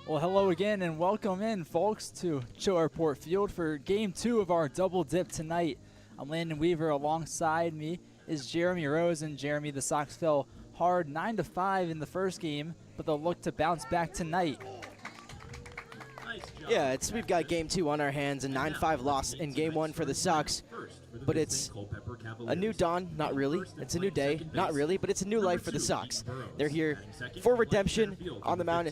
Well, hello again and welcome in, folks, to CHO Airport Field for Game 2 of our double dip tonight. I'm Landon Weaver. Alongside me is Jeremy Rose, and Jeremy, the Sox fell hard 9-5 in the first game, but they'll look to bounce back tonight. Yeah, we've got Game 2 on our hands, a 9-5 loss in Game 1 for the Sox. But it's a new dawn, not really. It's a new day, not really, but it's a new life for the Sox. They're here for redemption. On the mound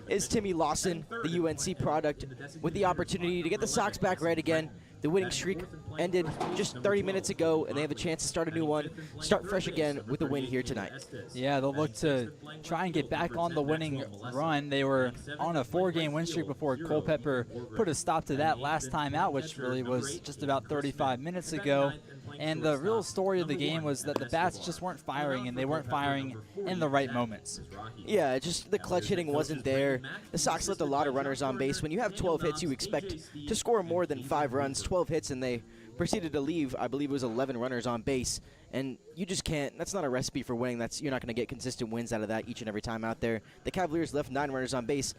is Timmy Lawson, the UNC product, with the opportunity to get the Sox back right again. The winning streak ended just 30 minutes ago, and they have a chance to start a new one, start fresh again with a win here tonight. Yeah, they'll look to try and get back on the winning run. They were on a 4-game win streak before Culpeper put a stop to that last time out, which really was just about 35 minutes ago. And the real story of the game was that the bats just weren't firing, and they weren't firing in the right moments. Yeah, just the clutch hitting wasn't there. The Sox left a lot of runners on base. When you have 12 hits, you expect to score more than 5 runs. 12 hits, and they proceeded to leave, I believe it was 11 runners on base. And you just can't, that's not a recipe for winning. You're not going to get consistent wins out of that each and every time out there. The Cavaliers left 9 runners on base,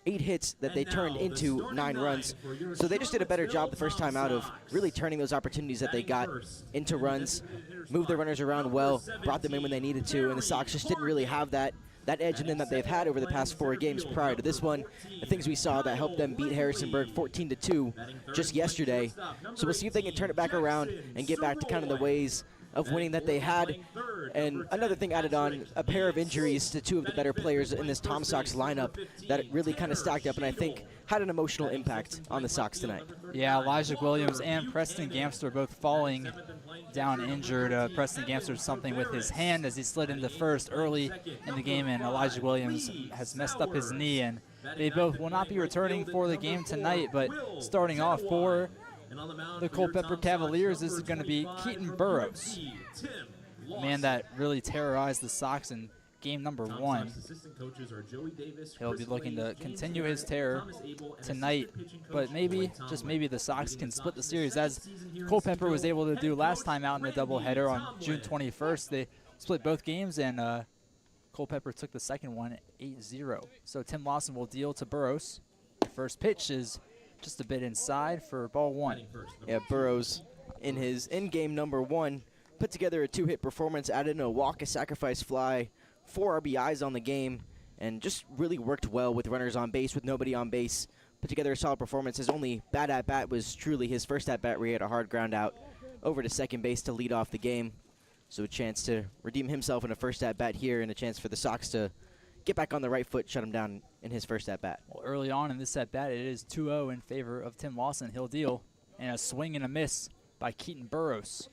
8 hits that they turned into 9 runs. So they just did a better job the first time out of really turning those opportunities that they got into runs, moved their runners around well, brought them in when they needed to, and the Sox just didn't really have that edge in them that they've had over the past 4 games prior to this one. The things we saw that helped them beat Harrisonburg 14-2 just yesterday. So we'll see if they can turn it back around and get back to kind of the ways of winning that they had. And another thing added on, a pair of injuries to 2 of the better players in this Tom Sox lineup that really kind of stacked up and I think had an emotional impact on the Sox tonight. Yeah, Elijah Williams and Preston Gamster both falling down injured. Preston Gamster something with his hand as he slid into first early in the game, and Elijah Williams has messed up his knee, and they both will not be returning for the game tonight. But starting off for the Culpeper Cavaliers, this is going to be Keaton Burrows, a man that really terrorized the Sox in game number 1. He'll be looking to continue his terror tonight, but maybe, just maybe, the Sox can split the series as Culpeper was able to do last time out in the doubleheader on June 21st. They split both games, and Culpeper took the second one 8-0. So Tim Lawson will deal to Burrows. The first pitch is just a bit inside for ball 1. Yeah, Burrows in game number 1 put together a 2-hit performance, added in a walk, a sacrifice fly, 4 RBIs on the game, and just really worked well with runners on base, with nobody on base. Put together a solid performance. His only bad at-bat was truly his first at-bat where he had a hard ground out over to second base to lead off the game. So a chance to redeem himself in a first at-bat here, and a chance for the Sox to get back on the right foot, shut him down in his first at-bat. Well, early on in this at-bat, it is 2-0 in favor of Tim Lawson. He'll deal, and a swing and a miss by Keaton Burrows.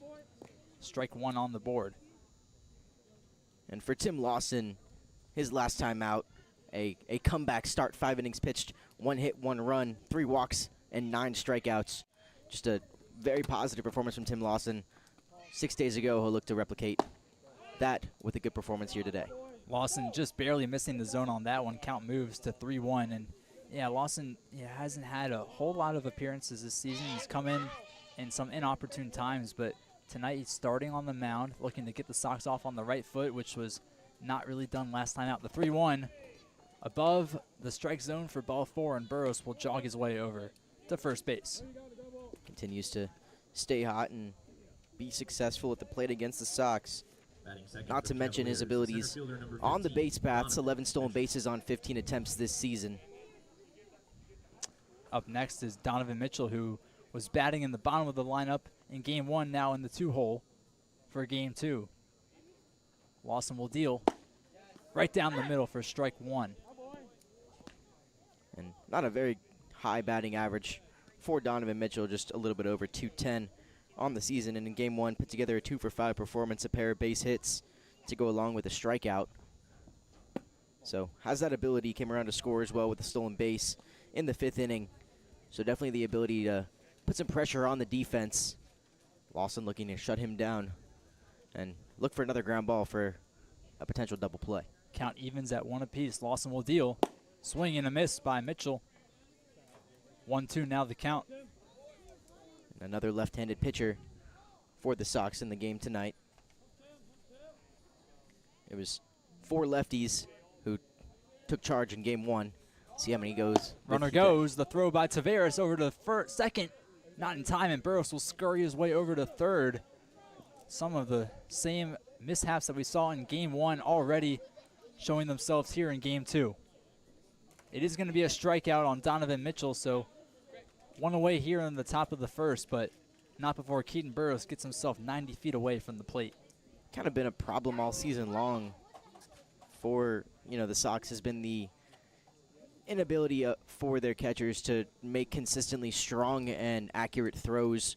Strike 1 on the board. And for Tim Lawson, his last time out, a comeback start, 5 innings pitched, 1 hit, 1 run, 3 walks, and 9 strikeouts. Just a very positive performance from Tim Lawson. 6 days ago, he'll look to replicate that with a good performance here today. Lawson just barely missing the zone on that one. Count moves to 3-1. And yeah, Lawson hasn't had a whole lot of appearances this season. He's come in some inopportune times, but tonight he's starting on the mound, looking to get the Sox off on the right foot, which was not really done last time out. The 3-1 above the strike zone for ball 4, and Burrows will jog his way over to first base. Continues to stay hot and be successful at the plate against the Sox. Not to mention his abilities on the base paths, 11 stolen bases on 15 attempts this season. Up next is Donovan Mitchell, who was batting in the bottom of the lineup in game 1, now in the 2-hole for game 2. Lawson will deal right down the middle for strike 1. And not a very high batting average for Donovan Mitchell, just a little bit over 210 on the season. And in game 1, put together a 2-for-5 performance, a pair of base hits to go along with a strikeout. So has that ability, came around to score as well with a stolen base in the 5th inning. So definitely the ability to put some pressure on the defense. Lawson looking to shut him down and look for another ground ball for a potential double play. Count evens at 1 apiece. Lawson will deal. Swing and a miss by Mitchell. 1-2 now the count. And another left-handed pitcher for the Sox in the game tonight. It was 4 lefties who took charge in game 1. See how many goes. Runner goes. The throw by Tavares over to second. Not in time, and Burris will scurry his way over to third. Some of the same mishaps that we saw in game 1 already showing themselves here in game 2. It is going to be a strikeout on Donovan Mitchell, so one away here in the top of the first, but not before Keaton Burris gets himself 90 feet away from the plate. Kind of been a problem all season long for, the Sox has been the inability for their catchers to make consistently strong and accurate throws.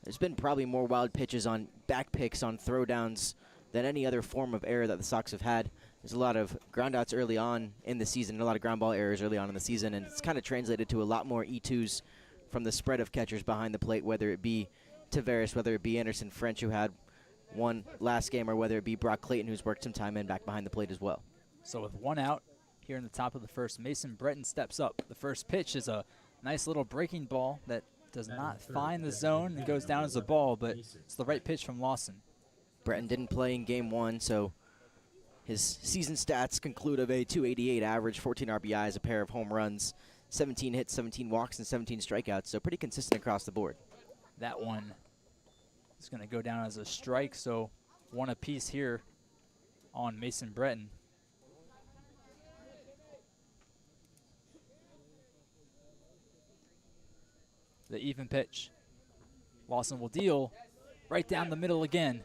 There's been probably more wild pitches on back picks on throwdowns than any other form of error that the Sox have had. There's a lot of groundouts early on in the season, and a lot of ground ball errors early on in the season, and it's kind of translated to a lot more E2s from the spread of catchers behind the plate, whether it be Tavares, whether it be Anderson French, who had one last game, or whether it be Brock Clayton, who's worked some time in back behind the plate as well. So with one out here in the top of the first, Mason Breton steps up. The first pitch is a nice little breaking ball that does not find the zone and goes down as a ball, but it's the right pitch from Lawson. Breton didn't play in game 1, so his season stats conclude of a .288 average, 14 RBIs, a pair of home runs, 17 hits, 17 walks, and 17 strikeouts, so pretty consistent across the board. That one is going to go down as a strike, so one apiece here on Mason Breton. The even pitch. Lawson will deal right down the middle again.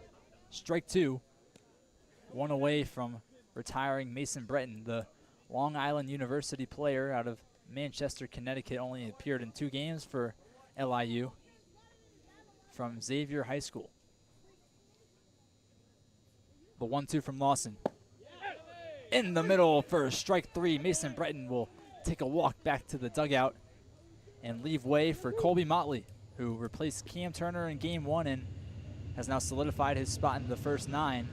Strike 2. One away from retiring Mason Breton, the Long Island University player out of Manchester, Connecticut, only appeared in 2 games for LIU from Xavier High School. The 1-2 from Lawson. In the middle for strike 3. Mason Breton will take a walk back to the dugout and leave way for Colby Motley, who replaced Cam Turner in game 1 and has now solidified his spot in the first 9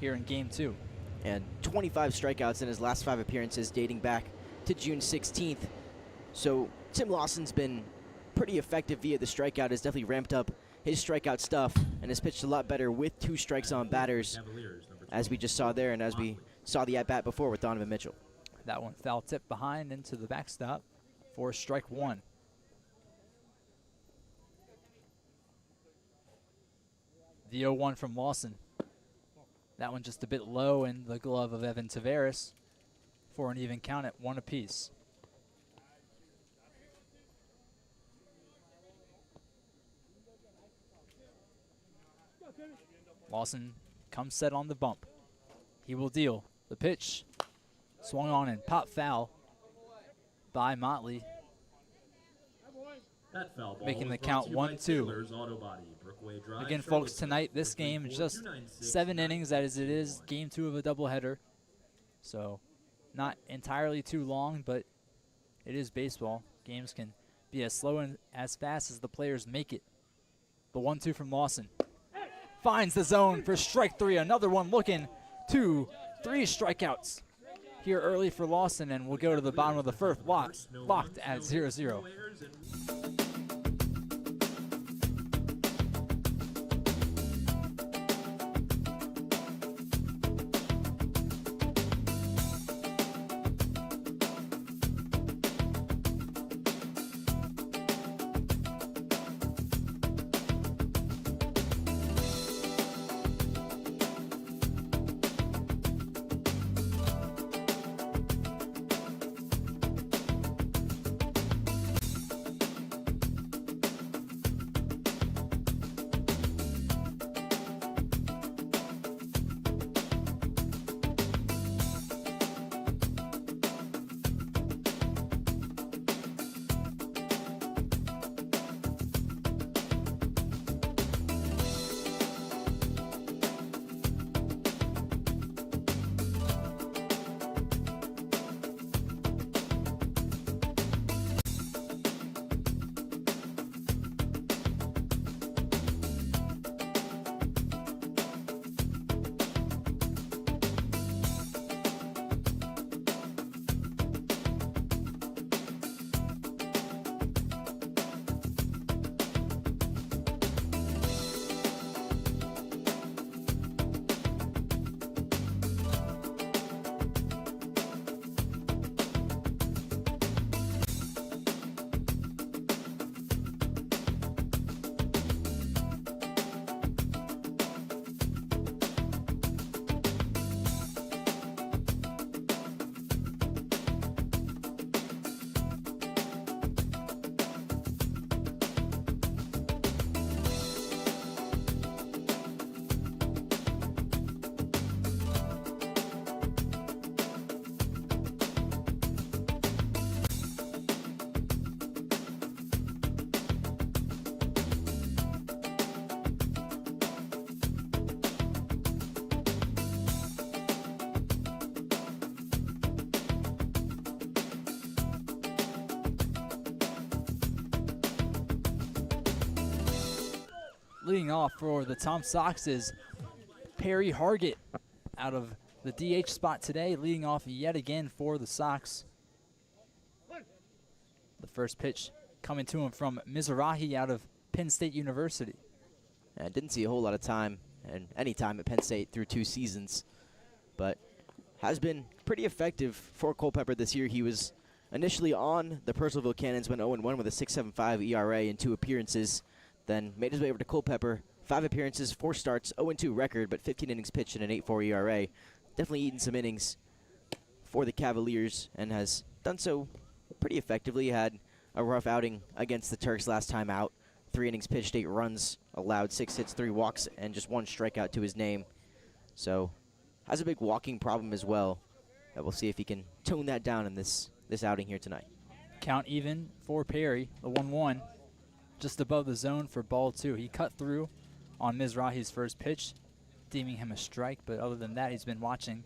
here in game 2. And 25 strikeouts in his last 5 appearances dating back to June 16th. So Tim Lawson's been pretty effective via the strikeout, has definitely ramped up his strikeout stuff and has pitched a lot better with 2 strikes on batters, as we just saw there and as we saw the at-bat before with Donovan Mitchell. That one foul tip behind into the backstop for strike 1. The 0-1 from Lawson. That one just a bit low in the glove of Evan Tavares for an even count at 1 apiece. Lawson comes set on the bump. He will deal. The pitch swung on and pop foul by Motley, making the count 1-2. Again, folks, tonight this game just 7 innings, as it is game 2 of a doubleheader. So not entirely too long, but it is baseball. Games can be as slow and as fast as the players make it. The 1-2 from Lawson. Finds the zone for strike 3. Another one looking. 2, 3 strikeouts here early for Lawson, and we'll go to the bottom of the first, locked at 0-0. leading off for the Tom Sox is Perry Hargett out of the DH spot today, leading off yet again for the Sox. The first pitch coming to him from Mizrahi out of Penn State University. I didn't see a whole lot of time and any time at Penn State through 2 seasons, but has been pretty effective for Culpeper this year. He was initially on the Purcellville Cannons, went 0-1 with a 6.75 ERA in 2 appearances, then made his way over to Culpeper. 5 appearances, 4 starts, 0-2 record, but 15 innings pitched and an 8.4 ERA. Definitely eaten some innings for the Cavaliers and has done so pretty effectively. Had a rough outing against the Turks last time out. 3 innings pitched, 8 runs allowed, 6 hits, 3 walks, and just 1 strikeout to his name. So has a big walking problem as well. And we'll see if he can tone that down in this outing here tonight. Count even for Perry, the 1-1, just above the zone for ball 2. He cut through on Mizrahi's first pitch, deeming him a strike, but other than that, he's been watching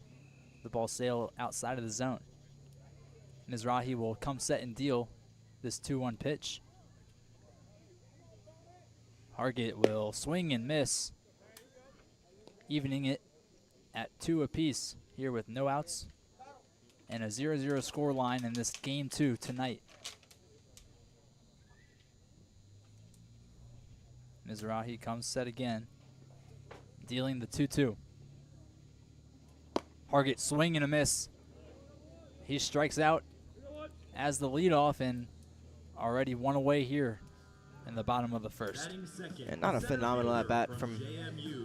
the ball sail outside of the zone. Mizrahi will come set and deal this 2-1 pitch. Hargett will swing and miss, evening it at 2 apiece here with no outs and a 0-0 score line in this game 2 tonight. Mizrahi comes set again, dealing the 2-2. Hargett swing and a miss. He strikes out as the leadoff and already 1 away here in the bottom of the first. And not a phenomenal at bat from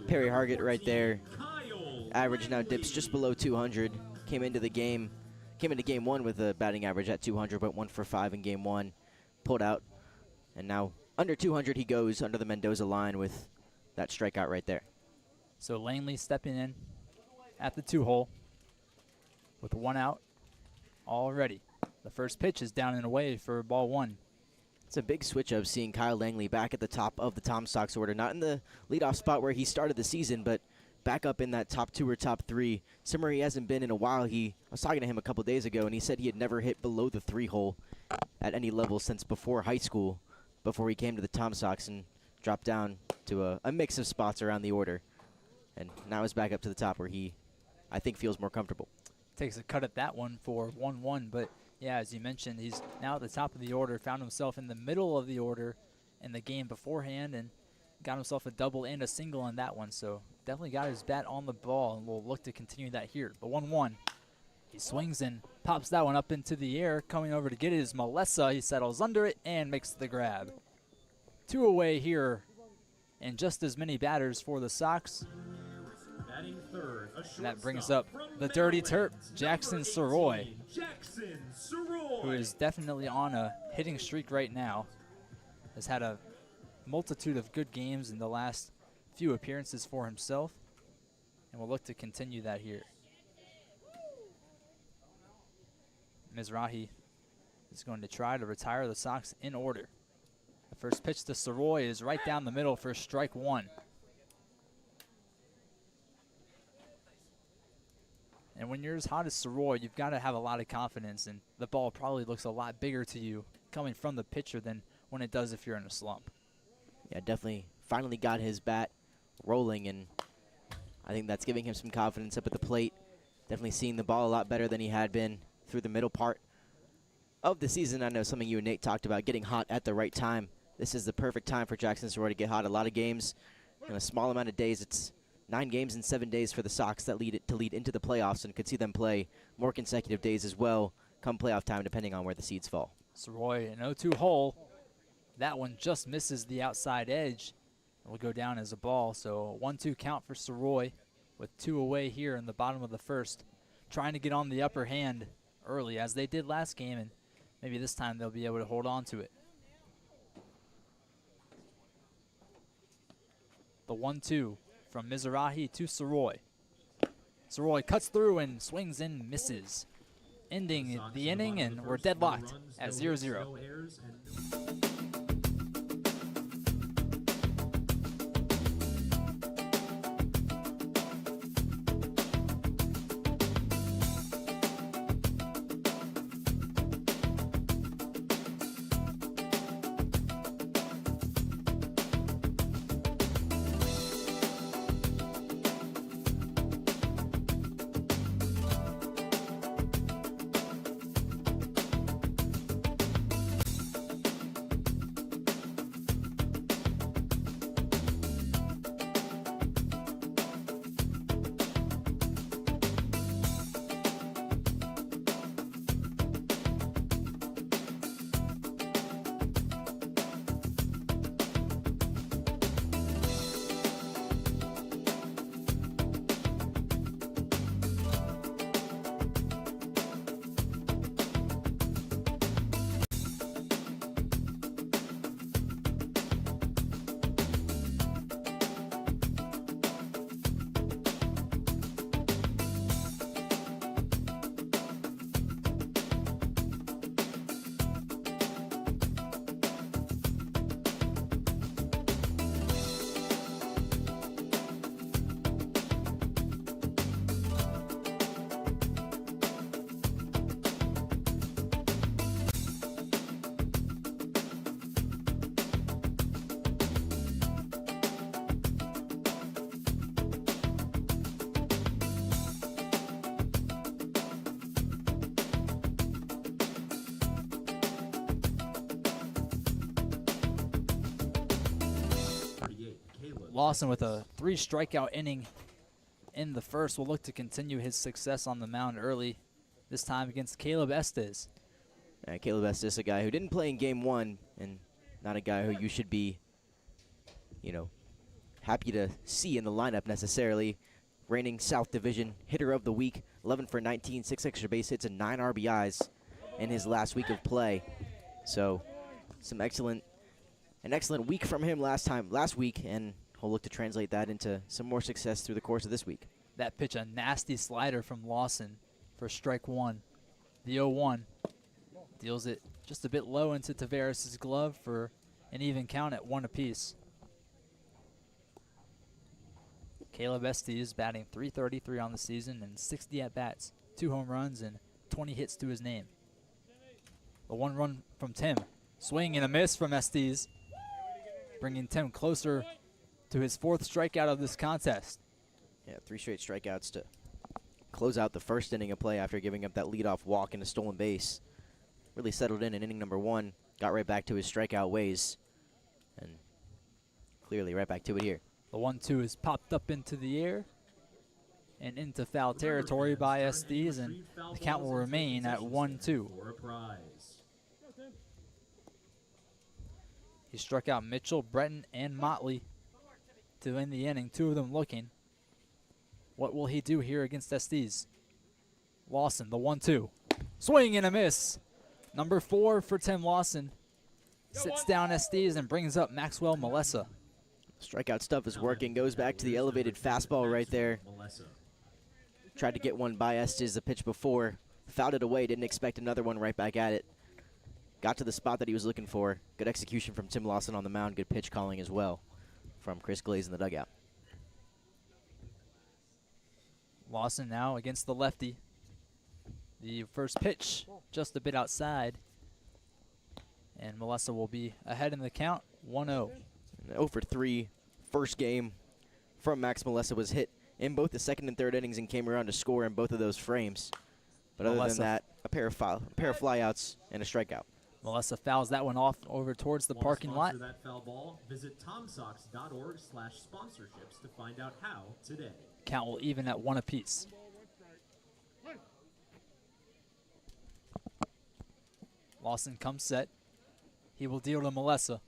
Perry Hargett right there. Average now dips just below 200. Came into game 1 with a batting average at 200, but 1 for 5 in game 1. Pulled out, and now under 200 he goes under the Mendoza line with that strikeout right there. So Langley stepping in at the 2-hole with 1 out already. The first pitch is down and away for ball 1. It's a big switch up seeing Kyle Langley back at the top of the Tom Sox order. Not in the leadoff spot where he started the season, but back up in that top 2 or top 3. Somewhere he hasn't been in a while. I was talking to him a couple days ago, and he said he had never hit below the 3-hole at any level since before high school, before he came to the Tom Sox and dropped down to a mix of spots around the order. And now he's back up to the top where he, I think, feels more comfortable. Takes a cut at that one for 1-1, but yeah, as you mentioned, he's now at the top of the order, found himself in the middle of the order in the game beforehand, and got himself a double and a single on that one. So definitely got his bat on the ball, and we'll look to continue that here. The 1-1, he swings and pops that one up into the air. Coming over to get it is Malessa. He settles under it and makes the grab. 2 away here, and just as many batters for the Sox. And that brings up the Dirty Terp, Jackson Soroy, who is definitely on a hitting streak right now. Has had a multitude of good games in the last few appearances for himself, and will look to continue that here. Mizrahi is going to try to retire the Sox in order. The first pitch to Soroy is right down the middle for strike 1. And when you're as hot as Soroy, you've got to have a lot of confidence, and the ball probably looks a lot bigger to you coming from the pitcher than when it does if you're in a slump. Yeah, definitely finally got his bat rolling, and I think that's giving him some confidence up at the plate. Definitely seeing the ball a lot better than he had been through the middle part of the season. I know something you and Nate talked about, getting hot at the right time. This is the perfect time for Jackson Soroy to get hot. A lot of games in a small amount of days. It's 9 games in 7 days for the Sox that lead into the playoffs, and could see them play more consecutive days as well come playoff time, depending on where the seeds fall. Soroy, an 0-2 hole. That one just misses the outside edge. It will go down as a ball. So 1-2 count for Soroy with 2 away here in the bottom of the first. Trying to get on the upper hand early, as they did last game, and maybe this time they'll be able to hold on to it. The 1-2 from Mizrahi to Soroy. Soroy cuts through and swings and misses, ending the inning, and we're deadlocked at 0-0. Lawson with a 3 strikeout inning in the first will look to continue his success on the mound early, this time against Caleb Estes. Caleb Estes, a guy who didn't play in game 1 and not a guy who you should be, you know, happy to see in the lineup necessarily. Reigning South Division hitter of the week, 11 for 19, 6 extra base hits and 9 RBIs in his last week of play. So an excellent week from him last week, and he'll look to translate that into some more success through the course of this week. That pitch, a nasty slider from Lawson for strike 1. The 0-1 deals it just a bit low into Tavares' glove for an even count at 1 apiece. Caleb Estes batting .333 on the season and 60 at-bats, 2 home runs and 20 hits to his name. The 1 run from Tim. Swing and a miss from Estes, bringing Tim closer to his 4th strikeout of this contest. Yeah, 3 straight strikeouts to close out the first inning of play after giving up that leadoff walk and a stolen base. Really settled in inning number 1, got right back to his strikeout ways, and clearly right back to it here. The 1-2 is popped up into the air and into foul territory by Estes, and the count will remain at 1-2. He struck out Mitchell, Breton, and Motley to end the inning, 2 of them looking. What will he do here against Estes? Lawson, the 1-2. Swing and a miss. Number 4 for Tim Lawson. Sits down Estes and brings up Maxwell Melessa. Strikeout stuff is working. Goes back to the elevated fastball right there. Tried to get one by Estes the pitch before. Fouled it away. Didn't expect another one right back at it. Got to the spot that he was looking for. Good execution from Tim Lawson on the mound. Good pitch calling as well from Chris Glaze in the dugout. Lawson now against the lefty. The first pitch just a bit outside. And Melessa will be ahead in the count, 1-0. 0 for 3 first game from Max Melessa was hit in both the 2nd and 3rd innings and came around to score in both of those frames. But other than that, a pair of flyouts and a strikeout. Melessa fouls that one off over towards the parking lot. That foul ball, visit tomsox.org/sponsorships to find out how today. Count will even at 1 apiece. Lawson comes set. He will deal to Melessa.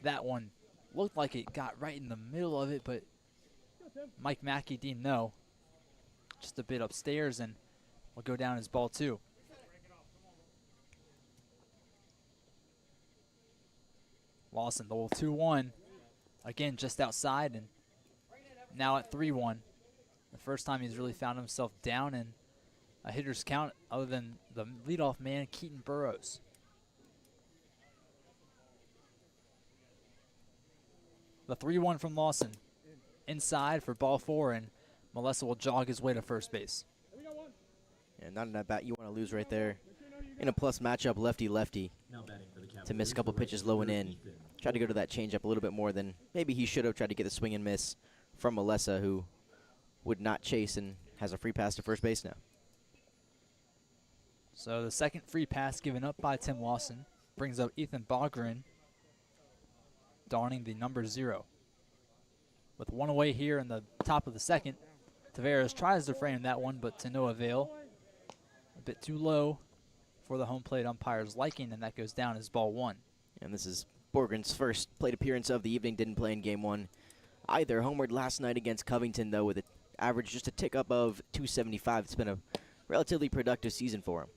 That one looked like it got right in the middle of it, but Mike Mackey deemed no. Just a bit upstairs and will go down as ball 2. Lawson, the 2-1. Again, just outside, and now at 3-1. The first time he's really found himself down in a hitter's count other than the leadoff man, Keaton Burrows. The 3-1 from Lawson. Inside for ball 4, and Melessa will jog his way to first base. Yeah, not an at-bat you want to lose right there. In a plus matchup, lefty-lefty. To miss a couple pitches low and in. Tried to go to that changeup a little bit more than maybe he should have. Tried to get the swing and miss from Melessa, who would not chase and has a free pass to first base now. So the second free pass given up by Tim Lawson brings up Ethan Bogren, donning the number 0. With 1 away here in the top of the 2nd, Tavares tries to frame that one, but to no avail. A bit too low for the home plate umpire's liking, and that goes down as ball 1. And this is Borgren's first plate appearance of the evening. Didn't play in game 1 either. Homered last night against Covington, though, with an average just a tick up of 275. It's been a relatively productive season for him.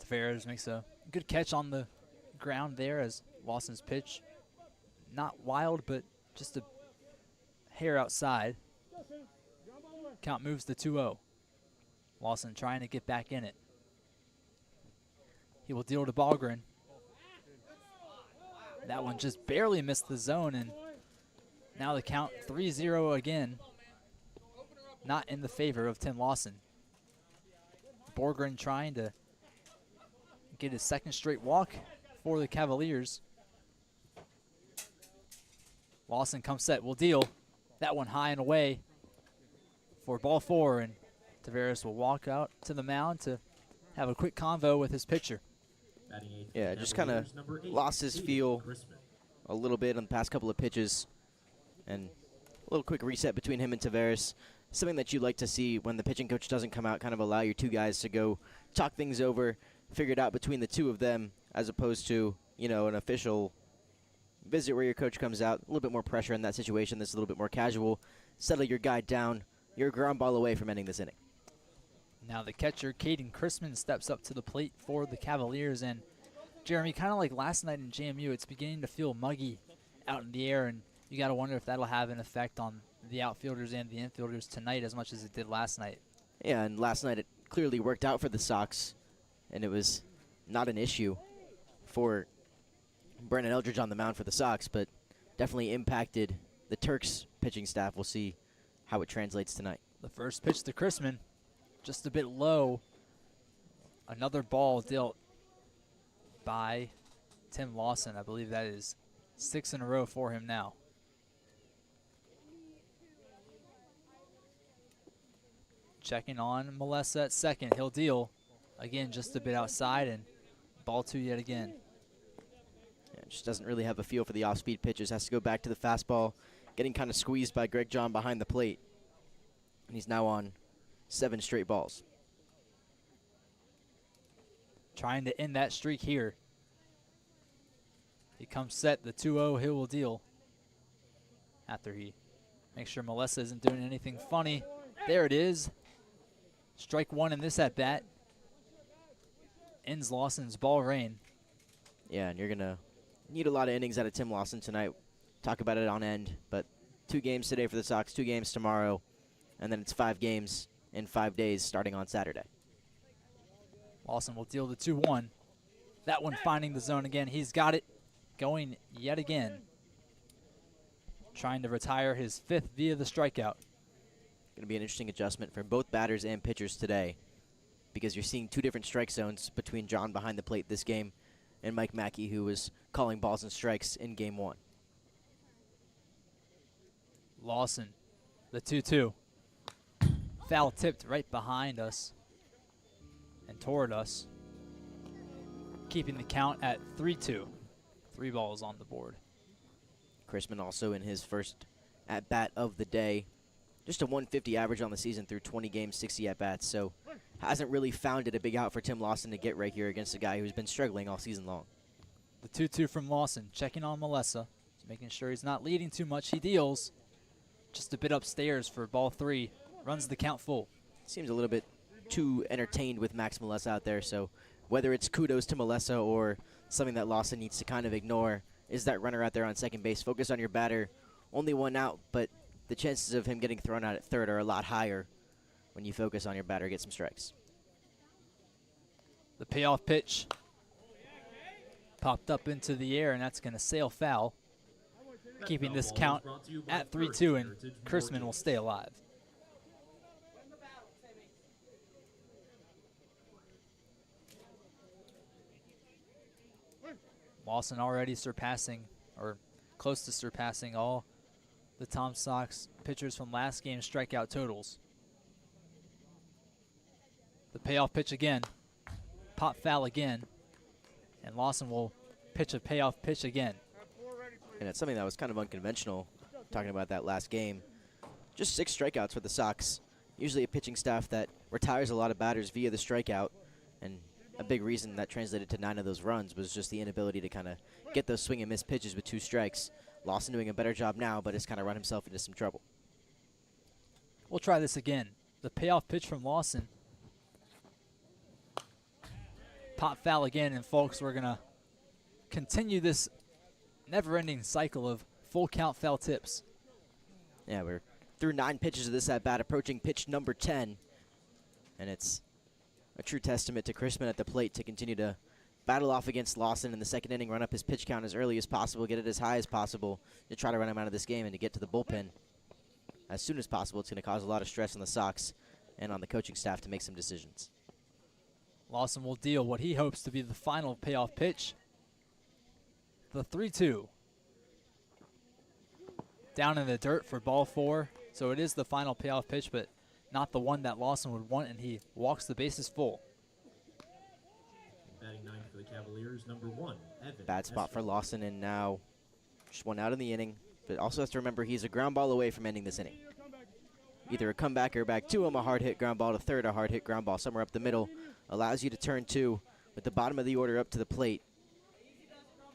Tavares makes a good catch on the ground there as Lawson's pitch. Not wild, but just a hair outside. Count moves to 2-0. Lawson trying to get back in it. He will deal to Bogren. That one just barely missed the zone, and now the count 3-0 again. Not in the favor of Tim Lawson. Borgren trying to get his 2nd straight walk for the Cavaliers. Lawson comes set, will deal. That one high and away for ball 4, and Tavares will walk out to the mound to have a quick convo with his pitcher. Yeah, just kind of lost his feel a little bit on the past couple of pitches and A little quick reset between him and Tavares. Something that you like to see when the pitching coach doesn't come out, kind of allow your two guys to go talk things over, figure it out between the two of them, as opposed to, you know, an official visit where your coach comes out. A little bit more pressure in that situation. This is a little bit more casual. Settle your guy down. You're a ground ball away from ending this inning. Now the catcher, Caden Chrisman, steps up to the plate for the Cavaliers. And Jeremy, kind of like last night in JMU, it's beginning to feel muggy out in the air, and you got to wonder if that'll have an effect on the outfielders and the infielders tonight as much as it did last night. Yeah, and last night it clearly worked out for the Sox, and it was not an issue for Brennan Eldridge on the mound for the Sox, but definitely impacted the Turks pitching staff. We'll see how it translates tonight. The first pitch to Chrisman, just a bit low. Another ball dealt by Tim Lawson. I believe that is 6 in a row for him now. Checking on Melessa at second. He'll deal. Again, just a bit outside, and ball 2 yet again. Yeah, just doesn't really have a feel for the off-speed pitches. Has to go back to the fastball. Getting kind of squeezed by Greg John behind the plate. And he's now on 7 straight balls. Trying to end that streak here. He comes set, the 2-0, he will deal. After he makes sure Melessa isn't doing anything funny. There it is. Strike 1 in this at-bat. Ends Lawson's ball reign. Yeah, and you're going to need a lot of innings out of Tim Lawson tonight. Talk about it on end, but 2 games today for the Sox, 2 games tomorrow, and then it's 5 games in 5 days starting on Saturday. Lawson will deal the 2-1. That one finding the zone again. He's got it going yet again. Trying to retire his 5th via the strikeout. Going to be an interesting adjustment for both batters and pitchers today, because you're seeing 2 different strike zones between John behind the plate this game and Mike Mackey, who was calling balls and strikes in game 1. Lawson, the 2-2. Foul tipped right behind us and toward us, keeping the count at 3-2. 3 balls on the board. Chrisman also in his first at-bat of the day. Just a 150 average on the season through 20 games, 60 at-bats, so hasn't really found it a big out for Tim Lawson to get right here against a guy who's been struggling all season long. The 2-2 from Lawson, checking on Melessa, just making sure he's not leading too much. He deals just a bit upstairs for ball 3, runs the count full. Seems a little bit too entertained with Max Melessa out there, so whether it's kudos to Melessa or something that Lawson needs to kind of ignore is that runner out there on second base. Focus on your batter. Only 1 out, but the chances of him getting thrown out at third are a lot higher when you focus on your batter, get some strikes. The payoff pitch popped up into the air, and that's going to sail foul, keeping this count at 3-2, and Chrisman will stay alive. Lawson already surpassing, or close to surpassing, all the Tom Sox pitchers from last game's strikeout totals. The payoff pitch again. Pop foul again. And Lawson will pitch a payoff pitch again. And it's something that was kind of unconventional, talking about that last game. Just 6 strikeouts for the Sox. Usually a pitching staff that retires a lot of batters via the strikeout, and a big reason that translated to 9 of those runs was just the inability to kind of get those swing and miss pitches with 2 strikes. Lawson doing a better job now, but has kind of run himself into some trouble. We'll try this again. The payoff pitch from Lawson. Pop foul again, and folks, we're going to continue this never-ending cycle of full count foul tips. Yeah, we're through 9 pitches of this at-bat, approaching pitch number 10. And it's a true testament to Chrisman at the plate to continue to battle off against Lawson in the second inning, run up his pitch count as early as possible, get it as high as possible to try to run him out of this game and to get to the bullpen as soon as possible. It's going to cause a lot of stress on the Sox and on the coaching staff to make some decisions. Lawson will deal what he hopes to be the final payoff pitch. The 3-2. Down in the dirt for ball 4. So it is the final payoff pitch, but not the one that Lawson would want, and he walks the bases full. Batting 9 for the Cavaliers, number 1, Evan. Bad spot for Lawson, and now just 1 out in the inning. But also has to remember he's a ground ball away from ending this inning. Either a comebacker back to him, a hard hit ground ball to third, a hard hit ground ball somewhere up the middle. Allows you to turn 2 with the bottom of the order up to the plate.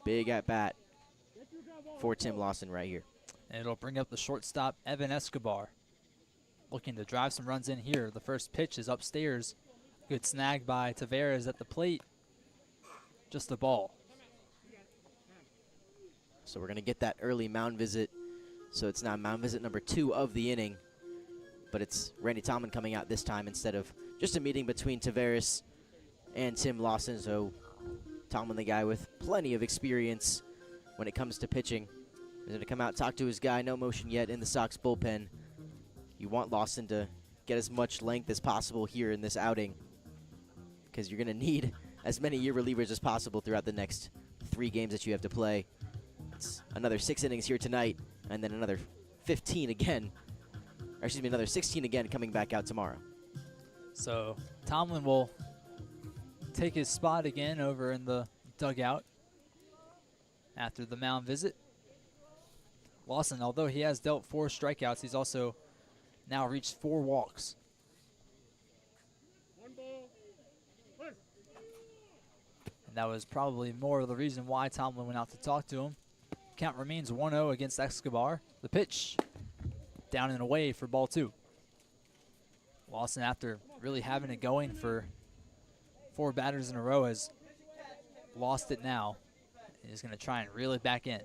Big at bat for Tim Lawson right here. And it'll bring up the shortstop, Evan Escobar. Looking to drive some runs in here. The first pitch is upstairs. Good snag by Taveras at the plate. Just a ball. So we're going to get that early mound visit. So it's now mound visit number 2 of the inning. But it's Randy Tomlin coming out this time instead of just a meeting between Taveras and Tim Lawson. So Tomlin, the guy with plenty of experience when it comes to pitching, is going to come out, talk to his guy. No motion yet in the Sox bullpen. You want Lawson to get as much length as possible here in this outing, because you're going to need as many year relievers as possible throughout the next 3 games that you have to play. It's another 6 innings here tonight, and then another 15 again. Or excuse me, another 16 again coming back out tomorrow. So Tomlin will take his spot again over in the dugout after the mound visit. Lawson, although he has dealt 4 strikeouts, he's also now reached 4 walks. And that was probably more of the reason why Tomlin went out to talk to him. Count remains 1-0 against Escobar. The pitch down and away for ball 2. Lawson, after really having it going for 4 batters in a row, has lost it now. He's going to try and reel it back in.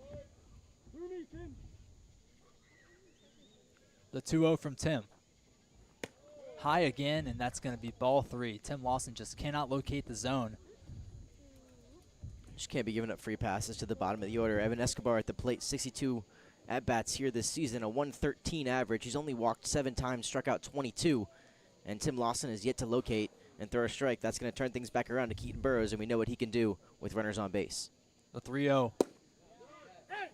The 2-0 from Tim. High again, and that's going to be ball 3. Tim Lawson just cannot locate the zone. Just can't be giving up free passes to the bottom of the order. Evan Escobar at the plate, 62 at-bats here this season, a 113 average. He's only walked 7 times, struck out 22. And Tim Lawson is yet to locate and throw a strike. That's going to turn things back around to Keaton Burrows, and we know what he can do with runners on base. The 3-0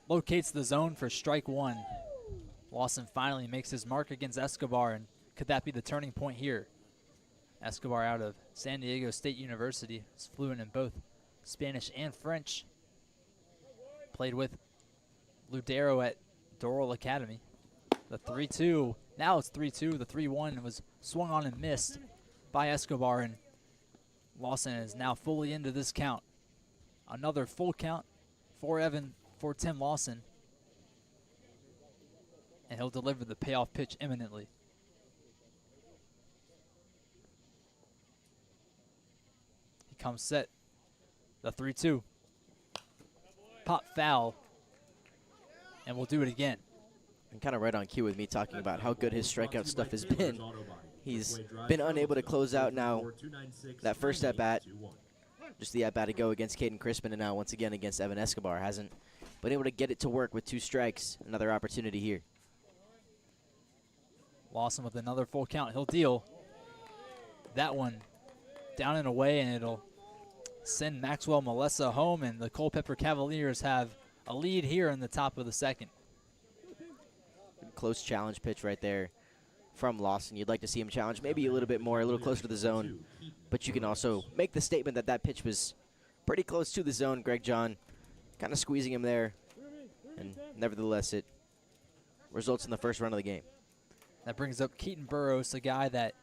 locates the zone for strike 1. Lawson finally makes his mark against Escobar, and could that be the turning point here? Escobar out of San Diego State University is fluent in both Spanish and French. Played with Ludero at Doral Academy. The 3-2, now it's 3-2. The 3-1 was swung on and missed by Escobar, and Lawson is now fully into this count. Another full count for Tim Lawson. And he'll deliver the payoff pitch imminently. He comes set. The 3-2. Pop foul. And we'll do it again. And kind of right on cue with me talking about how good his strikeout stuff has been. He's been unable to close out now that first at-bat. Just the at-bat to go against Caden Crispin, and now once again against Evan Escobar. Hasn't been able to get it to work with 2 strikes. Another opportunity here. Lawson with another full count. He'll deal that one down and away, and it'll send Maxwell Melessa home, and the Culpeper Cavaliers have a lead here in the top of the 2nd. Close challenge pitch right there from Lawson. You'd like to see him challenge maybe a little bit more, a little closer to the zone. But you can also make the statement that that pitch was pretty close to the zone. Greg John kind of squeezing him there. And nevertheless, it results in the first run of the game. That brings up Keaton Burrows, a guy that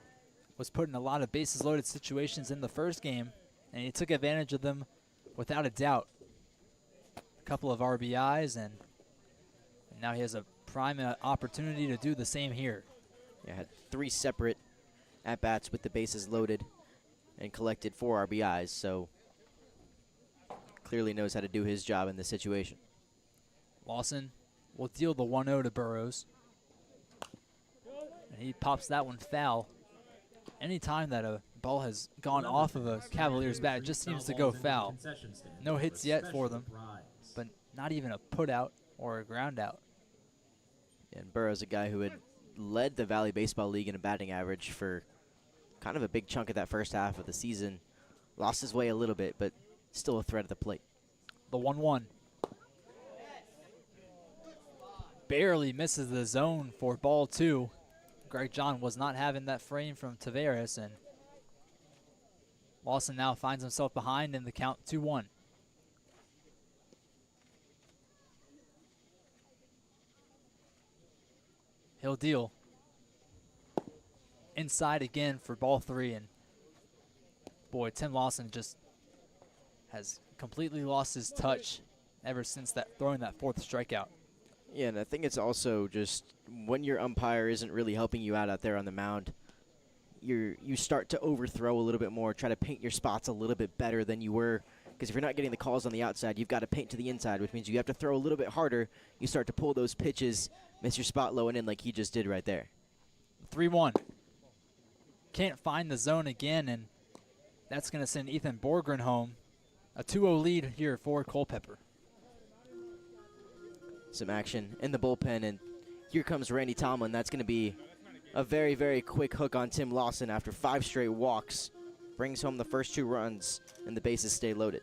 was put in a lot of bases-loaded situations in the first game, and he took advantage of them without a doubt. A couple of RBIs, and now he has a prime opportunity to do the same here. Yeah, had 3 separate at-bats with the bases loaded and collected 4 RBIs, so clearly knows how to do his job in this situation. Lawson will deal the 1-0 to Burrows. And he pops that one foul. Anytime that a ball has gone off of a Cavaliers bat, it just seems to go foul. No hits yet for them, but not even a put out or a ground out. And Burrows, a guy who had led the Valley Baseball League in a batting average for kind of a big chunk of that first half of the season. Lost his way a little bit, but still a threat at the plate. The 1-1. Barely misses the zone for ball 2. Greg John was not having that frame from Taveras, and Lawson now finds himself behind in the count 2-1. He'll deal. Inside again for ball 3, and boy, Tim Lawson just has completely lost his touch ever since throwing that 4th strikeout. Yeah, and I think it's also just when your umpire isn't really helping you out there on the mound, you start to overthrow a little bit more, try to paint your spots a little bit better than you were. Because if you're not getting the calls on the outside, you've got to paint to the inside, which means you have to throw a little bit harder. You start to pull those pitches, miss your spot low and in like he just did right there. 3-1. Can't find the zone again, and that's going to send Ethan Borgren home. A 2-0 lead here for Culpeper. Some action in the bullpen, and here comes Randy Tomlin. That's going to be a very, very quick hook on Tim Lawson after 5 straight walks. Brings home the first 2 runs, and the bases stay loaded.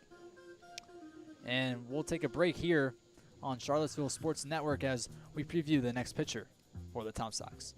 And we'll take a break here on Charlottesville Sports Network as we preview the next pitcher for the Tom Sox.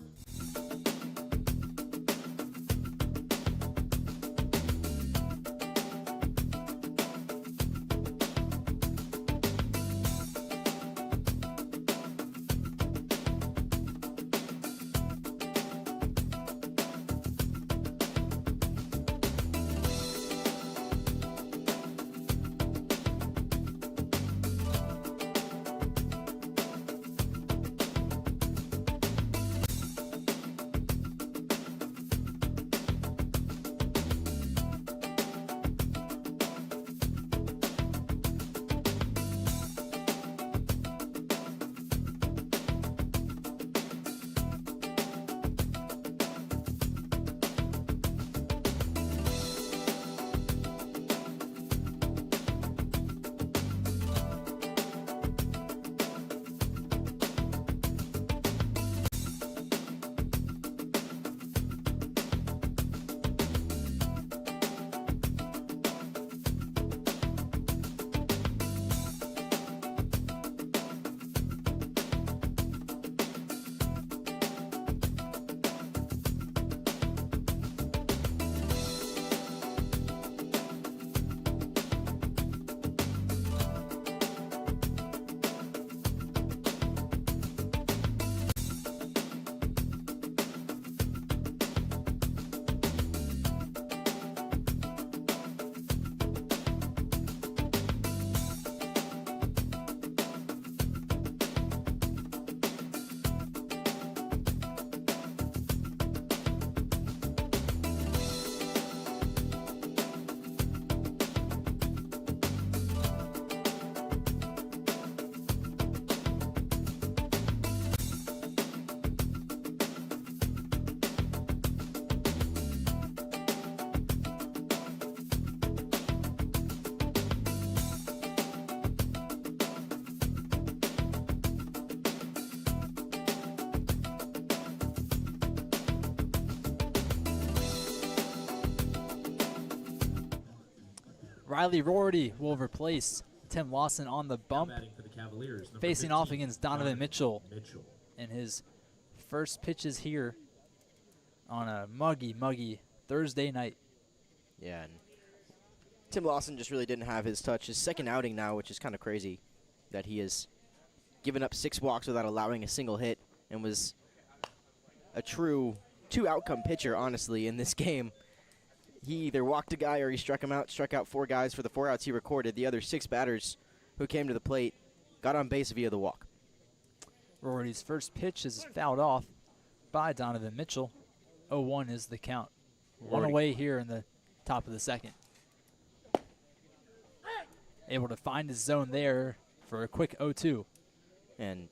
Riley Rorty will replace Tim Lawson on the bump, Batting for the Cavaliers, number facing 15, off against Donovan Mitchell Mitchell. in his first pitches here on a muggy Thursday night. Yeah, and Tim Lawson just really didn't have his touch. His second outing now, which is kind of crazy that he has given up 6 walks without allowing a single hit and was a true 2-outcome pitcher, honestly, in this game. He either walked a guy or he struck him out, struck out 4 guys for the 4 outs he recorded. The other 6 batters who came to the plate got on base via the walk. Rorty's first pitch is fouled off by Donovan Mitchell. 0-1 is the count. One away here in the top of the second. Able to find his zone there for a quick 0-2. And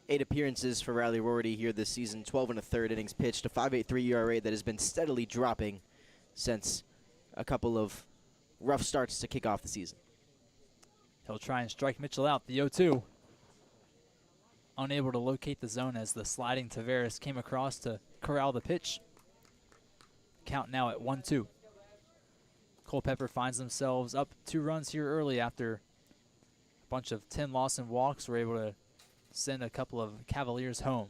8 appearances for Riley Rorty here this season, 12 1/3 innings pitched, a 5.83 ERA that has been steadily dropping since a couple of rough starts to kick off the season. He'll try and strike Mitchell out, the 0-2. Unable to locate the zone as the sliding Tavares came across to corral the pitch. Count now at 1-2. Culpeper finds themselves up 2 runs here early after a bunch of Tim Lawson walks were able to send a couple of Cavaliers home.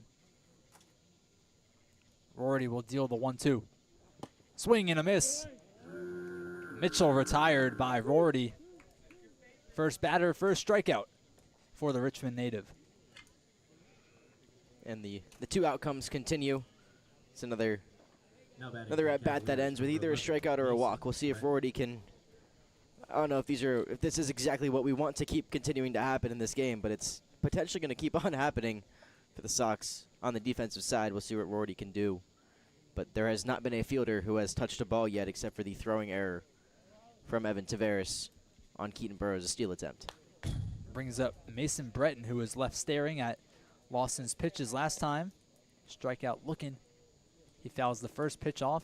Rorty will deal the 1-2. Swing and a miss. Mitchell retired by Rorty. First batter, first strikeout for the Richmond native. And the two outcomes continue. It's another Another at bat that ends with either a strikeout or a walk. We'll see if Rorty can. I don't know if if this is exactly what we want to keep continuing to happen in this game, but it's potentially going to keep on happening for the Sox on the defensive side. We'll see what Rorty can do. But there has not been a fielder who has touched a ball yet except for the throwing error from Evan Taveras on Keaton Burrows' steal attempt. Brings up Mason Breton, who was left staring at Lawson's pitches last time. Strikeout looking. He fouls the first pitch off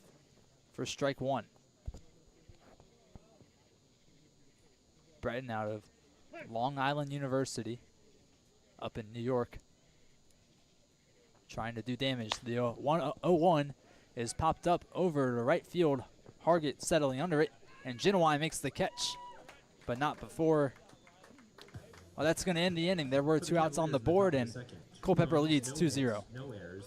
for strike one. Breton out of Long Island University up in New York, trying to do damage. The 1-0-1 is popped up over to right field. Hargett settling under it, and Genowine makes the catch, but not before. Well, that's going to end the inning. There were two outs on the board, and Culpeper leads 2-0. No errors.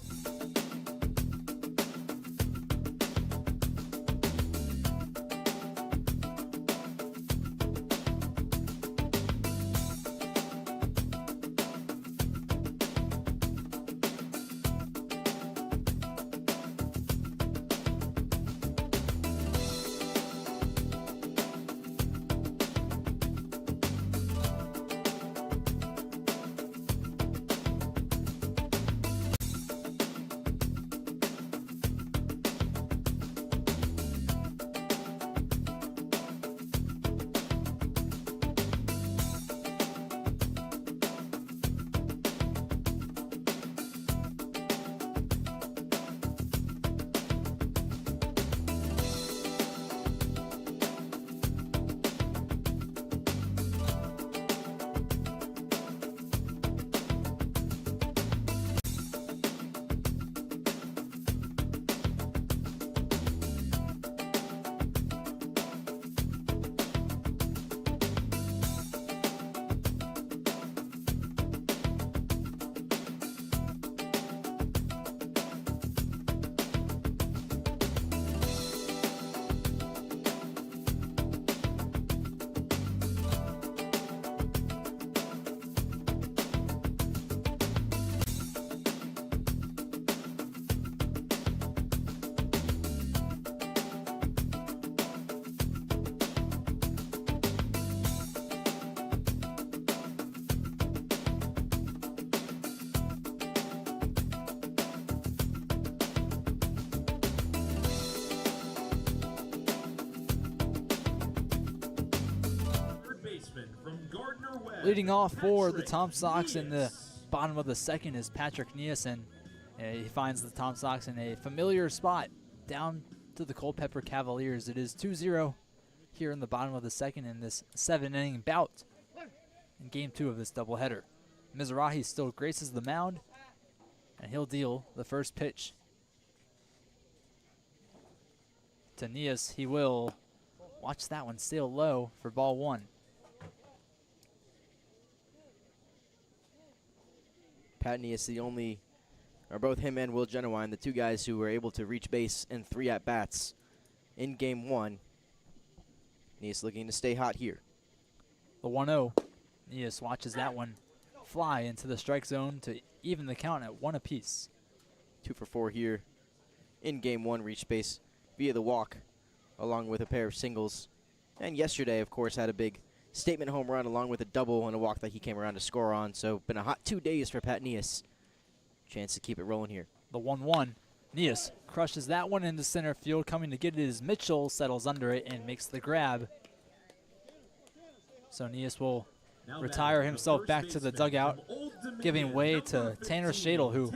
Leading off for the Tom Sox in the bottom of the second is Patrick Niasen. He finds the Tom Sox in a familiar spot down to the Culpeper Cavaliers. It is 2-0 here in the bottom of the second in this 7-inning bout in Game 2 of this doubleheader. Mizrahi still graces the mound, and he'll deal the first pitch to Nias. He will watch that one sail low for ball one. Pat Nias, both him and Will Genowine, the two guys who were able to reach base in 3 at-bats in Game 1. Nias looking to stay hot here. The 1-0. Nias watches that one fly into the strike zone to even the count at 1 apiece. 2 for 4 here in Game 1, reached base via the walk, along with a pair of singles. And yesterday, of course, had a big statement home run along with a double and a walk that he came around to score on. So been a hot 2 days for Pat Nias. Chance to keep it rolling here. The 1-1. Nias crushes that one into center field. Coming to get it is Mitchell, settles under it and makes the grab. So Nias will retire himself back to the dugout, giving way to Tanner Shadle, who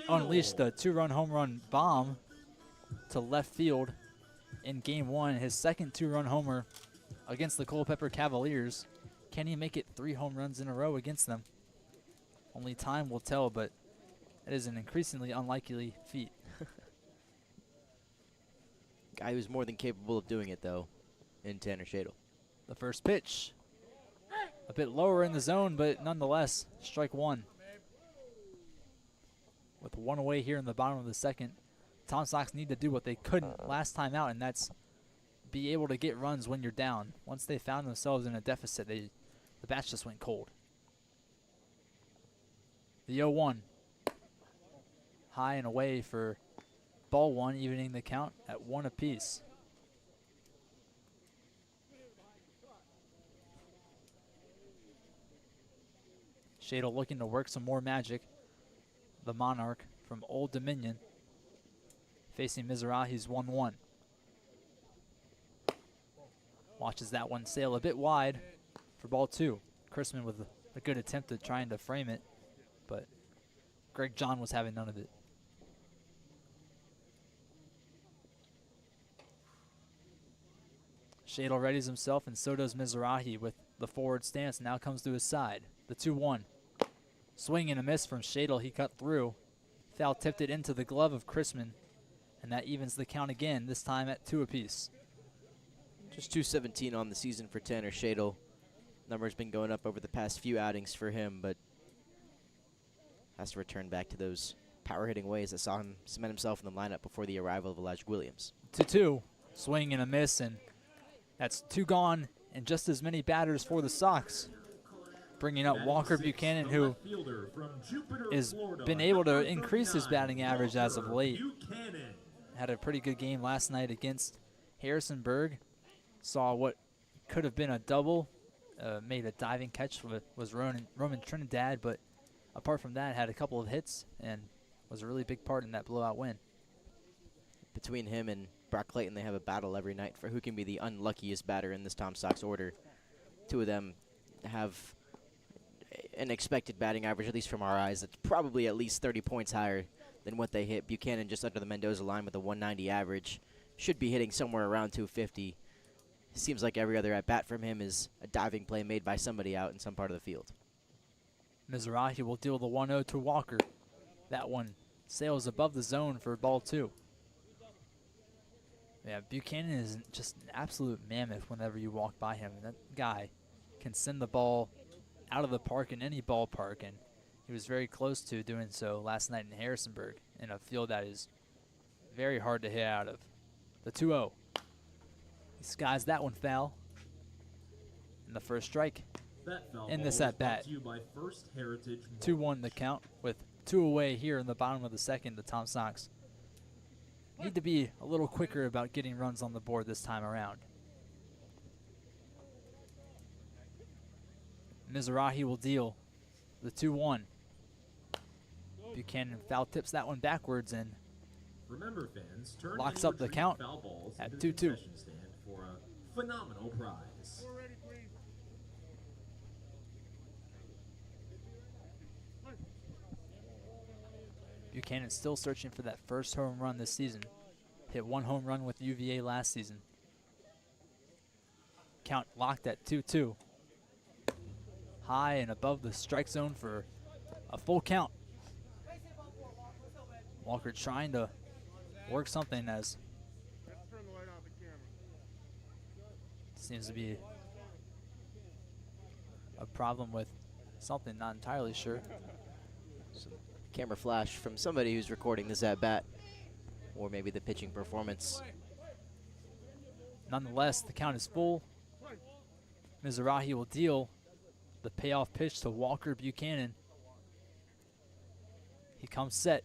unleashed the 2-run home run bomb to left field in Game 1. His second 2-run homer against the Culpeper Cavaliers. Can he make it 3 home runs in a row against them? Only time will tell, but it is an increasingly unlikely feat. Guy who's more than capable of doing it, though, in Tanner Shadle. The first pitch, a bit lower in the zone, but nonetheless, strike one. With 1 away here in the bottom of the second, Tom Sox need to do what they couldn't last time out, and that's be able to get runs when you're down. Once they found themselves in a deficit, the bats just went cold. The 0-1. high and away for ball one, evening the count at 1 apiece. Shadle looking to work some more magic. The Monarch from Old Dominion facing Mizrahi's 1-1. Watches that one sail a bit wide for ball two. Chrisman with a good attempt at trying to frame it, but Greg John was having none of it. Shadle readies himself, and so does Mizrahi with the forward stance. Now comes to his side. The 2-1. Swing and a miss from Shadle. He cut through. Foul tipped it into the glove of Chrisman, and that evens the count again, this time at 2 apiece. Just 217 on the season for Tanner Shadle. Number's been going up over the past few outings for him, but has to return back to those power hitting ways that saw him cement himself in the lineup before the arrival of Elijah Williams. 2-2. Swing and a miss, and that's 2 gone and just as many batters for the Sox. Bringing up Walker Buchanan, who has been able to increase his batting average as of late. Had a pretty good game last night against Harrisonburg. Saw what could have been a double. Made a diving catch was Roman Trinidad, but apart from that, had a couple of hits and was a really big part in that blowout win. Between him and Brock Clayton, they have a battle every night for who can be the unluckiest batter in this Tom Sox order. Two of them have an expected batting average, at least from our eyes, that's probably at least 30 points higher than what they hit. Buchanan just under the Mendoza line with a 190 average. Should be hitting somewhere around 250. Seems like every other at-bat from him is a diving play made by somebody out in some part of the field. Mizrahi will deal the 1-0 to Walker. That one sails above the zone for ball two. Yeah, Buchanan is just an absolute mammoth whenever you walk by him. That guy can send the ball out of the park in any ballpark, and he was very close to doing so last night in Harrisonburg in a field that is very hard to hit out of. The 2-0. He skies that one foul. And the first strike in this at-bat. 2-1 the count with 2 away here in the bottom of the second. The Tom Sox need to be a little quicker about getting runs on the board this time around. Mizrahi will deal the 2-1. Buchanan foul tips that one backwards and locks up the count at 2-2. For a phenomenal prize. Buchanan still searching for that first home run this season. Hit 1 home run with UVA last season. Count locked at 2-2. High and above the strike zone for a full count. Walker trying to work something as seems to be a problem with something, not entirely sure. Some camera flash from somebody who's recording this at-bat, or maybe the pitching performance. Nonetheless, the count is full. Mizrahi will deal the payoff pitch to Walker Buchanan. He comes set.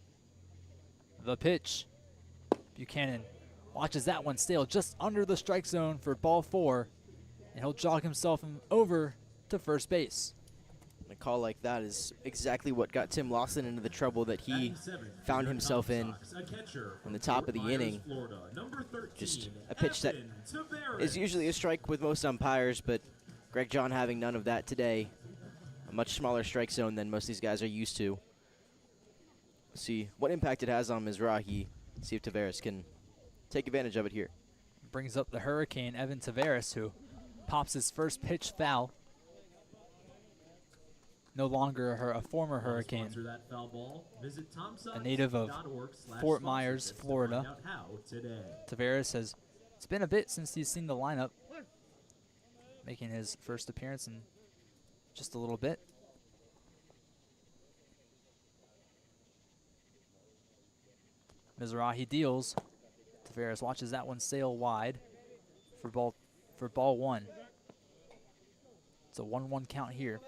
The pitch. Buchanan watches that one sail just under the strike zone for ball 4, and he'll jog himself over to first base. A call like that is exactly what got Tim Lawson into the trouble that he found himself in the top of the inning. Just a pitch that is usually a strike with most umpires, but Greg John having none of that today. A much smaller strike zone than most of these guys are used to. See what impact it has on Mizrahi. See if Taveras can take advantage of it here. Brings up the Hurricane, Evan Taveras, who pops his first pitch foul. No longer a former Hurricane. A native of Fort Myers, Florida. Taveras has, it's been a bit since he's seen the lineup, making his first appearance in just a little bit. Mizrahi deals. Taveras watches that one sail wide for ball 1. It's a 1-1 count here.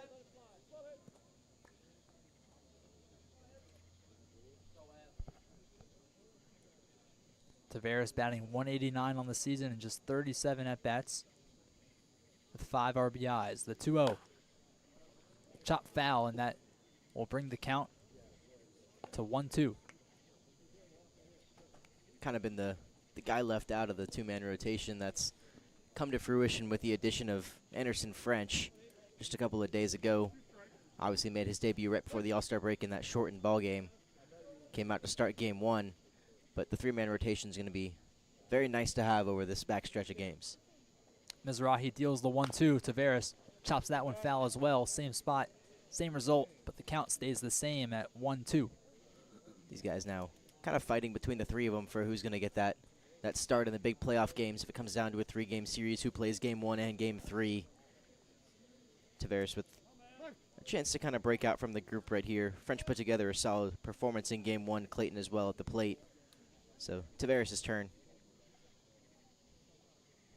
Tavares batting .189 on the season and just 37 at-bats with 5 RBIs. The 2-0. Chop foul, and that will bring the count to 1-2. Kind of been the guy left out of the two-man rotation that's come to fruition with the addition of Anderson French just a couple of days ago. Obviously made his debut right before the All-Star break in that shortened ball game. Came out to start game 1, but the three-man rotation is going to be very nice to have over this backstretch of games. Mizrahi deals the 1-2. Tavares chops that one foul as well. Same spot, same result, but the count stays the same at 1-2. These guys now kind of fighting between the three of them for who's going to get that start in the big playoff games. If it comes down to a 3-game series, who plays game 1 and game 3. Tavares with a chance to kind of break out from the group right here. French put together a solid performance in game 1. Clayton as well at the plate. So Tavares' turn.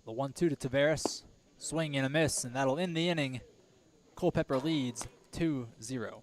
The 1-2 to Tavares. Swing and a miss, and that'll end the inning. Culpeper leads 2-0.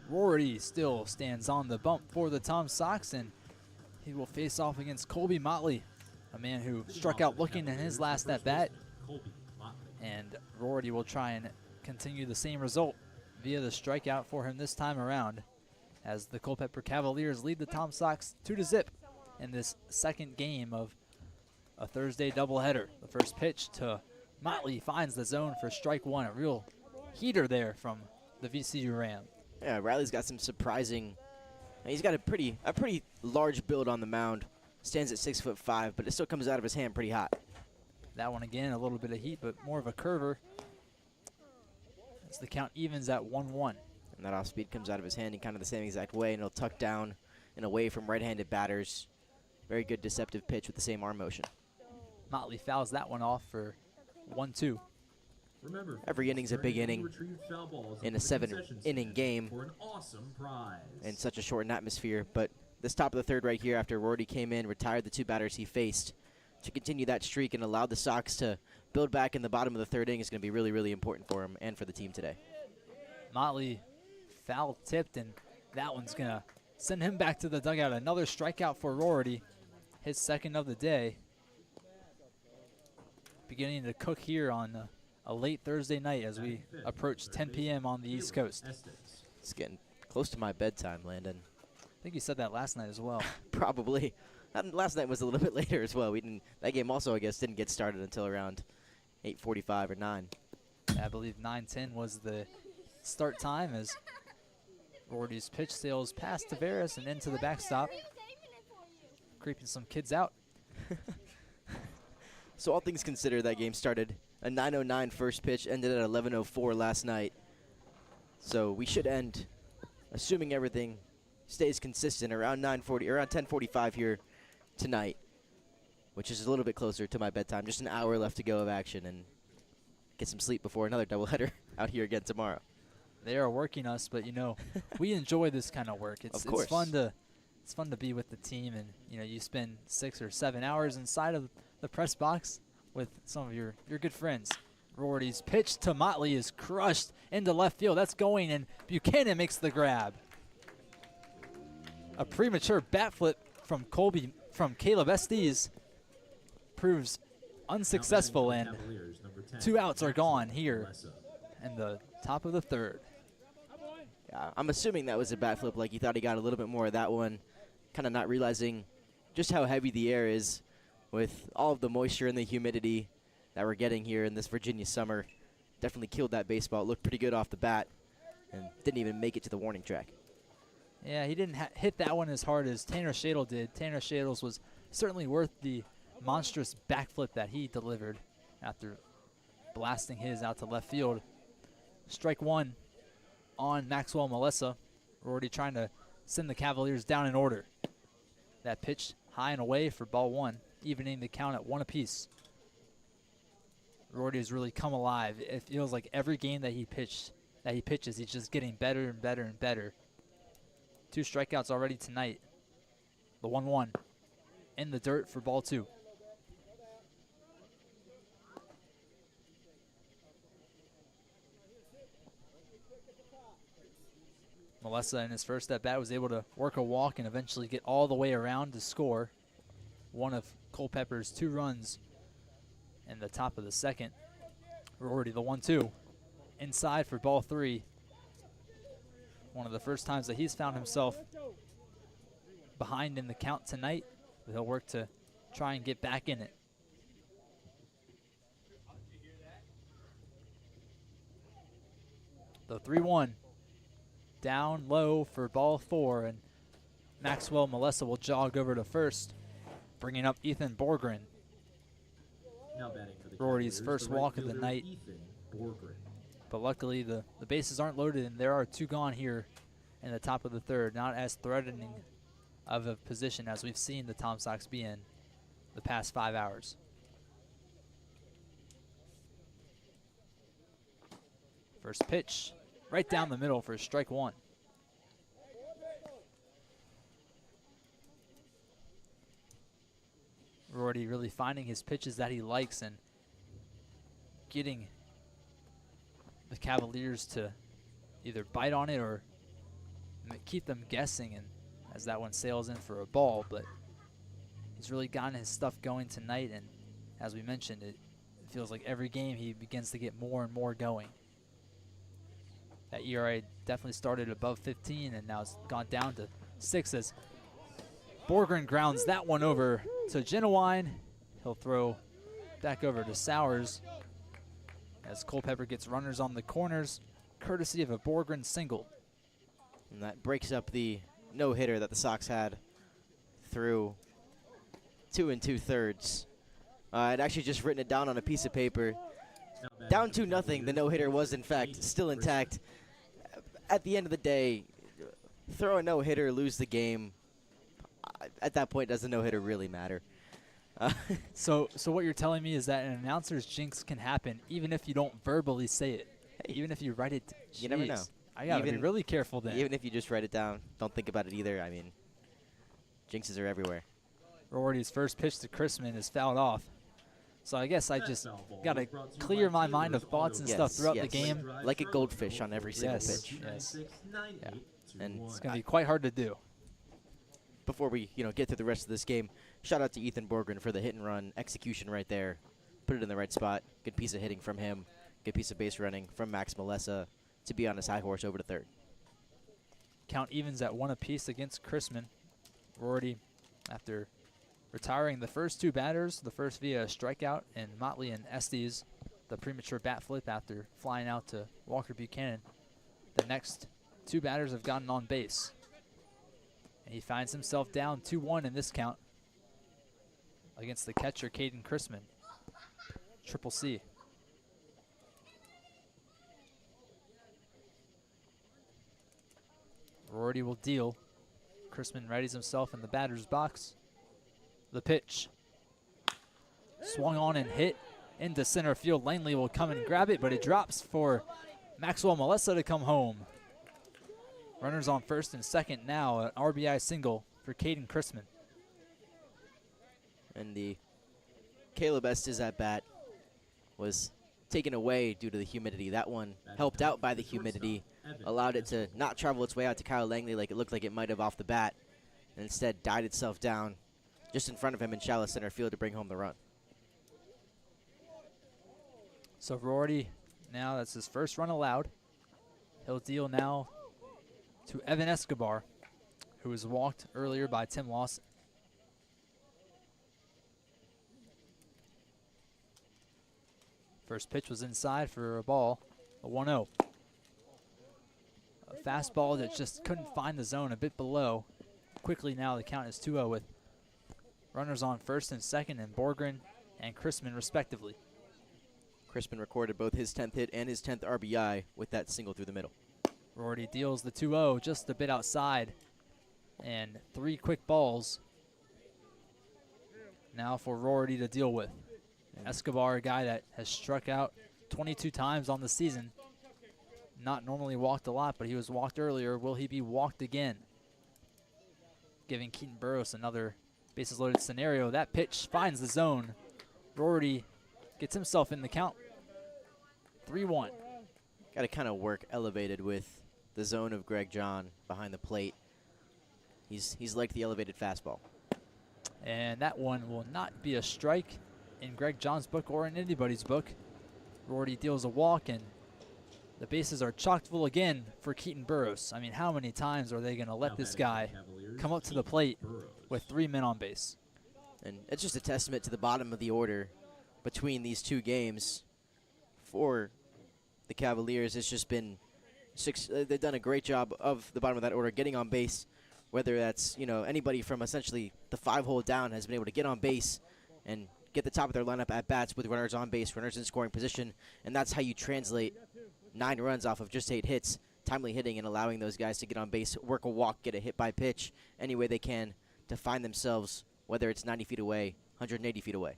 Rory still stands on the bump for the Tom Sox, and he will face off against Colby Motley, a man who struck out looking in his last at-bat. And Rory will try and continue the same result via the strikeout for him this time around, as the Culpeper Cavaliers lead the Tom Sox 2-0 in this second game of a Thursday doubleheader. The first pitch to Motley finds the zone for strike 1. A real heater there from the VCU Ram. Yeah, Riley's got some surprising. He's got a pretty large build on the mound. Stands at 6'5", but it still comes out of his hand pretty hot. That one again, a little bit of heat, but more of a curver. As the count evens at 1-1. And that off speed comes out of his hand in kind of the same exact way, and it'll tuck down and away from right-handed batters. Very good deceptive pitch with the same arm motion. Motley fouls that one off for 1-2. Remember, every inning's a big inning in a 7-inning game for an awesome prize. in such a shortened atmosphere. But this top of the third right here, after Rorty came in, retired the 2 batters he faced to continue that streak and allowed the Sox to build back in the bottom of the third inning is going to be really, really important for him and for the team today. Motley foul tipped, and that one's going to send him back to the dugout. Another strikeout for Rorty, his second of the day. Beginning to cook here on a late Thursday night as we approach 10 p.m. on the East Coast. It's getting close to my bedtime, Landon. I think you said that last night as well. Probably. Last night was a little bit later as well. That game also, I guess, didn't get started until around 8:45 or 9. I believe 9:10 was the start time, as Rorty's pitch sails past Tavares and into the backstop, creeping some kids out. So all things considered, that game started a 9:09 first pitch, ended at 11:04 last night. So we should end, assuming everything stays consistent, around 9:40, around 10:45 here tonight, which is a little bit closer to my bedtime. Just an hour left to go of action, and get some sleep before another doubleheader out here again tomorrow. They are working us, but you know, we enjoy this kind of work. It's fun to be with the team, and you know, you spend 6 or 7 hours inside of the press box with some of your good friends. Rorty's pitch to Motley is crushed into left field. That's going, and Buchanan makes the grab. A premature bat flip from Caleb Estes proves unsuccessful, and 2 outs are gone here in the top of the third. Yeah, I'm assuming that was a bat flip, like he thought he got a little bit more of that one, kind of not realizing just how heavy the air is with all of the moisture and the humidity that we're getting here in this Virginia summer. Definitely killed that baseball. It looked pretty good off the bat and didn't even make it to the warning track. Yeah, he didn't hit that one as hard as Tanner Shadle did. Tanner Shadle's was certainly worth the monstrous backflip that he delivered after blasting his out to left field. Strike one on Maxwell Melissa. We're already trying to send the Cavaliers down in order. That pitch high and away for ball one, evening the count at 1 apiece. Rorty has really come alive. It feels like every game that he pitches, he's just getting better and better and better. 2 strikeouts already tonight. The 1-1 in the dirt for ball 2. Melissa in his first at bat was able to work a walk and eventually get all the way around to score one of Culpeper's 2 runs in the top of the second. Rorty the 1-2 inside for ball 3. One of the first times that he's found himself behind in the count tonight. He'll work to try and get back in it. The 3-1 down low for ball 4, and Maxwell Melissa will jog over to first, bringing up Ethan Borgren. Now batting for the Rorty's Cavaliers, first the right walk of the fielder, night. Ethan Borgren. But luckily the bases aren't loaded, and there are 2 gone here in the top of the third. Not as threatening of a position as we've seen the Tom Sox be in the past 5 hours. First pitch right down the middle for strike 1. Rorty really finding his pitches that he likes and getting the Cavaliers to either bite on it or keep them guessing, and as that one sails in for a ball. But he's really gotten his stuff going tonight, and as we mentioned, it feels like every game he begins to get more and more going. That ERA definitely started above 15 and now it's gone down to 6 as Borgren grounds that one over to Genuine. He'll throw back over to Sowers as Culpeper gets runners on the corners, courtesy of a Borgren single. And that breaks up the no-hitter that the Sox had through 2 2/3. I'd actually just written it down on a piece of paper. Down 2-0, the no-hitter was in fact still intact. At the end of the day, throw a no-hitter, lose the game. At that point, does the no-hitter really matter? So what you're telling me is that an announcer's jinx can happen even if you don't verbally say it. Hey, even if you write it. you never know. I gotta be really careful then. Even if you just write it down, don't think about it either. I mean, jinxes are everywhere. Rorty's first pitch to Chrisman is fouled off. So I guess I just gotta clear my mind of thoughts and stuff throughout the game. Like a goldfish on every single pitch. Yes. Yeah. And It's gonna be quite hard to do. before we get through the rest of this game, shout out to Ethan Borgren for the hit and run execution right there. Put it in the right spot. Good piece of hitting from him. Good piece of base running from Max Melissa to be on his high horse over to third. Count evens at 1 apiece against Chrisman. Rorty, after retiring the first 2 batters, the first via a strikeout, and Motley and Estes, the premature bat flip after flying out to Walker Buchanan. The next 2 batters have gotten on base. And he finds himself down 2-1 in this count against the catcher, Caden Chrisman. Triple C. Rorty will deal. Chrisman readies himself in the batter's box. The pitch. Swung on and hit into center field. Langley will come and grab it, but it drops for Maxwell Melissa to come home. Runners on first and second now. An RBI single for Caden Chrisman. And the Caleb Estes at bat was taken away due to the humidity. That one helped out by the humidity, allowed it to not travel its way out to Kyle Langley like it looked like it might have off the bat, and instead died itself down just in front of him in shallow center field to bring home the run. So Rorty, now that's his first run allowed. He'll deal now to Evan Escobar, who was walked earlier by Tim Lawson. First pitch was inside for a ball, a 1-0. A fastball that just couldn't find the zone, a bit below. Quickly now the count is 2-0 with runners on first and second, and Borgren and Chrisman respectively. Chrisman recorded both his 10th hit and his 10th RBI with that single through the middle. Rorty deals the 2-0 just a bit outside, and 3 quick balls now for Rorty to deal with. Escobar, a guy that has struck out 22 times on the season. Not normally walked a lot, but he was walked earlier. Will he be walked again? Giving Keaton Burrows another bases loaded scenario. That pitch finds the zone. Rorty gets himself in the count. 3-1. Got to kind of work elevated with the zone of Greg John behind the plate. He's like the elevated fastball. And that one will not be a strike in Greg John's book or in anybody's book. Rorty deals a walk, and the bases are chocked full again for Keaton Burrows. I mean, how many times are they going to let this guy come up to the plate with 3 men on base? And it's just a testament to the bottom of the order between these 2 games for the Cavaliers. It's just been they've done a great job of the bottom of that order getting on base, whether that's, anybody from essentially the 5-hole down has been able to get on base and get the top of their lineup at bats with runners on base, runners in scoring position, and that's how you translate 9 runs off of just 8 hits, timely hitting and allowing those guys to get on base, work a walk, get a hit by pitch, any way they can to find themselves, whether it's 90 feet away, 180 feet away.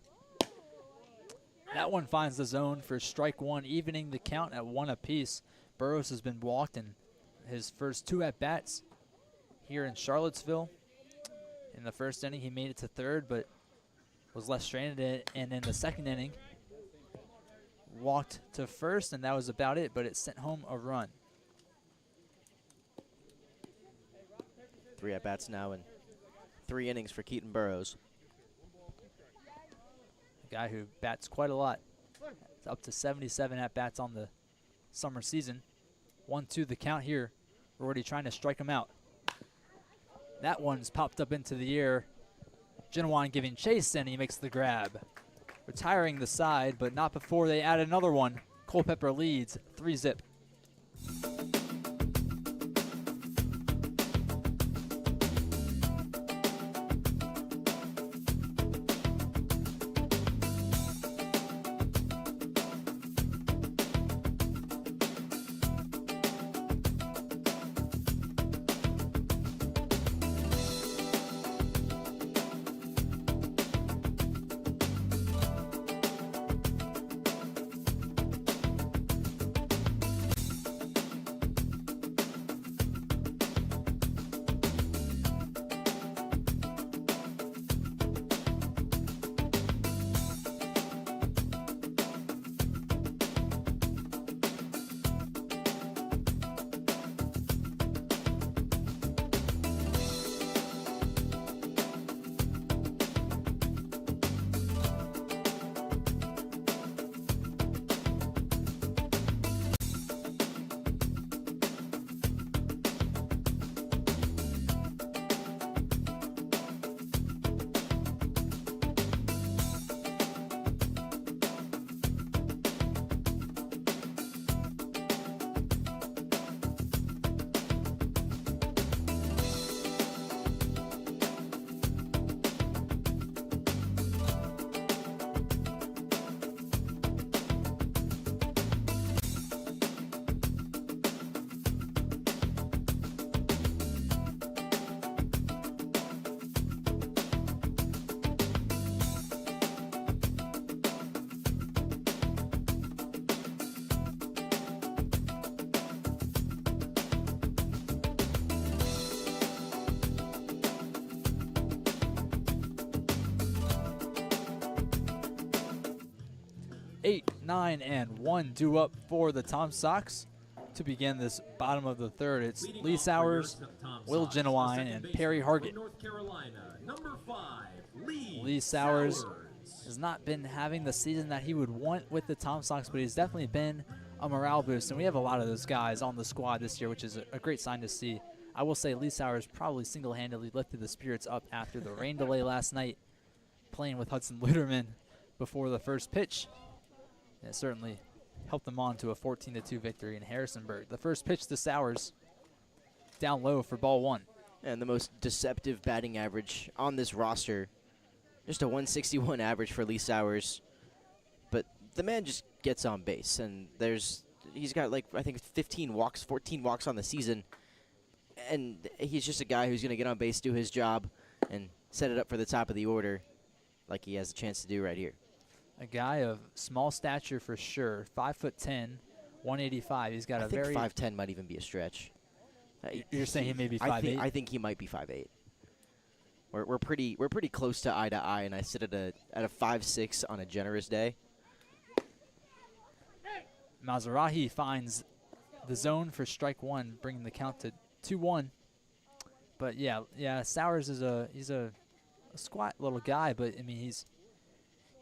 That one finds the zone for strike 1, evening the count at 1 apiece. Burrows has been walked in his first 2 at-bats here in Charlottesville. In the first inning, he made it to third, but was left stranded, and in the second inning, walked to first, and that was about it, but it sent home a run. 3 at-bats now and 3 innings for Keaton Burrows. A guy who bats quite a lot. It's up to 77 at-bats on the summer season. 1-2 the count here. Rorty trying to strike him out. That one's popped up into the air. Genuine giving chase, and he makes the grab. Retiring the side, but not before they add another one. Culpeper leads 3-zip. 9-1 due up for the Tom Sox to begin this bottom of the third. It's Lee Sowers, Will Genuine, and Perry Hargett. Lee Sowers has not been having the season that he would want with the Tom Sox, but he's definitely been a morale boost, and we have a lot of those guys on the squad this year, which is a great sign to see. I will say Lee Sowers probably single-handedly lifted the spirits up after the rain delay last night, playing with Hudson Luderman before the first pitch. And it certainly helped them on to a 14-2 victory in Harrisonburg. The first pitch to Sowers, down low for ball one. And the most deceptive batting average on this roster. Just a 161 average for Lee Sowers. But the man just gets on base. And he's got, like, I think 15 walks, 14 walks on the season. And he's just a guy who's going to get on base, do his job, and set it up for the top of the order like he has a chance to do right here. A guy of small stature for sure, 5'10", 185. He's got I a think very 5'10" might even be a stretch. You're saying he may be 5'8"? I think he might be 5'8". We're pretty close to eye, and I sit at a 5'6" on a generous day. Mazarahi finds the zone for strike one, bringing the count to 2-1. But yeah, Sowers is he's a squat little guy, but I mean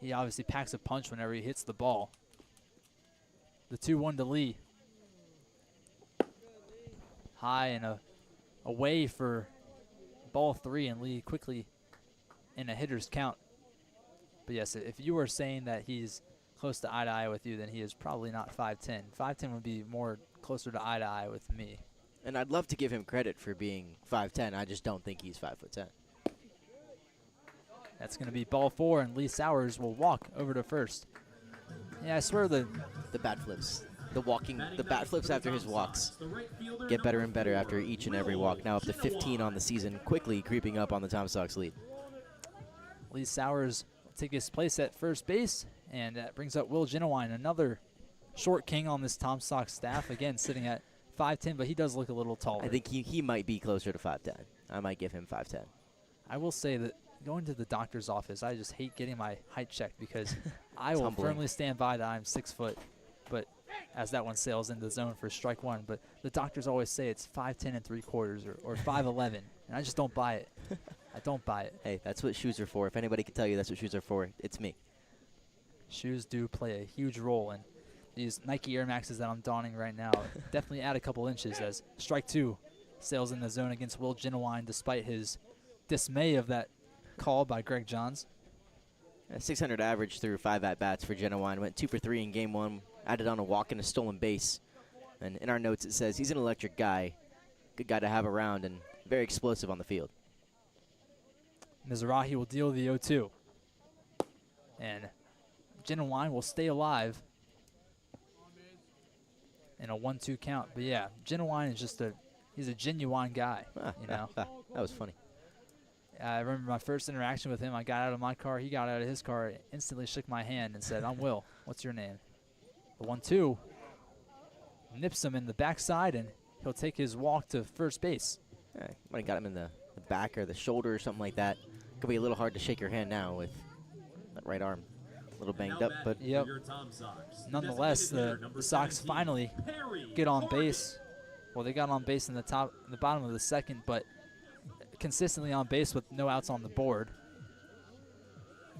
he obviously packs a punch whenever he hits the ball. The 2-1 to Lee. High and away for ball three, and Lee quickly in a hitter's count. But yes, if you were saying that he's close to eye with you, then he is probably not 5'10". 5'10" would be more closer to eye with me. And I'd love to give him credit for being 5'10". I just don't think he's 5'10". That's going to be ball four, and Lee Sowers will walk over to first. Yeah, I swear the bat flips. The bat flips after his walks get better and better after each and every walk. Now up to 15 on the season, quickly creeping up on the Tom Sox lead. Lee Sowers will take his place at first base, and that brings up Will Genuine, another short king on this Tom Sox staff. Again, sitting at 5'10", but he does look a little taller. I think he might be closer to 5'10". I might give him 5'10". I will say that going to the doctor's office, I just hate getting my height checked because I will firmly stand by that I'm 6 foot. But as that one sails into the zone for strike one, but the doctors always say it's 5'10 3/4 or 5'11", and I just don't buy it. I don't buy it. Hey, that's what shoes are for. If anybody can tell you that's what shoes are for, it's me. Shoes do play a huge role, and these Nike Air Maxes that I'm donning right now definitely add a couple inches as strike two sails in the zone against Will Genuine despite his dismay of that call by Greg Johns. 600 average through 5 at-bats for Genuine. Went 2 for 3 in game one. Added on a walk and a stolen base. And in our notes it says he's an electric guy. Good guy to have around and very explosive on the field. Mizrahi will deal the 0-2. And Genuine will stay alive in a 1-2 count. But yeah, Genuine is just he's a genuine guy, you know. That was funny. I remember my first interaction with him. I got out of my car. He got out of his car, instantly shook my hand and said, "I'm Will. What's your name?" The 1-2 nips him in the backside, and he'll take his walk to first base. Yeah, might have got him in the back or the shoulder or something like that. Could be a little hard to shake your hand now with that right arm. A little banged up, but yep. Nonetheless, the Sox finally get on base. Well, they got on base in the bottom of the second, but consistently on base with no outs on the board.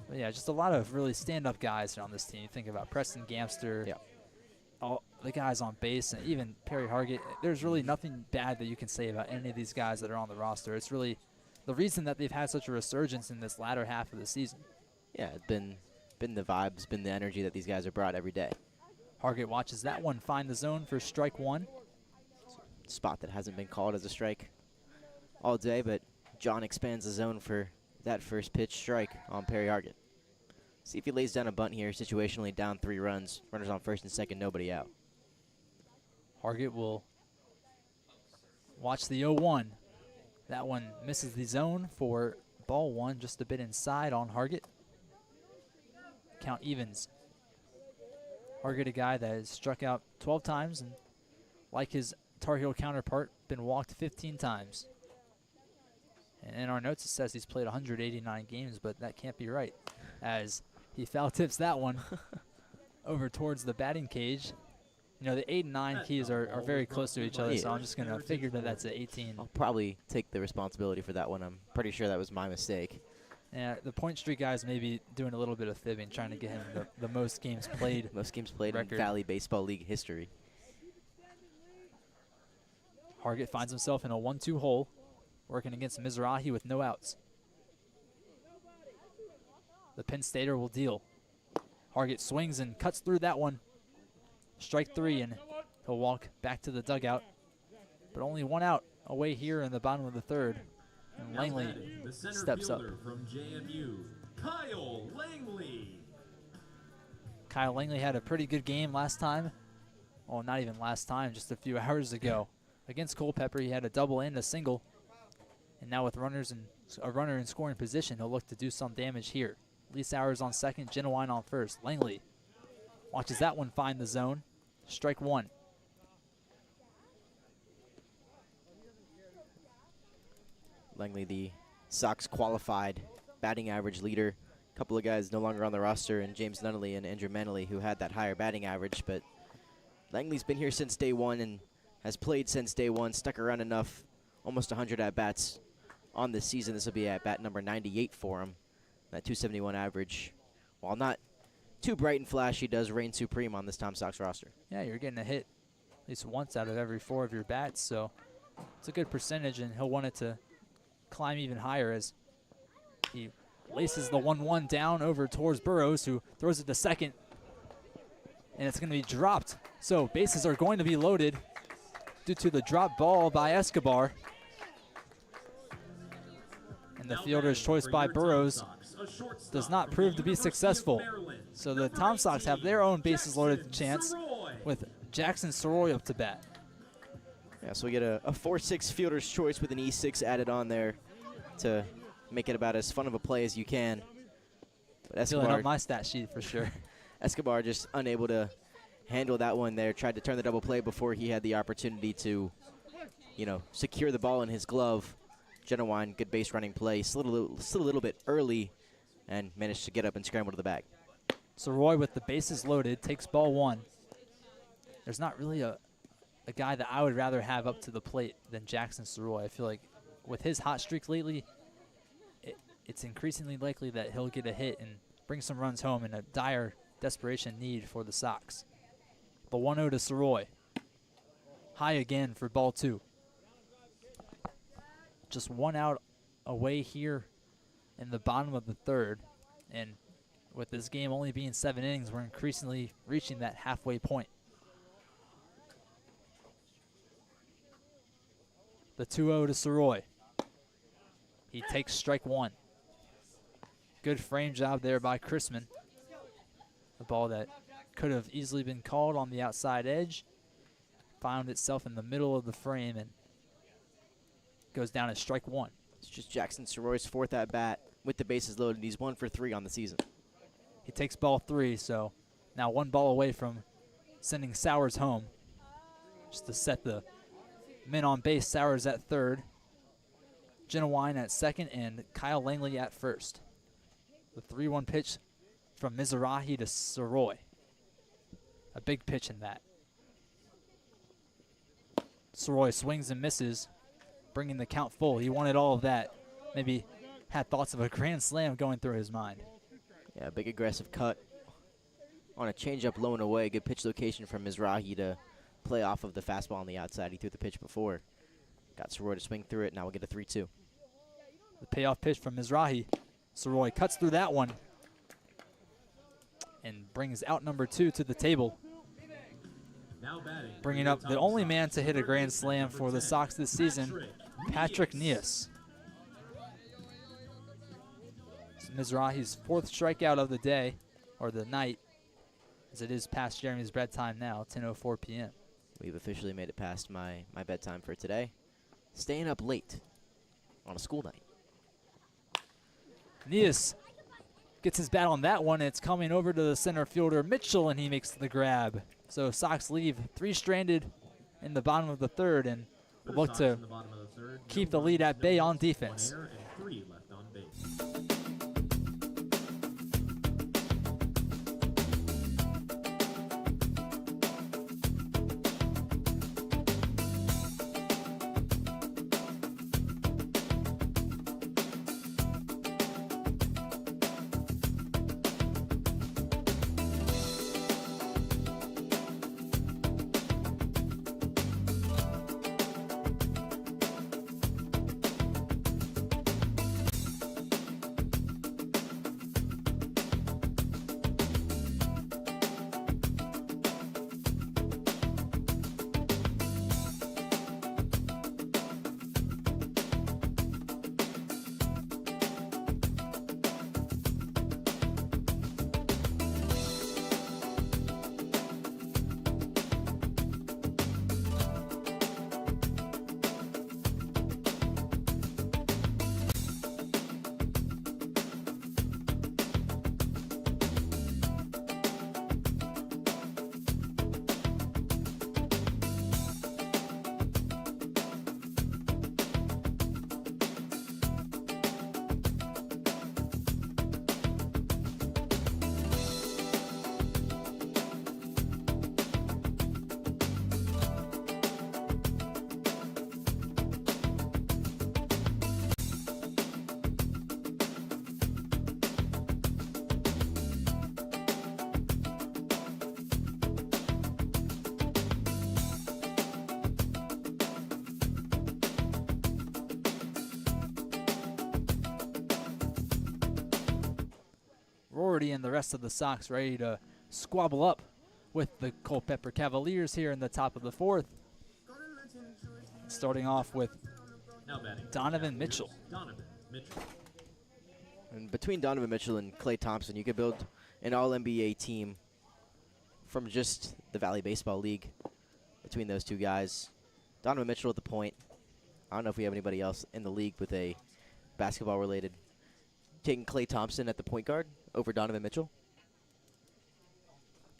But yeah, just a lot of really stand-up guys on this team. You think about Preston Gamster, all the guys on base, and even Perry Hargett. There's really nothing bad that you can say about any of these guys that are on the roster. It's really the reason that they've had such a resurgence in this latter half of the season. Yeah, it's been the vibes, been the energy that these guys are brought every day. Hargett watches that one find the zone for strike one. Spot that hasn't been called as a strike all day, but John expands the zone for that first pitch strike on Perry Hargett. See if he lays down a bunt here, situationally down 3 runs. Runners on first and second, nobody out. Hargett will watch the 0-1. That one misses the zone for ball one, just a bit inside on Hargett. Count evens. Hargett, a guy that has struck out 12 times and, like his Tar Heel counterpart, been walked 15 times. And in our notes it says he's played 189 games, but that can't be right, as he foul tips that one over towards the batting cage. You know, the 8 and 9 keys are very close to each other, so I'm just going to figure that that's an 18. I'll probably take the responsibility for that one. I'm pretty sure that was my mistake. Yeah, the Point Street guys may be doing a little bit of fibbing, trying to get him the most games played. Most games played record. in Valley Baseball League history. Hargett finds himself in a 1-2 hole, working against Mizrahi with no outs. The Penn Stater will deal. Hargett swings and cuts through that one. Strike 3, and he'll walk back to the dugout. But only 1 out away here in the bottom of the 3rd. And Langley steps up. From JMU, Kyle Langley. Kyle Langley had a pretty good game last time. Well, not even last time, just a few hours ago. Against Culpeper, he had a double and a single. And now with runners and a runner in scoring position, he'll look to do some damage here. Lee Sowers on second, Genowine on first. Langley watches that one find the zone. Strike 1. Langley, the Sox qualified batting average leader. A couple of guys no longer on the roster, and James Nunnally and Andrew Manley, who had that higher batting average. But Langley's been here since day one and has played since day one, stuck around enough, almost 100 at-bats on this season. This will be at-bat number 98 for him. That 271 average, while not too bright and flashy, does reign supreme on this Tom Sox roster. Yeah, you're getting a hit at least once out of every 4 of your bats, so it's a good percentage, and he'll want it to climb even higher as he laces the 1-1 down over towards Burrows, who throws it to second, and it's going to be dropped. So bases are going to be loaded due to the drop ball by Escobar. And the fielder's choice by Burrows does not prove to be successful. So the Tom Sox have their own bases loaded chance with Jackson Soroy up to bat. Yeah, so we get a 4-6 fielder's choice with an E6 added on there to make it about as fun of a play as you can. But Filling up Escobar, my stat sheet for sure. Escobar just unable to handle that one there. Tried to turn the double play before he had the opportunity to, you know, secure the ball in his glove. Genowine, good base running play. Slid a little bit early and managed to get up and scramble to the bag. Soroy with the bases loaded takes ball 1. There's not really a guy that I would rather have up to the plate than Jackson Soroy. I feel like with his hot streak lately, it's increasingly likely that he'll get a hit and bring some runs home in a dire desperation need for the Sox. But 1-0 to Soroy. High again for ball 2. Just 1 out away here in the bottom of the 3rd. And with this game only being 7 innings, we're increasingly reaching that halfway point. The 2-0 to Soroy. He takes strike 1. Good frame job there by Chrisman. The ball that could have easily been called on the outside edge found itself in the middle of the frame and goes down as strike 1. It's just Jackson Soroy's 4th at bat with the bases loaded. He's 1 for 3 on the season. He takes ball 3, so now 1 ball away from sending Sowers home. Just to set the men on base, Sowers at 3rd, Genowine at 2nd, and Kyle Langley at 1st. The 3-1 pitch from Mizrahi to Soroy. A big pitch in that. Soroy swings and misses, bringing the count full. He wanted all of that. Maybe had thoughts of a grand slam going through his mind. Yeah, big aggressive cut on a changeup low and away. Good pitch location from Mizrahi to play off of the fastball on the outside. He threw the pitch before. Got Soroy to swing through it. Now we'll get a 3-2. The payoff pitch from Mizrahi. Soroy cuts through that one and brings out number 2 to the table. Bringing up the only man to hit a grand slam for the Sox this season, Patrick Nias. Mizrahi's 4th strikeout of the day, or the night, as it is past Jeremy's bedtime now, 10:04 p.m. We've officially made it past my bedtime for today. Staying up late on a school night. Nias gets his bat on that one. It's coming over to the center fielder, Mitchell, and he makes the grab. So Sox leave 3 stranded in the bottom of the 3rd and will look to keep the lead at bay on defense. Doherty and the rest of the Sox ready to squabble up with the Culpeper Cavaliers here in the top of the 4th. Starting off with Now batting for the Donovan Cavaliers, Mitchell. Donovan Mitchell. And between Donovan Mitchell and Klay Thompson, you could build an all-NBA team from just the Valley Baseball League between those two guys. Donovan Mitchell at the point. I don't know if we have anybody else in the league with a basketball-related. Taking Klay Thompson at the point guard over Donovan Mitchell.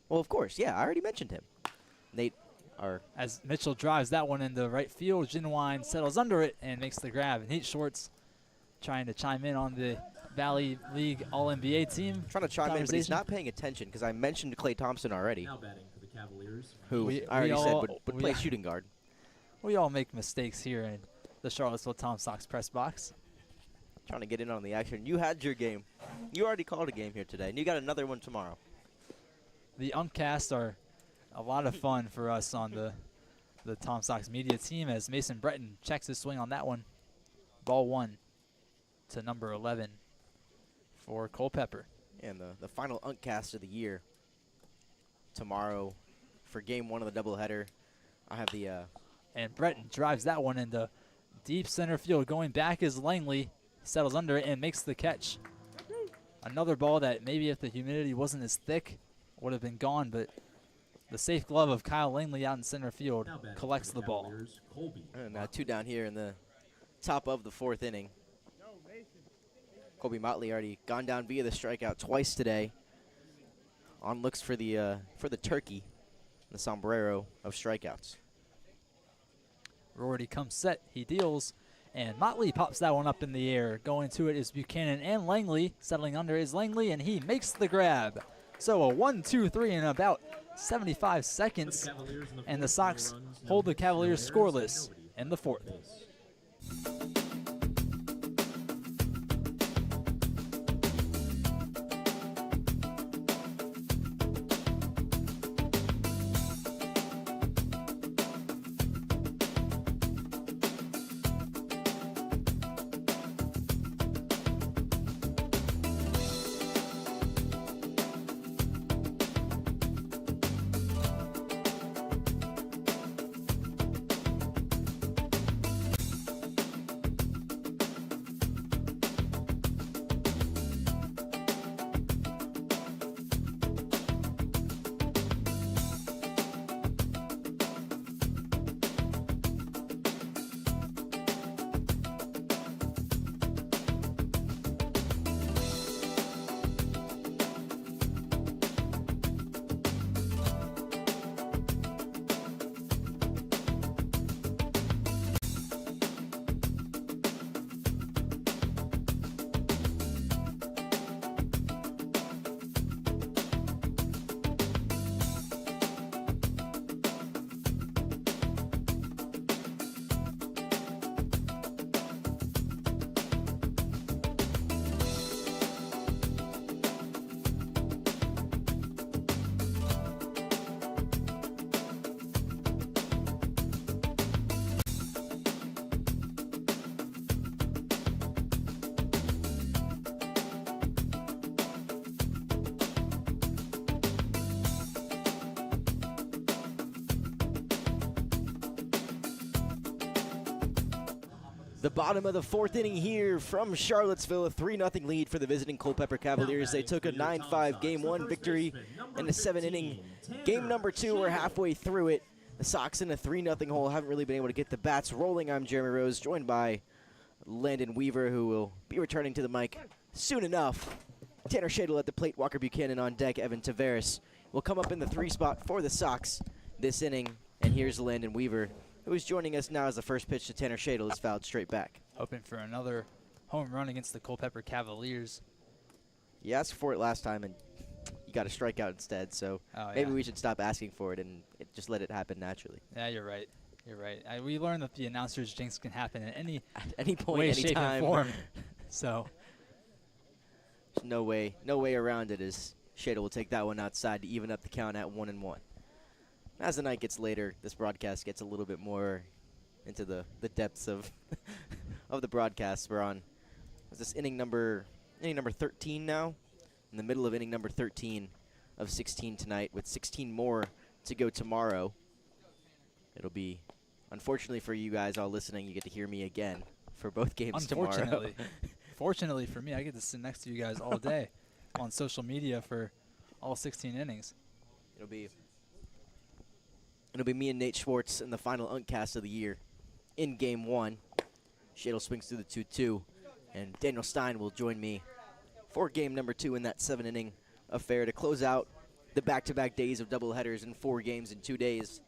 Well, of course, yeah, I already mentioned him. Nate, As Mitchell drives that one into right field, Jinwine settles under it and makes the grab. Nate Schwartz trying to chime in on the Valley League All-NBA team. trying to chime in, but he's conversation. not paying attention because I mentioned Klay Thompson already, Now batting for the Cavaliers. who We I already all- said would we play all- shooting guard. We all make mistakes here in the Charlottesville Tom Sox press box. Trying to get in on the action. You had your game. You already called a game here today, and you got another one tomorrow. The Umpcasts are a lot of fun for us on the Tom Sox media team as Mason Breton checks his swing on that one. Ball 1 to number 11 for Culpeper. And the final Uncast of the year tomorrow for game 1 of the doubleheader. I have the And Breton drives that one into deep center field. Going back is Langley. Settles under it and makes the catch. Another ball that maybe if the humidity wasn't as thick would have been gone, but the safe glove of Kyle Langley out in center field Now batting collects for the ball. Cavaliers, Colby. and 2 down here in the top of the 4th inning. Colby Motley already gone down via the strikeout twice today. On looks for the turkey, the sombrero of strikeouts. Rorty comes set, he deals, and Motley pops that one up in the air. Going to it is Buchanan and Langley. Settling under is Langley, and he makes the grab. So a 1-2-3 in about 75 seconds, Cavaliers in the and the fourth, Sox no runs, no hold the hits, Cavaliers no errors, scoreless nobody in the 4th. base. The bottom of the 4th inning here from Charlottesville, a 3-0 lead for the visiting Culpeper Cavaliers. They took a 9-5 Game 1 victory in the 7th-inning. Game number 2, we're halfway through it. The Sox in a 3-0 hole haven't really been able to get the bats rolling. I'm Jeremy Rose, joined by Landon Weaver, who will be returning to the mic soon enough. Tanner Shadle at the plate, Walker Buchanan on deck, Evan Tavares will come up in the 3 spot for the Sox this inning. And here's Landon Weaver, who is joining us now as the first pitch to Tanner Shadle is fouled straight back. Hoping for another home run against the Culpeper Cavaliers. You asked for it last time, and you got a strikeout instead, so maybe we should stop asking for it and just let it happen naturally. Yeah, you're right. You're right. We learned that the announcer's jinx can happen at any At any point, way, any shape, time. and form. So There's no way around it as Shadle will take that one outside to even up the count at 1-1. As the night gets later, this broadcast gets a little bit more into the depths of of the broadcast. We're on, is this inning number 13 now? in the middle of inning number 13 of 16 tonight, with 16 more to go tomorrow. It'll be, unfortunately for you guys all listening, you get to hear me again for both games tomorrow. Unfortunately. Fortunately for me, I get to sit next to you guys all day on social media for all 16 innings. It'll be me and Nate Schwartz in the final uncast of the year in game 1. Shadle swings through the 2-2, and Daniel Stein will join me for game number 2 in that 7-inning affair to close out the back-to-back days of doubleheaders in 4 games in 2 days.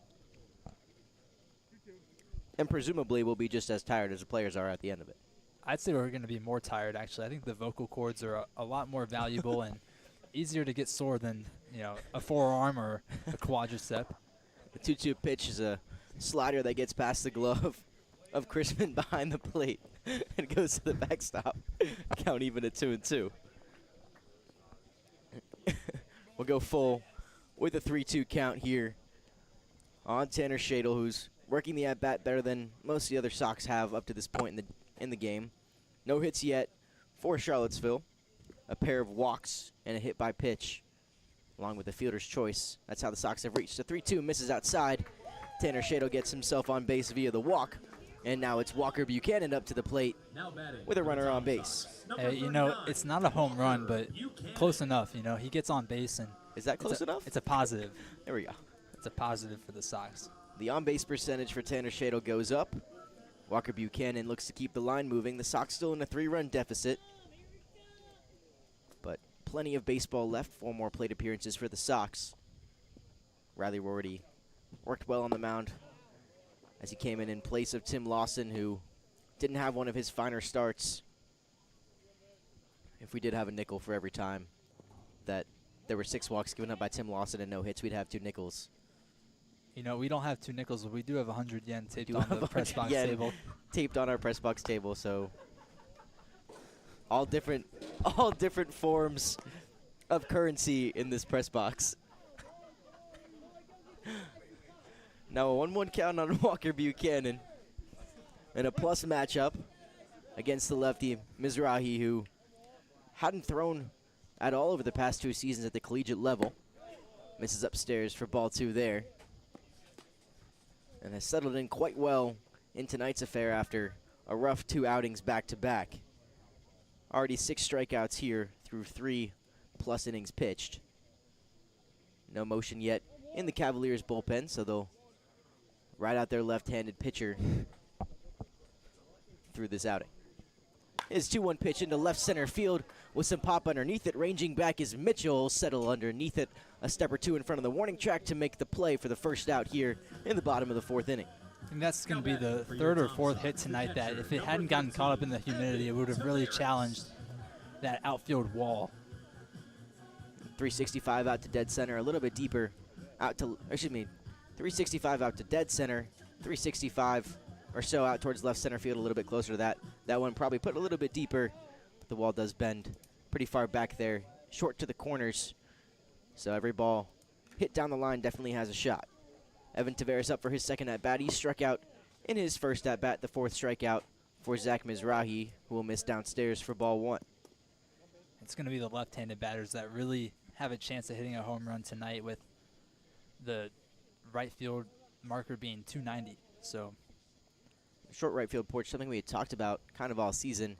And presumably we'll be just as tired as the players are at the end of it. I'd say we're going to be more tired, actually. I think the vocal cords are a lot more valuable and easier to get sore than, a forearm or a quadricep. The 2-2 pitch is a slider that gets past the glove of Crispin behind the plate and goes to the backstop. Count even at 2-2. We'll go full with a 3-2 count here on Tanner Shadle, who's working the at-bat better than most of the other Sox have up to this point in the game. No hits yet for Charlottesville. A pair of walks and a hit by pitch, along with the fielder's choice. That's how the Sox have reached. The 3-2 misses outside. Tanner Shadle gets himself on base via the walk. And now it's Walker Buchanan up to the plate with a runner on base. Hey, it's not a home run, but close enough. He gets on base. And is that close enough? It's a positive. There we go. It's a positive for the Sox. The on-base percentage for Tanner Shadle goes up. Walker Buchanan looks to keep the line moving. The Sox still in a 3-run deficit. But plenty of baseball left. 4 more plate appearances for the Sox. Riley Rorty worked well on the mound as he came in place of Tim Lawson, who didn't have one of his finer starts. If we did have a nickel for every time that there were 6 walks given up by Tim Lawson and no hits, we'd have 2 nickels. We don't have 2 nickels, but we do have 100 yen taped on the press box table. Taped on our press box table, so all different forms of currency in this press box. Now a 1-1 count on Walker Buchanan, and a plus matchup against the lefty Mizrahi, who hadn't thrown at all over the past 2 seasons at the collegiate level. Misses upstairs for ball 2 there, and has settled in quite well in tonight's affair after a rough 2 outings back-to-back. Already 6 strikeouts here through 3+ innings pitched. No motion yet in the Cavaliers bullpen, so they'll ride out their left-handed pitcher through this outing. His 2-1 pitch into left center field with some pop underneath it. Ranging back is Mitchell. Settle underneath it. A step or 2 in front of the warning track to make the play for the first out here in the bottom of the 4th inning. I think that's going to be the 3rd or 4th hit tonight that if it hadn't gotten caught up in the humidity, it would have really challenged that outfield wall. 365 out to dead center, a little bit deeper out to, 365 out to dead center, 365 or so out towards left center field, a little bit closer to that. That one probably put a little bit deeper, but the wall does bend pretty far back there, short to the corners. So every ball hit down the line definitely has a shot. Evan Taveras up for his second at-bat. He struck out in his first at-bat, the 4th strikeout for Zach Mizrahi, who will miss downstairs for ball 1. It's going to be the left-handed batters that really have a chance of hitting a home run tonight, with the right field marker being 290. So short right field porch, something we had talked about kind of all season.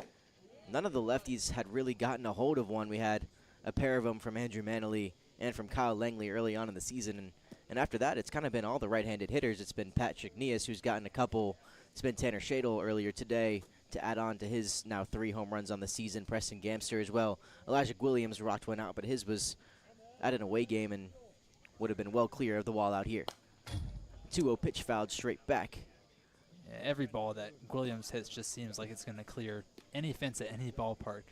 None of the lefties had really gotten a hold of one. We had a pair of them from Andrew Manley and from Kyle Langley early on in the season, and after that it's kind of been all the right-handed hitters. It's been Pat Chignius, who's gotten a couple. It's been Tanner Shadle earlier today to add on to his now 3 home runs on the season. Preston Gamster as well. Elijah Williams rocked one out, but his was at an away game and would have been well clear of the wall out here. 2-0 pitch fouled straight back. Yeah, every ball that Williams hits just seems like it's going to clear any fence at any ballpark.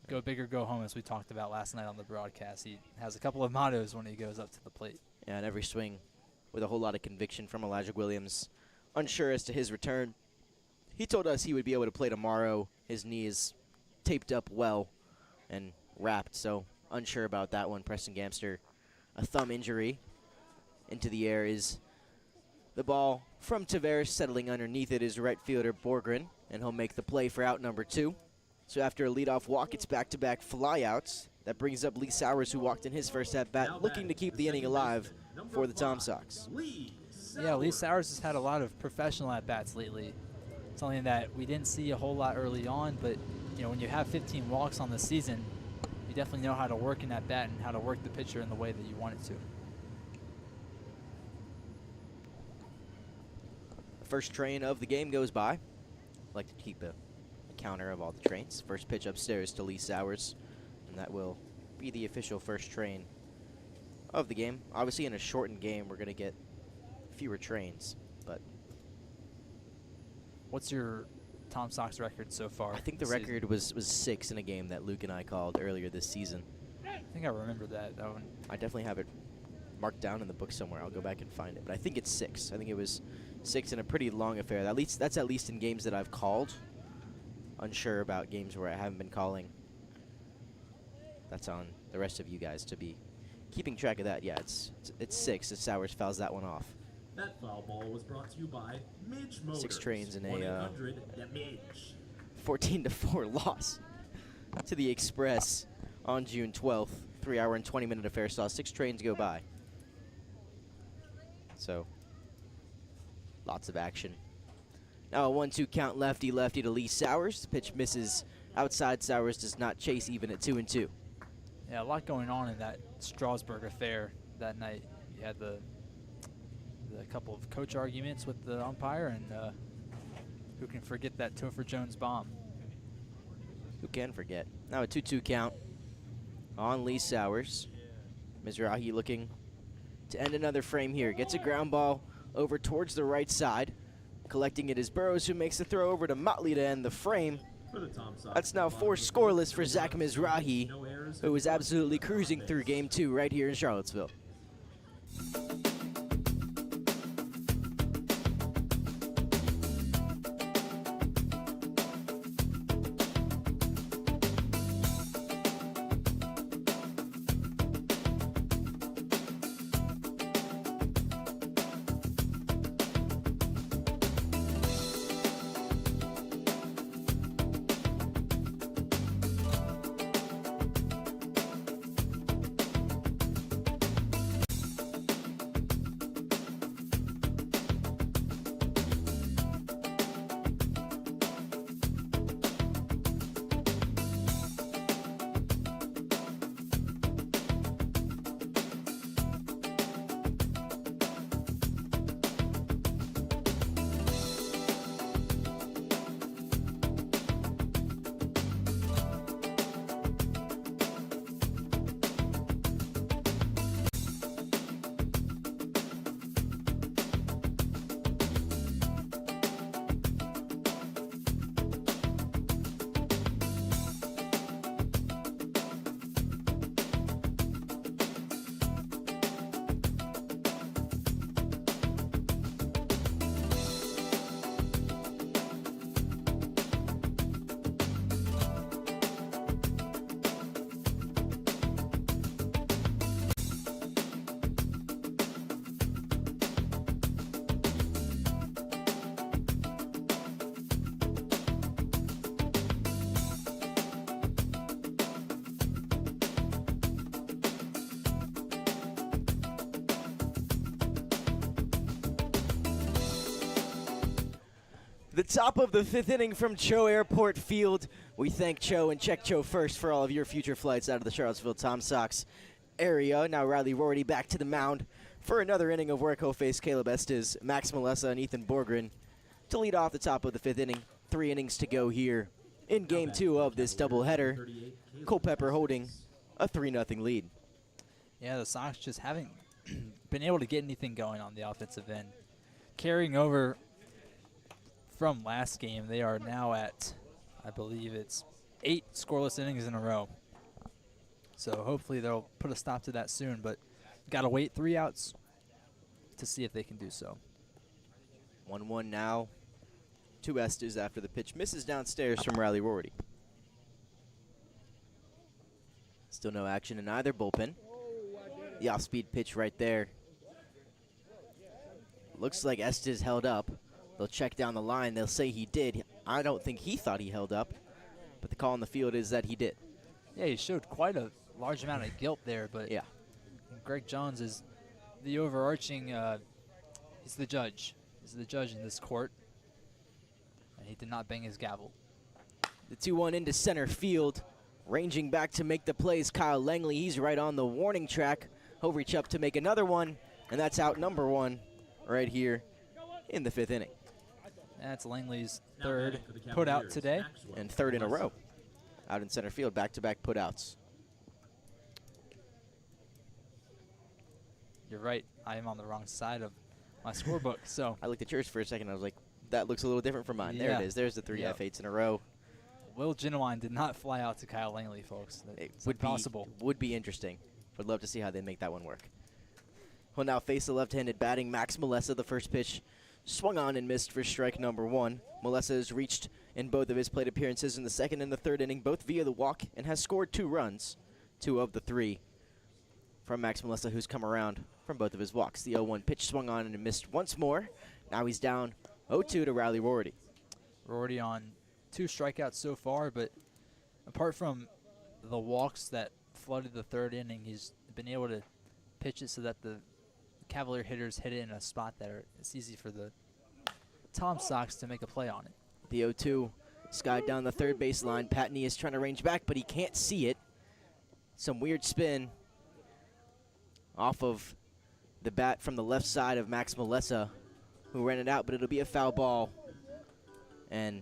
Go big or go home, as we talked about last night on the broadcast. He has a couple of mottos when he goes up to the plate. Yeah, and every swing with a whole lot of conviction from Elijah Williams. Unsure as to his return. He told us he would be able to play tomorrow. His knee is taped up well and wrapped, so unsure about that one. Preston Gamster, a thumb injury. Into the air is the ball from Taveras. Settling underneath it is right fielder Borgren, and he'll make the play for out number 2. So after a leadoff walk, it's back-to-back flyouts. That brings up Lee Sowers, who walked in his first at-bat, looking to keep the inning alive for the Tom Sox. Yeah, Lee Sowers has had a lot of professional at-bats lately. Something that we didn't see a whole lot early on, but you know, when you have 15 walks on the season, you definitely know how to work in that bat and how to work the pitcher in the way that you want it to. First train of the game goes by. I'd like to keep a counter of all the trains. First pitch upstairs to Lee Sowers, and that will be the official first train of the game. Obviously, in a shortened game, we're going to get fewer trains, but what's your Tom Sox record so far? I think the record was 6 in a game that Luke and I called earlier this season. I think I remember that one. I definitely have it marked down in the book somewhere. I'll go back and find it, but I think it's 6. I think it was 6 in a pretty long affair. That's at least in games that I've called. Unsure about games where I haven't been calling. That's on the rest of you guys to be keeping track of that. Yeah, it's 6 as Sowers fouls that one off. That foul ball was brought to you by Midge Motors. 6 trains in a 1-800-MIDGE. 14-4 loss to the Express on June 12th. 3-hour and 20-minute affair saw 6 trains go by. So, lots of action. Now a 1-2 count, lefty-lefty to Lee Sowers. The pitch misses outside. Sowers does not chase even at 2-2. Yeah, a lot going on in that Strasburg affair that night. You had the couple of coach arguments with the umpire, and who can forget that Topher Jones bomb? Who can forget? Now a 2-2 count on Lee Sowers. Mizrahi looking to end another frame here. Gets a ground ball over towards the right side. Collecting it is Burrows, who makes the throw over to Motley to end the frame. That's now 4 scoreless for Zach Mizrahi, who is absolutely cruising through Game 2 right here in Charlottesville. The top of the 5th inning from CHO Airport Field. We thank CHO and check CHO first for all of your future flights out of the Charlottesville Tom Sox area. Now Riley Rorty back to the mound for another inning of work. He'll face Caleb Estes, Max Melessa, and Ethan Borgren to lead off the top of the 5th inning. 3 innings to go here in Game 2 of this doubleheader. Culpeper holding a 3-0 lead. Yeah, the Sox just haven't been able to get anything going on the offensive end. Carrying over from last game, they are now at, I believe it's 8 scoreless innings in a row. So hopefully they'll put a stop to that soon, but got to wait 3 outs to see if they can do so. 1-1 now to Estes after the pitch misses downstairs from Riley Rorty. Still no action in either bullpen. The off-speed pitch right there. Looks like Estes held up. They'll check down the line. They'll say he did. I don't think he thought he held up, but the call on the field is that he did. Yeah, he showed quite a large amount of guilt there, but Yeah. Greg Jones is the overarching, he's the judge. He's the judge in this court, and he did not bang his gavel. The 2-1 into center field. Ranging back to make the plays, Kyle Langley. He's right on the warning track. He'll reach up to make another one, and that's out number 1 right here in the 5th inning. That's Langley's third put out today. And third in a row out in center field, back-to-back putouts. You're right. I am on the wrong side of my scorebook. So I looked at yours for a second. I was like, that looks a little different from mine. There Yeah. it is. There's the 3 F8s in a row. Will Genuine did not fly out to Kyle Langley, folks. It's possible. Would be interesting. Would love to see how they make that one work. Will now face the left-handed batting Max Melessa. The first pitch swung on and missed for strike number 1. Melessa has reached in both of his plate appearances in the 2nd and the 3rd inning, both via the walk, and has scored 2 runs, 2 of the 3 from Max Melessa, who's come around from both of his walks. The 0-1 pitch swung on and missed once more. Now he's down 0-2 to Riley Rorty. Rorty on 2 strikeouts so far, but apart from the walks that flooded the 3rd inning, he's been able to pitch it so that the Cavalier hitters hit it in a spot that it's easy for the Tom Sox to make a play on it. The 0-2 skied down the 3rd baseline. Patney is trying to range back, but he can't see it. Some weird spin off of the bat from the left side of Max Melessa, who ran it out, but it'll be a foul ball. And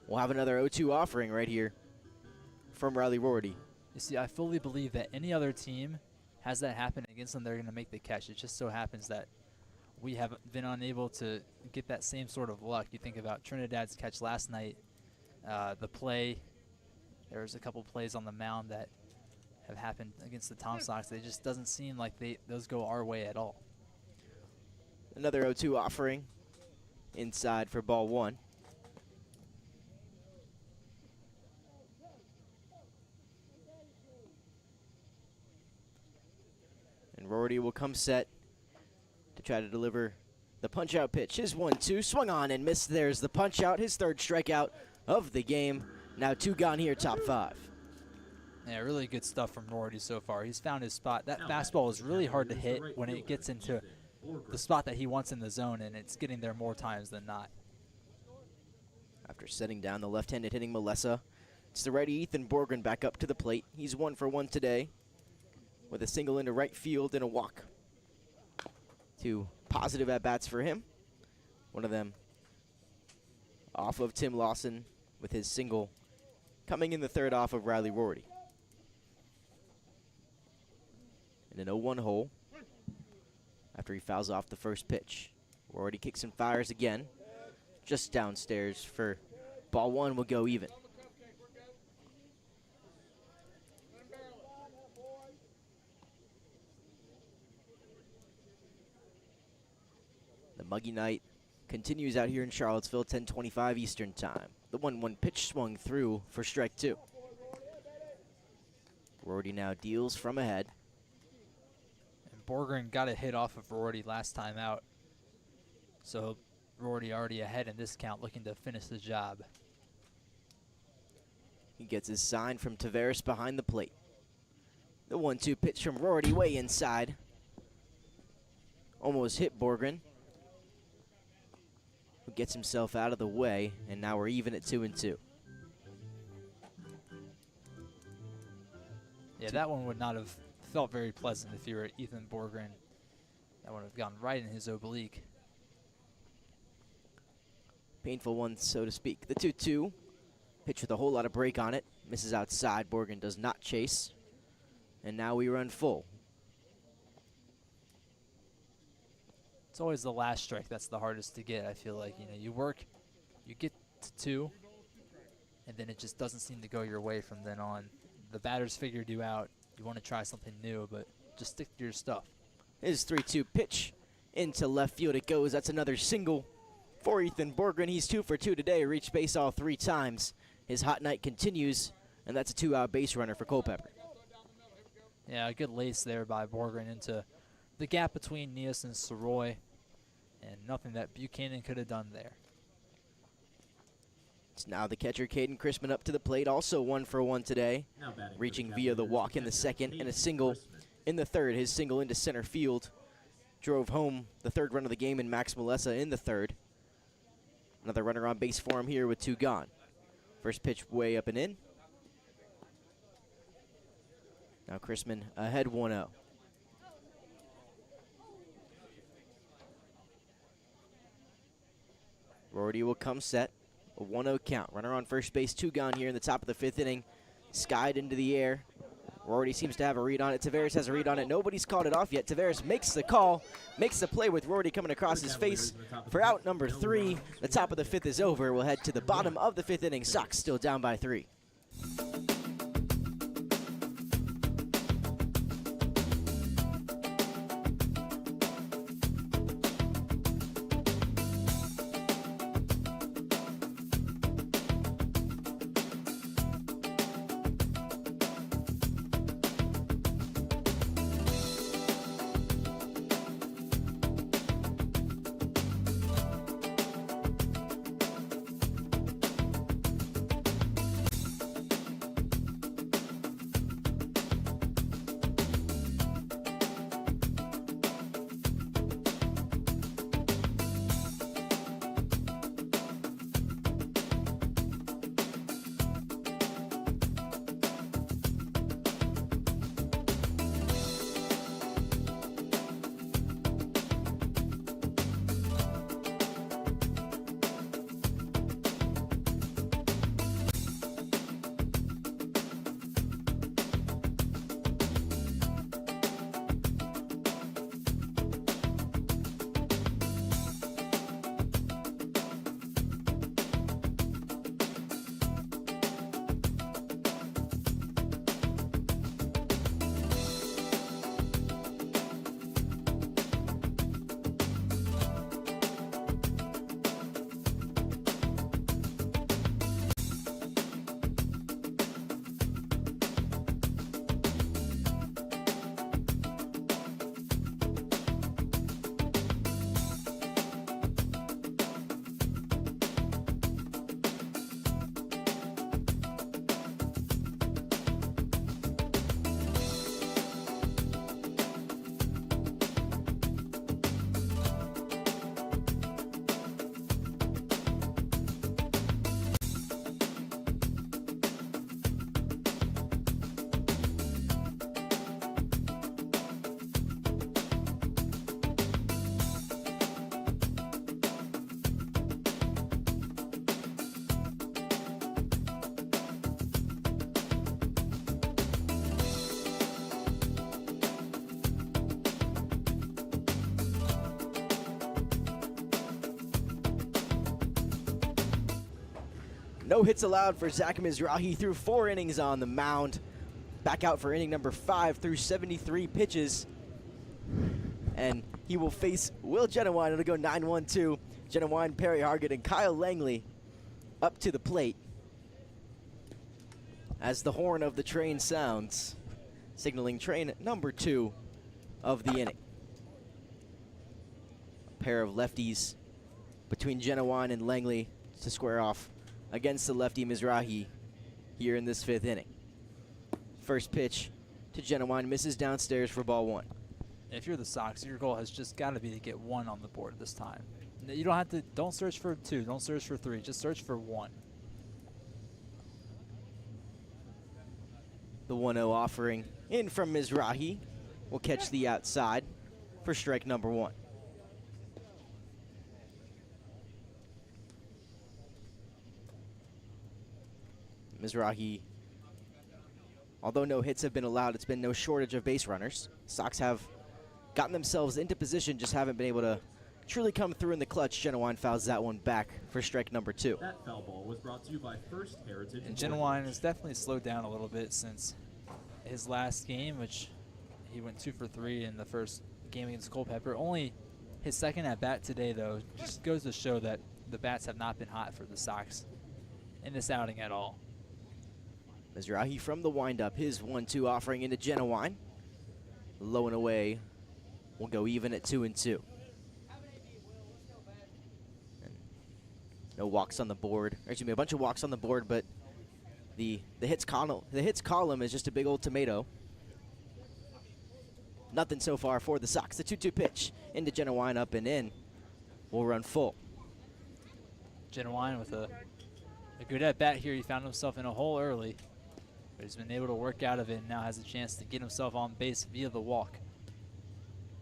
we'll have another 0-2 offering right here from Riley Rorty. You see, I fully believe that any other team has that happen against them, they're going to make the catch. It just so happens that we have been unable to get that same sort of luck. You think about Trinidad's catch last night, the play. There was a couple plays on the mound that have happened against the Tom Sox. It just doesn't seem like those go our way at all. Another 0-2 offering inside for ball 1. And Rorty will come set to try to deliver the punch-out pitch. His 1-2 swung on and missed. There's the punch-out, his 3rd strikeout of the game. Now 2 gone here, top 5. Yeah, really good stuff from Rorty so far. He's found his spot. That fastball is really hard to hit when it gets into the spot that he wants in the zone, and it's getting there more times than not. After setting down the left-handed hitting Melessa, it's the righty Ethan Borgren back up to the plate. He's 1 for 1 today with a single into right field and a walk. 2 positive at-bats for him. One of them off of Tim Lawson with his single coming in the 3rd off of Riley Rorty. In an 0-1 hole after he fouls off the first pitch. Rorty kicks and fires again. Just downstairs for ball 1 will go even. The muggy night continues out here in Charlottesville, 10:25 Eastern time. The 1-1 pitch swung through for strike 2. Rorty now deals from ahead. And Borgren got a hit off of Rorty last time out. So Rorty already ahead in this count, looking to finish the job. He gets his sign from Tavares behind the plate. The 1-2 pitch from Rorty way inside. Almost hit Borgren, who gets himself out of the way, and now we're even at 2-2. Yeah, that one would not have felt very pleasant if you were Ethan Borgren. That would have gone right in his oblique. Painful one, so to speak. The 2-2 pitch with a whole lot of break on it. Misses outside. Borgren does not chase. And now we run full. It's always the last strike that's the hardest to get. I feel like, you work, you get to 2, and then it just doesn't seem to go your way from then on. The batter's figured you out. You want to try something new, but just stick to your stuff. His 3-2 pitch into left field it goes. That's another single for Ethan Borgren. He's 2 for 2 today. Reached base all 3 times. His hot night continues, and that's a 2-out base runner for Culpeper. Yeah, a good lace there by Borgren into the gap between Nias and Soroy, and nothing that Buchanan could have done there. It's now the catcher, Caden Chrisman, up to the plate, also 1 for 1 today, Now batting for reaching the via the Cavaliers, walk in the catcher, second and a Caden single Chrisman. in the third. His single into center field drove home the third run of the game, and Max Malessa in the third. Another runner on base for him here with 2 gone. First pitch way up and in. Now Chrisman ahead 1-0. Rorty will come set. A 1-0 count. Runner on first base, 2 gone here in the top of the 5th inning. Skied into the air. Rorty seems to have a read on it. Tavares has a read on it. Nobody's called it off yet. Tavares makes the call, makes the play with Rorty coming across his face for out number 3. The top of the 5th is over. We'll head to the bottom of the 5th inning. Sox still down by 3. No hits allowed for Zach Mizrahi through 4 innings on the mound. Back out for inning number 5 through 73 pitches. And he will face Will Genowine. It'll go 9-1-2. Genowine, Perry Hargett, and Kyle Langley up to the plate. As the horn of the train sounds, signaling train number 2 of the inning. A pair of lefties between Genowine and Langley to square off against the lefty Mizrahi here in this 5th inning. First pitch to Genowine, misses downstairs for ball 1. If you're the Sox, your goal has just got to be to get 1 on the board this time. You don't have to, don't search for 2, don't search for 3, just search for 1. The 1-0 offering in from Mizrahi will catch the outside for strike number 1. Mizrahi, although no hits have been allowed, it's been no shortage of base runners. Sox have gotten themselves into position, just haven't been able to truly come through in the clutch. Genowine fouls that one back for strike number 2. That foul ball was brought to you by First Heritage. And Genowine has definitely slowed down a little bit since his last game, which he went 2 for 3 in the first game against Culpeper. Only his second at bat today, though, just goes to show that the bats have not been hot for the Sox in this outing at all. Mizrahi from the windup, his 1-2 offering into Genowine. Low and away, will go even at 2-2. And No walks on the board. Or excuse me, a bunch of walks on the board, but the hits column is just a big old tomato. Nothing so far for the Sox. The 2-2 pitch into Genowine, up and in. Will run full. Genowine with a good at-bat here. He found himself in a hole early, but he's been able to work out of it and now has a chance to get himself on base via the walk.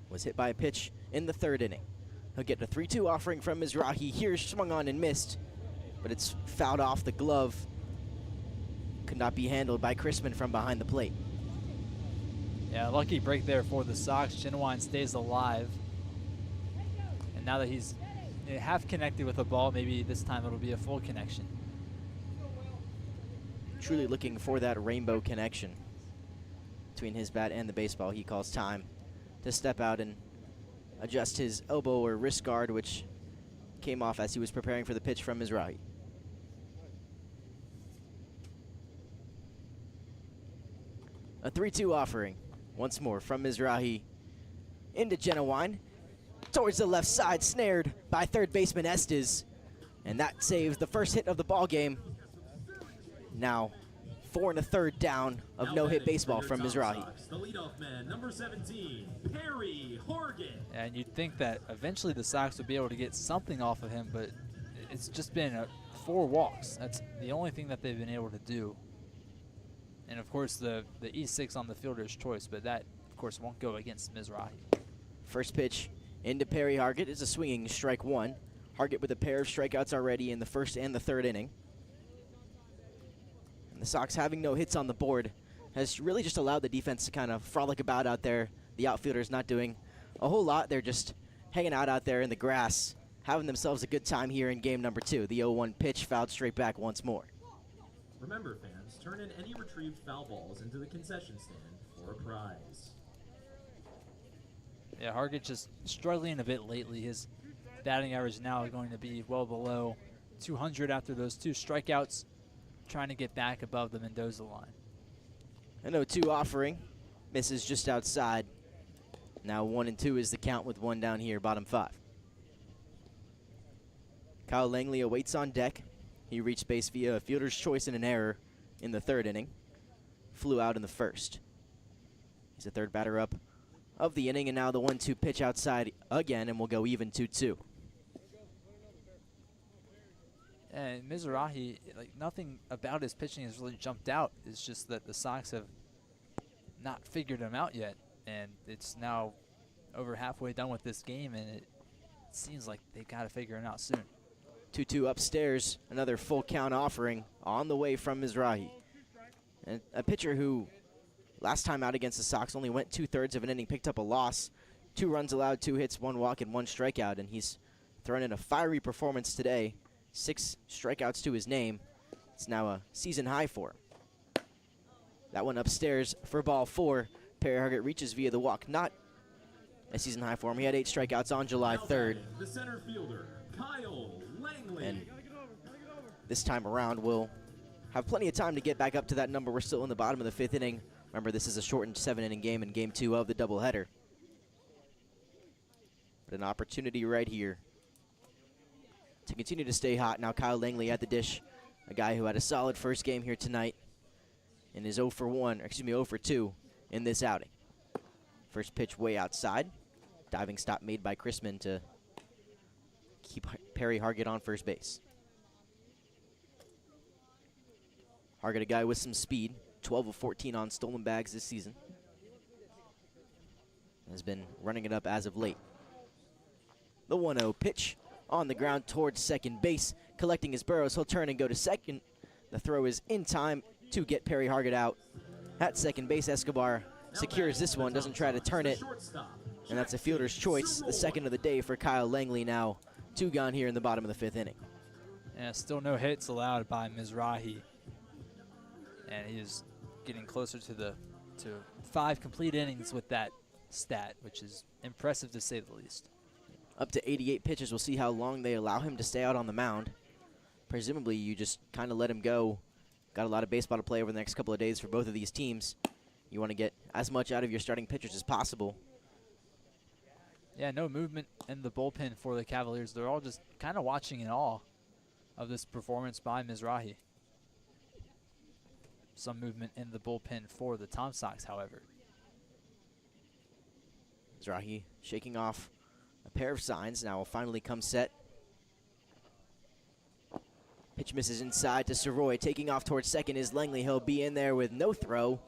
Was hit by a pitch in the 3rd inning. He'll get a 3-2 offering from Mizrahi. Here, swung on and missed, but it's fouled off the glove. Could not be handled by Chrisman from behind the plate. Yeah, lucky break there for the Sox. Genowine stays alive. And now that he's half connected with the ball, maybe this time it'll be a full connection. Truly looking for that rainbow connection between his bat and the baseball. He calls time to step out and adjust his elbow or wrist guard, which came off as he was preparing for the pitch from Mizrahi. A 3-2 offering once more from Mizrahi into Genowine. Towards the left side, snared by third baseman Estes. And that saves the first hit of the ball game. Now 4 1/3 down of no-hit baseball from Mizrahi. The leadoff man, number 17, Perry Horgan. And you'd think that eventually the Sox would be able to get something off of him, but it's just been 4 walks. That's the only thing that they've been able to do. And of course the E6 on the fielder's choice, but that of course won't go against Mizrahi. First pitch into Perry Hargett is a swinging strike 1. Hargett with a pair of strikeouts already in the 1st and the 3rd inning. And the Sox having no hits on the board has really just allowed the defense to kind of frolic about out there. The outfielders not doing a whole lot. They're just hanging out there in the grass, having themselves a good time here in game number 2. The 0-1 pitch fouled straight back once more. Remember, fans, turn in any retrieved foul balls into the concession stand for a prize. Yeah, Hargett just struggling a bit lately. His batting average now is going to be well below 200 after those 2 strikeouts, trying to get back above the Mendoza line. An 0-2 offering, misses just outside. Now 1-2 is the count with 1 down here, bottom 5. Kyle Langley awaits on deck. He reached base via a fielder's choice and an error in the 3rd inning. Flew out in the 1st. He's the 3rd batter up of the inning, and now the 1-2 pitch outside again, and we'll go even 2-2. And Mizrahi, like, nothing about his pitching has really jumped out. It's just that the Sox have not figured him out yet, and it's now over halfway done with this game, and it seems like they've got to figure him out soon. 2-2 upstairs, another full count offering on the way from Mizrahi. And a pitcher who last time out against the Sox only went 2/3 of an inning, picked up a loss. 2 runs allowed, 2 hits, 1 walk, and 1 strikeout, and he's thrown in a fiery performance today. 6 strikeouts to his name. It's now a season high for him. That one upstairs for ball 4. Perry Hargett reaches via the walk. Not a season high for him. He had 8 strikeouts on July 3rd. The center fielder, Kyle Langley. And this time around, we'll have plenty of time to get back up to that number. We're still in the bottom of the 5th inning. Remember, this is a shortened 7-inning game in game 2 of the doubleheader. But an opportunity right here to continue to stay hot. Now Kyle Langley at the dish, a guy who had a solid first game here tonight and is 0 for 2 in this outing. First pitch way outside. Diving stop made by Chrisman to keep Perry Hargett on first base. Hargett, a guy with some speed, 12 of 14 on stolen bags this season. Has been running it up as of late. The 1-0 pitch on the ground towards second base. Collecting his burrows, he'll turn and go to second. The throw is in time to get Perry Hargett out. At second base, Escobar secures this one, doesn't try to turn it. And that's a fielder's choice, the second of the day for Kyle Langley now. 2 gone here in the bottom of the 5th inning. And still no hits allowed by Mizrahi. And he is getting closer to 5 complete innings with that stat, which is impressive to say the least. Up to 88 pitches. We'll see how long they allow him to stay out on the mound. Presumably, you just kind of let him go. Got a lot of baseball to play over the next couple of days for both of these teams. You want to get as much out of your starting pitchers as possible. Yeah, no movement in the bullpen for the Cavaliers. They're all just kind of watching in awe of this performance by Mizrahi. Some movement in the bullpen for the Tom Sox, however. Mizrahi shaking off a pair of signs. Now will finally come set. Pitch misses inside to Soroy. Taking off towards second is Langley. He'll be in there with no throw.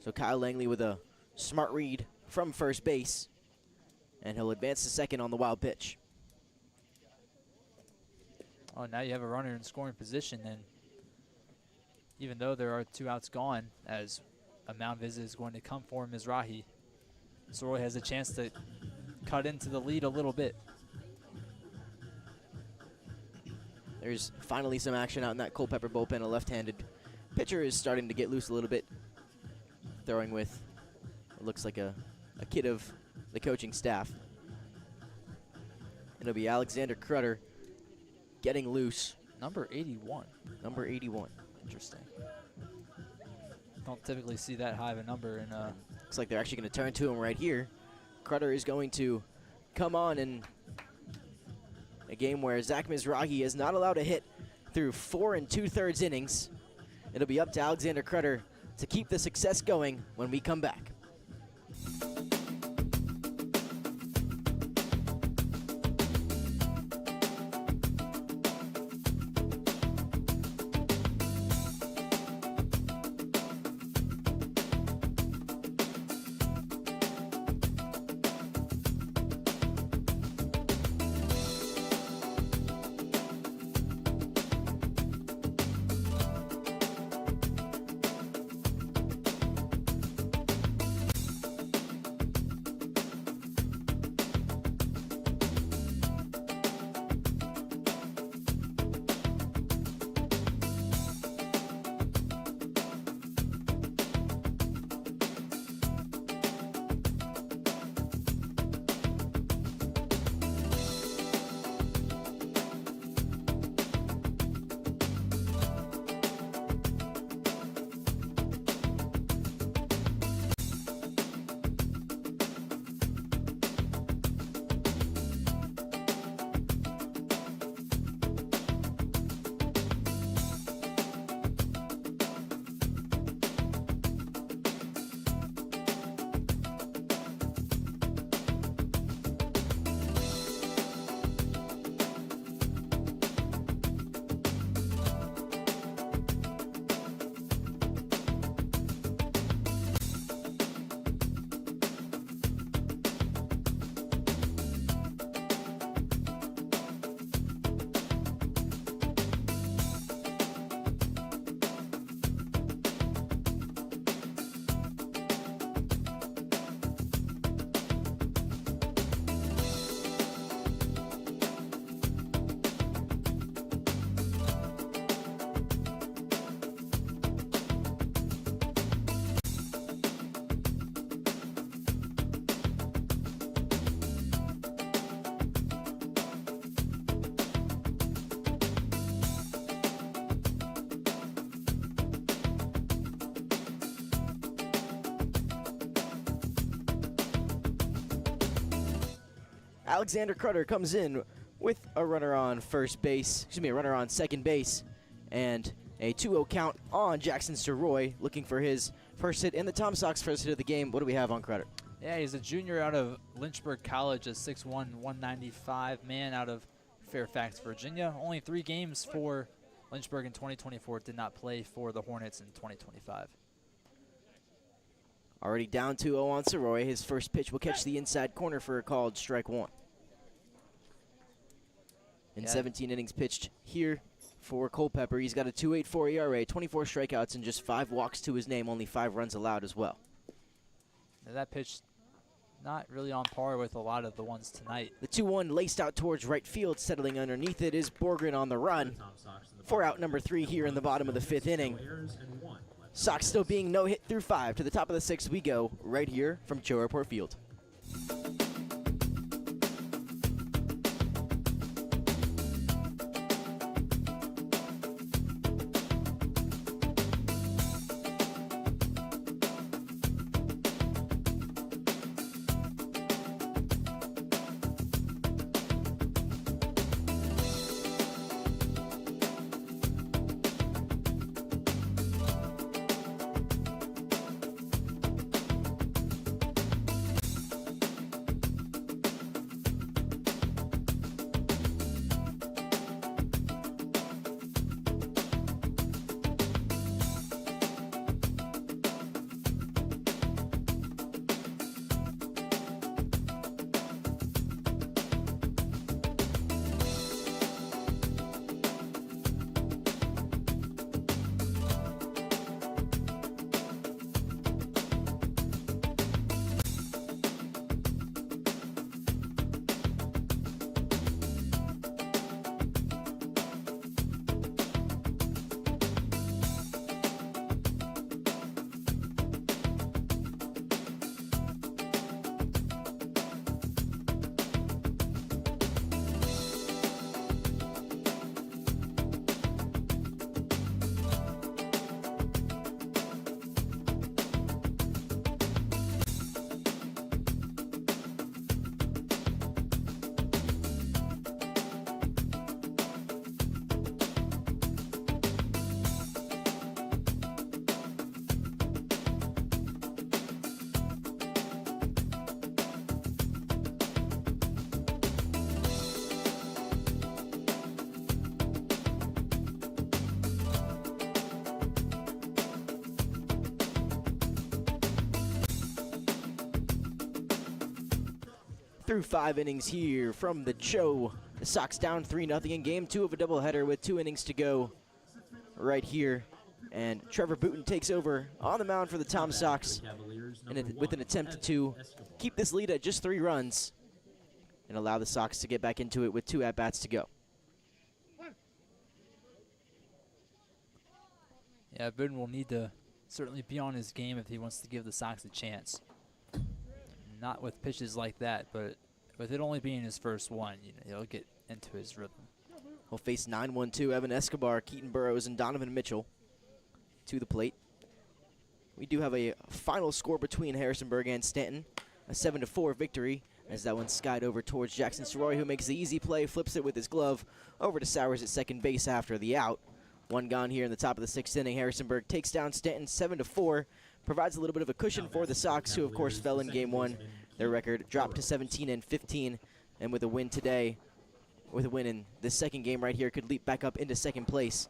So Kyle Langley with a smart read from first base. And he'll advance to second on the wild pitch. Oh, now you have a runner in scoring position, and even though there are 2 outs gone, as a mound visit is going to come for Mizrahi, Soroy has a chance to cut into the lead a little bit. There's finally some action out in that Culpeper bullpen. A left-handed pitcher is starting to get loose a little bit, throwing with what looks like a kid of the coaching staff. It'll be Alexander Crutter getting loose. Number 81. Number 81. Interesting. Don't typically see that high of a number in Looks like they're actually going to turn to him right here. Crutter is going to come on in a game where Zach Mizrahi is not allowed to hit through 4 2/3 innings. It'll be up to Alexander Crutter to keep the success going when we come back. Alexander Crutter comes in with a runner on first base, excuse me, a runner on second base, and a 2-0 count on Jackson Soroy, looking for his first hit and the Tom Sox first hit of the game. What do we have on Crutter? Yeah, he's a junior out of Lynchburg College, a 6'1", 195 man out of Fairfax, Virginia. Only 3 games for Lynchburg in 2024. Did not play for the Hornets in 2025. Already down 2-0 on Soroy. His first pitch will catch the inside corner for a called strike 1. In 17 innings pitched here for Culpeper, he's got a 2.84 ERA, 24 strikeouts, and just 5 walks to his name, only 5 runs allowed as well. Now that pitch not really on par with a lot of the ones tonight. The 2-1 laced out towards right field. Settling underneath it is Borgren on the run. For out number 3 here in the bottom of the 5th inning. Sox still being no hit through 5. To the top of the 6th we go, right here from CHO Airport Field. through 5 innings here from the CHO. The Sox down 3-0 in game 2 of a doubleheader with 2 innings to go right here. And Trevor Booten takes over on the mound for the Tom Sox with an attempt to keep this lead at just 3 runs and allow the Sox to get back into it with 2 at-bats to go. Yeah, Booten will need to certainly be on his game if he wants to give the Sox a chance. Not with pitches like that, but with it only being his first one, he'll get into his rhythm. He'll face 9-1-2 Evan Escobar, Keaton Burrows, and Donovan Mitchell to the plate. We do have a final score between Harrisonburg and Stanton, a 7-4 victory, as that one skied over towards Jackson Soroy, who makes the easy play, flips it with his glove over to Sowers at second base after the out. 1 gone here in the top of the 6th inning. Harrisonburg takes down Stanton 7-4, provides a little bit of a cushion for the Sox, who of course fell in game 1. Their record dropped to 17-15, and with a win today, with a win in this second game right here, could leap back up into second place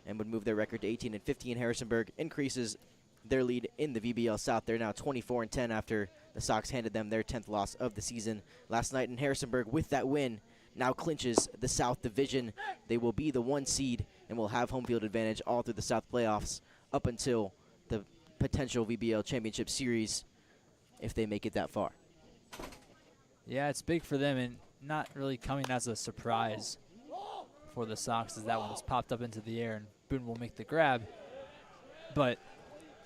and would move their record to 18-15. Harrisonburg increases their lead in the VBL South. They're now 24-10 after the Sox handed them their 10th loss of the season last night. And Harrisonburg, with that win, now clinches the South Division. They will be the 1 seed and will have home field advantage all through the South playoffs up until the potential VBL Championship Series if they make it that far. Yeah, it's big for them and not really coming as a surprise for the Sox, as that one was popped up into the air and Boone will make the grab. But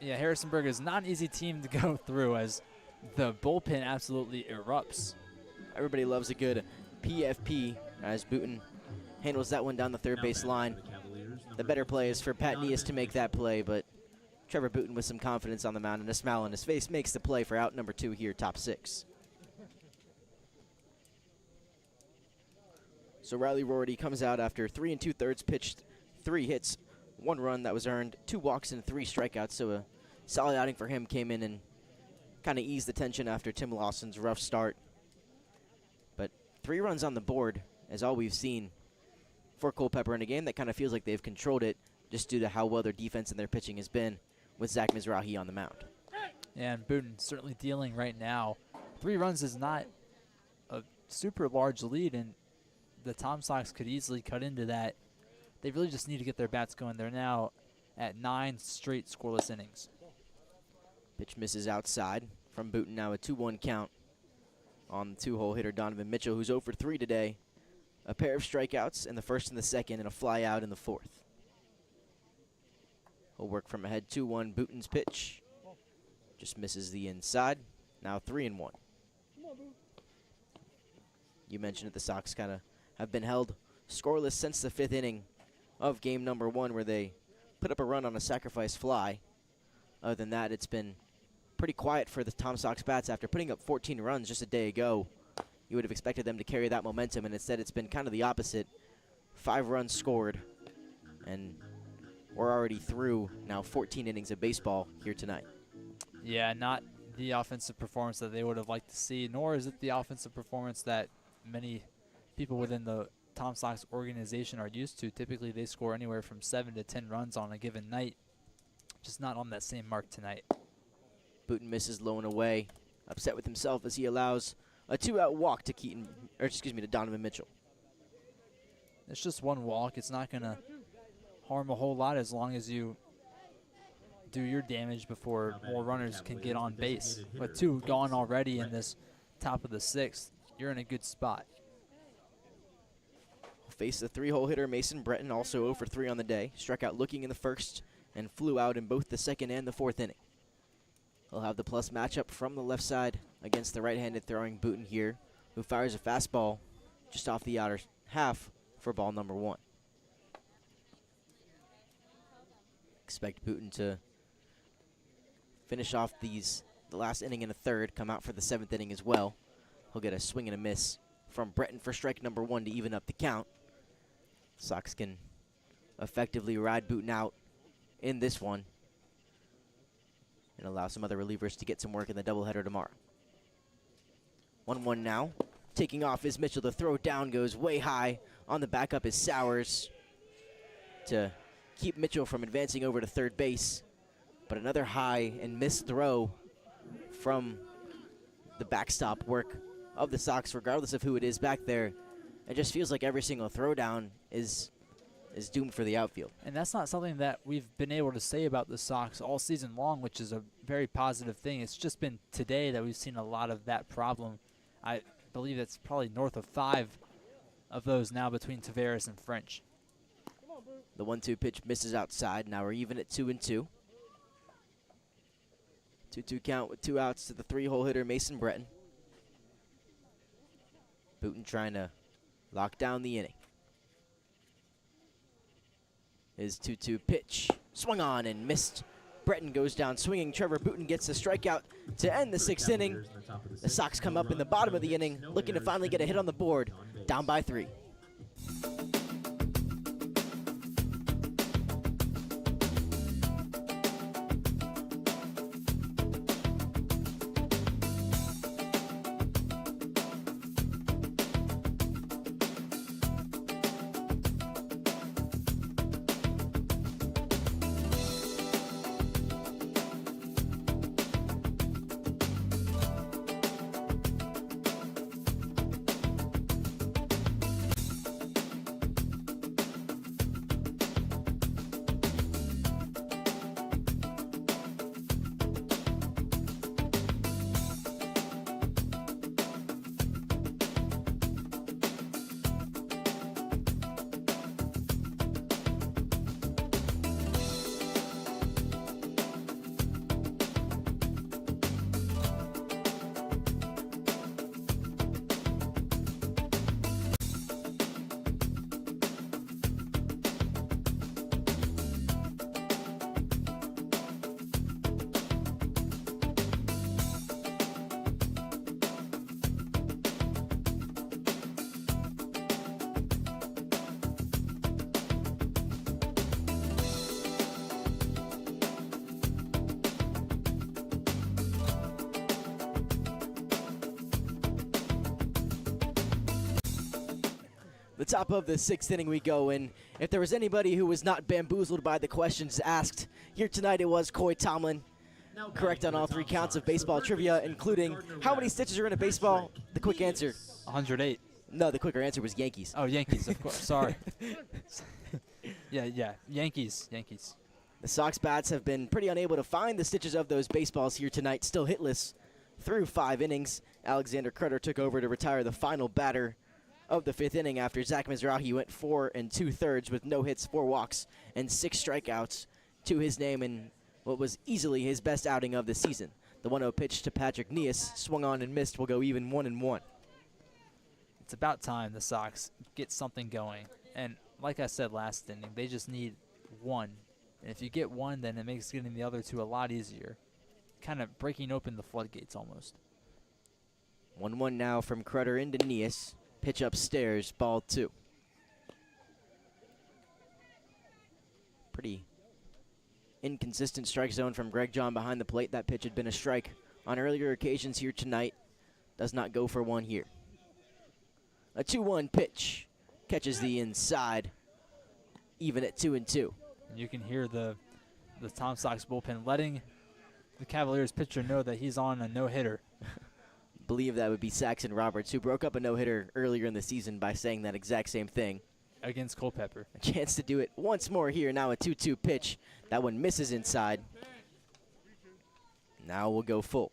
yeah, Harrisonburg is not an easy team to go through, as the bullpen absolutely erupts. Everybody loves a good PFP as Booten handles that one down the third base line. The better play is for Pat Nias to make that play, but Trevor Booten with some confidence on the mound and a smile on his face makes the play for out number 2 here, top 6. So Riley Rorty comes out after 3 2/3 pitched, 3 hits, 1 run that was earned, 2 walks and 3 strikeouts. So a solid outing for him. Came in and kind of eased the tension after Tim Lawson's rough start. But 3 runs on the board is all we've seen for Culpeper in a game that kind of feels like they've controlled it just due to how well their defense and their pitching has been with Zach Mizrahi on the mound. And Booten certainly dealing right now. 3 runs is not a super large lead, and the Tom Sox could easily cut into that. They really just need to get their bats going. They're now at 9 straight scoreless innings. Pitch misses outside from Booten, now a 2-1 count on the 2-hole hitter Donovan Mitchell, who's 0 for 3 today. A pair of strikeouts in the first and the second, and a fly out in the 4th. He'll work from ahead, 2-1, Booten's pitch. Just misses the inside, now 3-1. You mentioned it, the Sox kind of have been held scoreless since the 5th inning of game number 1, where they put up a run on a sacrifice fly. Other than that, it's been pretty quiet for the Tom Sox bats. After putting up 14 runs just a day ago, you would have expected them to carry that momentum, and instead it's been kind of the opposite. 5 runs scored, and we're already through now 14 innings of baseball here tonight. Yeah, not the offensive performance that they would have liked to see, nor is it the offensive performance that many people within the Tom Sox organization are used to. Typically they score anywhere from 7 to 10 runs on a given night. Just not on that same mark tonight. Booten misses low and away, upset with himself as he allows a 2-out walk to to Donovan Mitchell. It's just 1 walk. It's not going to harm a whole lot as long as you do your damage before more runners can get on base. But 2 gone already in this top of the 6th, you're in a good spot. Face the 3-hole hitter Mason Breton, also 0 for 3 on the day. Struck out looking in the 1st and flew out in both the 2nd and the 4th inning. He'll have the plus matchup from the left side against the right-handed throwing Booten here, who fires a fastball just off the outer half for ball number 1. Expect Booten to finish off the last inning in the 3rd, come out for the 7th inning as well. He'll get a swing and a miss from Breton for strike number 1 to even up the count. Sox can effectively ride Booten out in this one and allow some other relievers to get some work in the doubleheader tomorrow. 1-1 now. Taking off is Mitchell. The throw down goes way high. On the backup is Sowers to keep Mitchell from advancing over to third base. But another high and missed throw from the backstop work of the Sox, regardless of who it is back there. It just feels like every single throwdown is doomed for the outfield. And that's not something that we've been able to say about the Sox all season long, which is a very positive thing. It's just been today that we've seen a lot of that problem. I believe it's probably north of 5 of those now between Taveras and French. The 1-2 pitch misses outside. Now we're even at 2-2. 2-2 count with 2 outs to the 3-hole hitter, Mason Breton. Booten trying to lock down the inning. His 2-2 pitch swung on and missed. Breton goes down swinging. Trevor Booten gets the strikeout to end the 6th inning. The Sox come up in the bottom of the inning, looking to finally get a hit on the board, down by 3. The top of the 6th inning we go, and if there was anybody who was not bamboozled by the questions asked here tonight, it was Coy Tomlin. Correct on all 3 counts of baseball trivia, including how many stitches are in a baseball. The quick answer. 108. No, the quicker answer was Yankees. Oh, Yankees, of course. Sorry. Yeah. Yankees. The Sox bats have been pretty unable to find the stitches of those baseballs here tonight, still hitless through 5 innings. Alexander Crutter took over to retire the final batter of the 5th inning after Zach Mizrahi went 4 2/3 with no hits, 4 walks, and 6 strikeouts to his name in what was easily his best outing of the season. The 1-0 pitch to Patrick Nias swung on and missed. Will go even 1-1. It's about time the Sox get something going. And like I said last inning, they just need 1. And if you get 1, then it makes getting the other 2 a lot easier. Kind of breaking open the floodgates almost. 1-1 now from Crutter into Nias. Pitch upstairs, ball 2. Pretty inconsistent strike zone from Greg John behind the plate. That pitch had been a strike on earlier occasions here tonight. Does not go for 1 here. A 2-1 pitch catches the inside, even at 2-2. And you can hear the Tom Sox bullpen letting the Cavaliers pitcher know that he's on a no-hitter. Believe that would be Saxon Roberts, who broke up a no-hitter earlier in the season by saying that exact same thing. Against Culpeper. A chance to do it once more here. Now a 2-2 pitch. That one misses inside. Now we'll go full.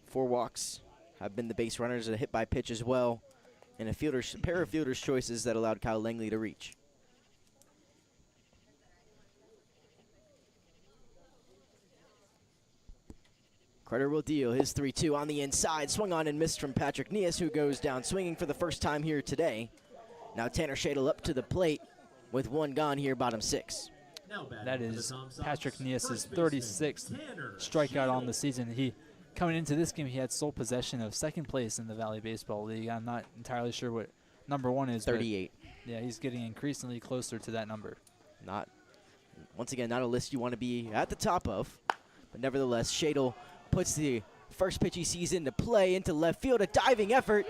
4 walks have been the base runners, a hit by pitch as well, and a pair of fielder's choices that allowed Kyle Langley to reach. Crutter will deal his 3-2 on the inside. Swung on and missed from Patrick Nias, who goes down swinging for the first time here today. Now Tanner Shadle up to the plate with 1 gone here, bottom 6. That is Patrick Nias' 36th strikeout on the season. Coming into this game, he had sole possession of 2nd place in the Valley Baseball League. I'm not entirely sure what number 1 is. 38. Yeah, he's getting increasingly closer to that number. Once again, not a list you want to be at the top of, but nevertheless, Shadle puts the first pitch he sees into play into left field, a diving effort,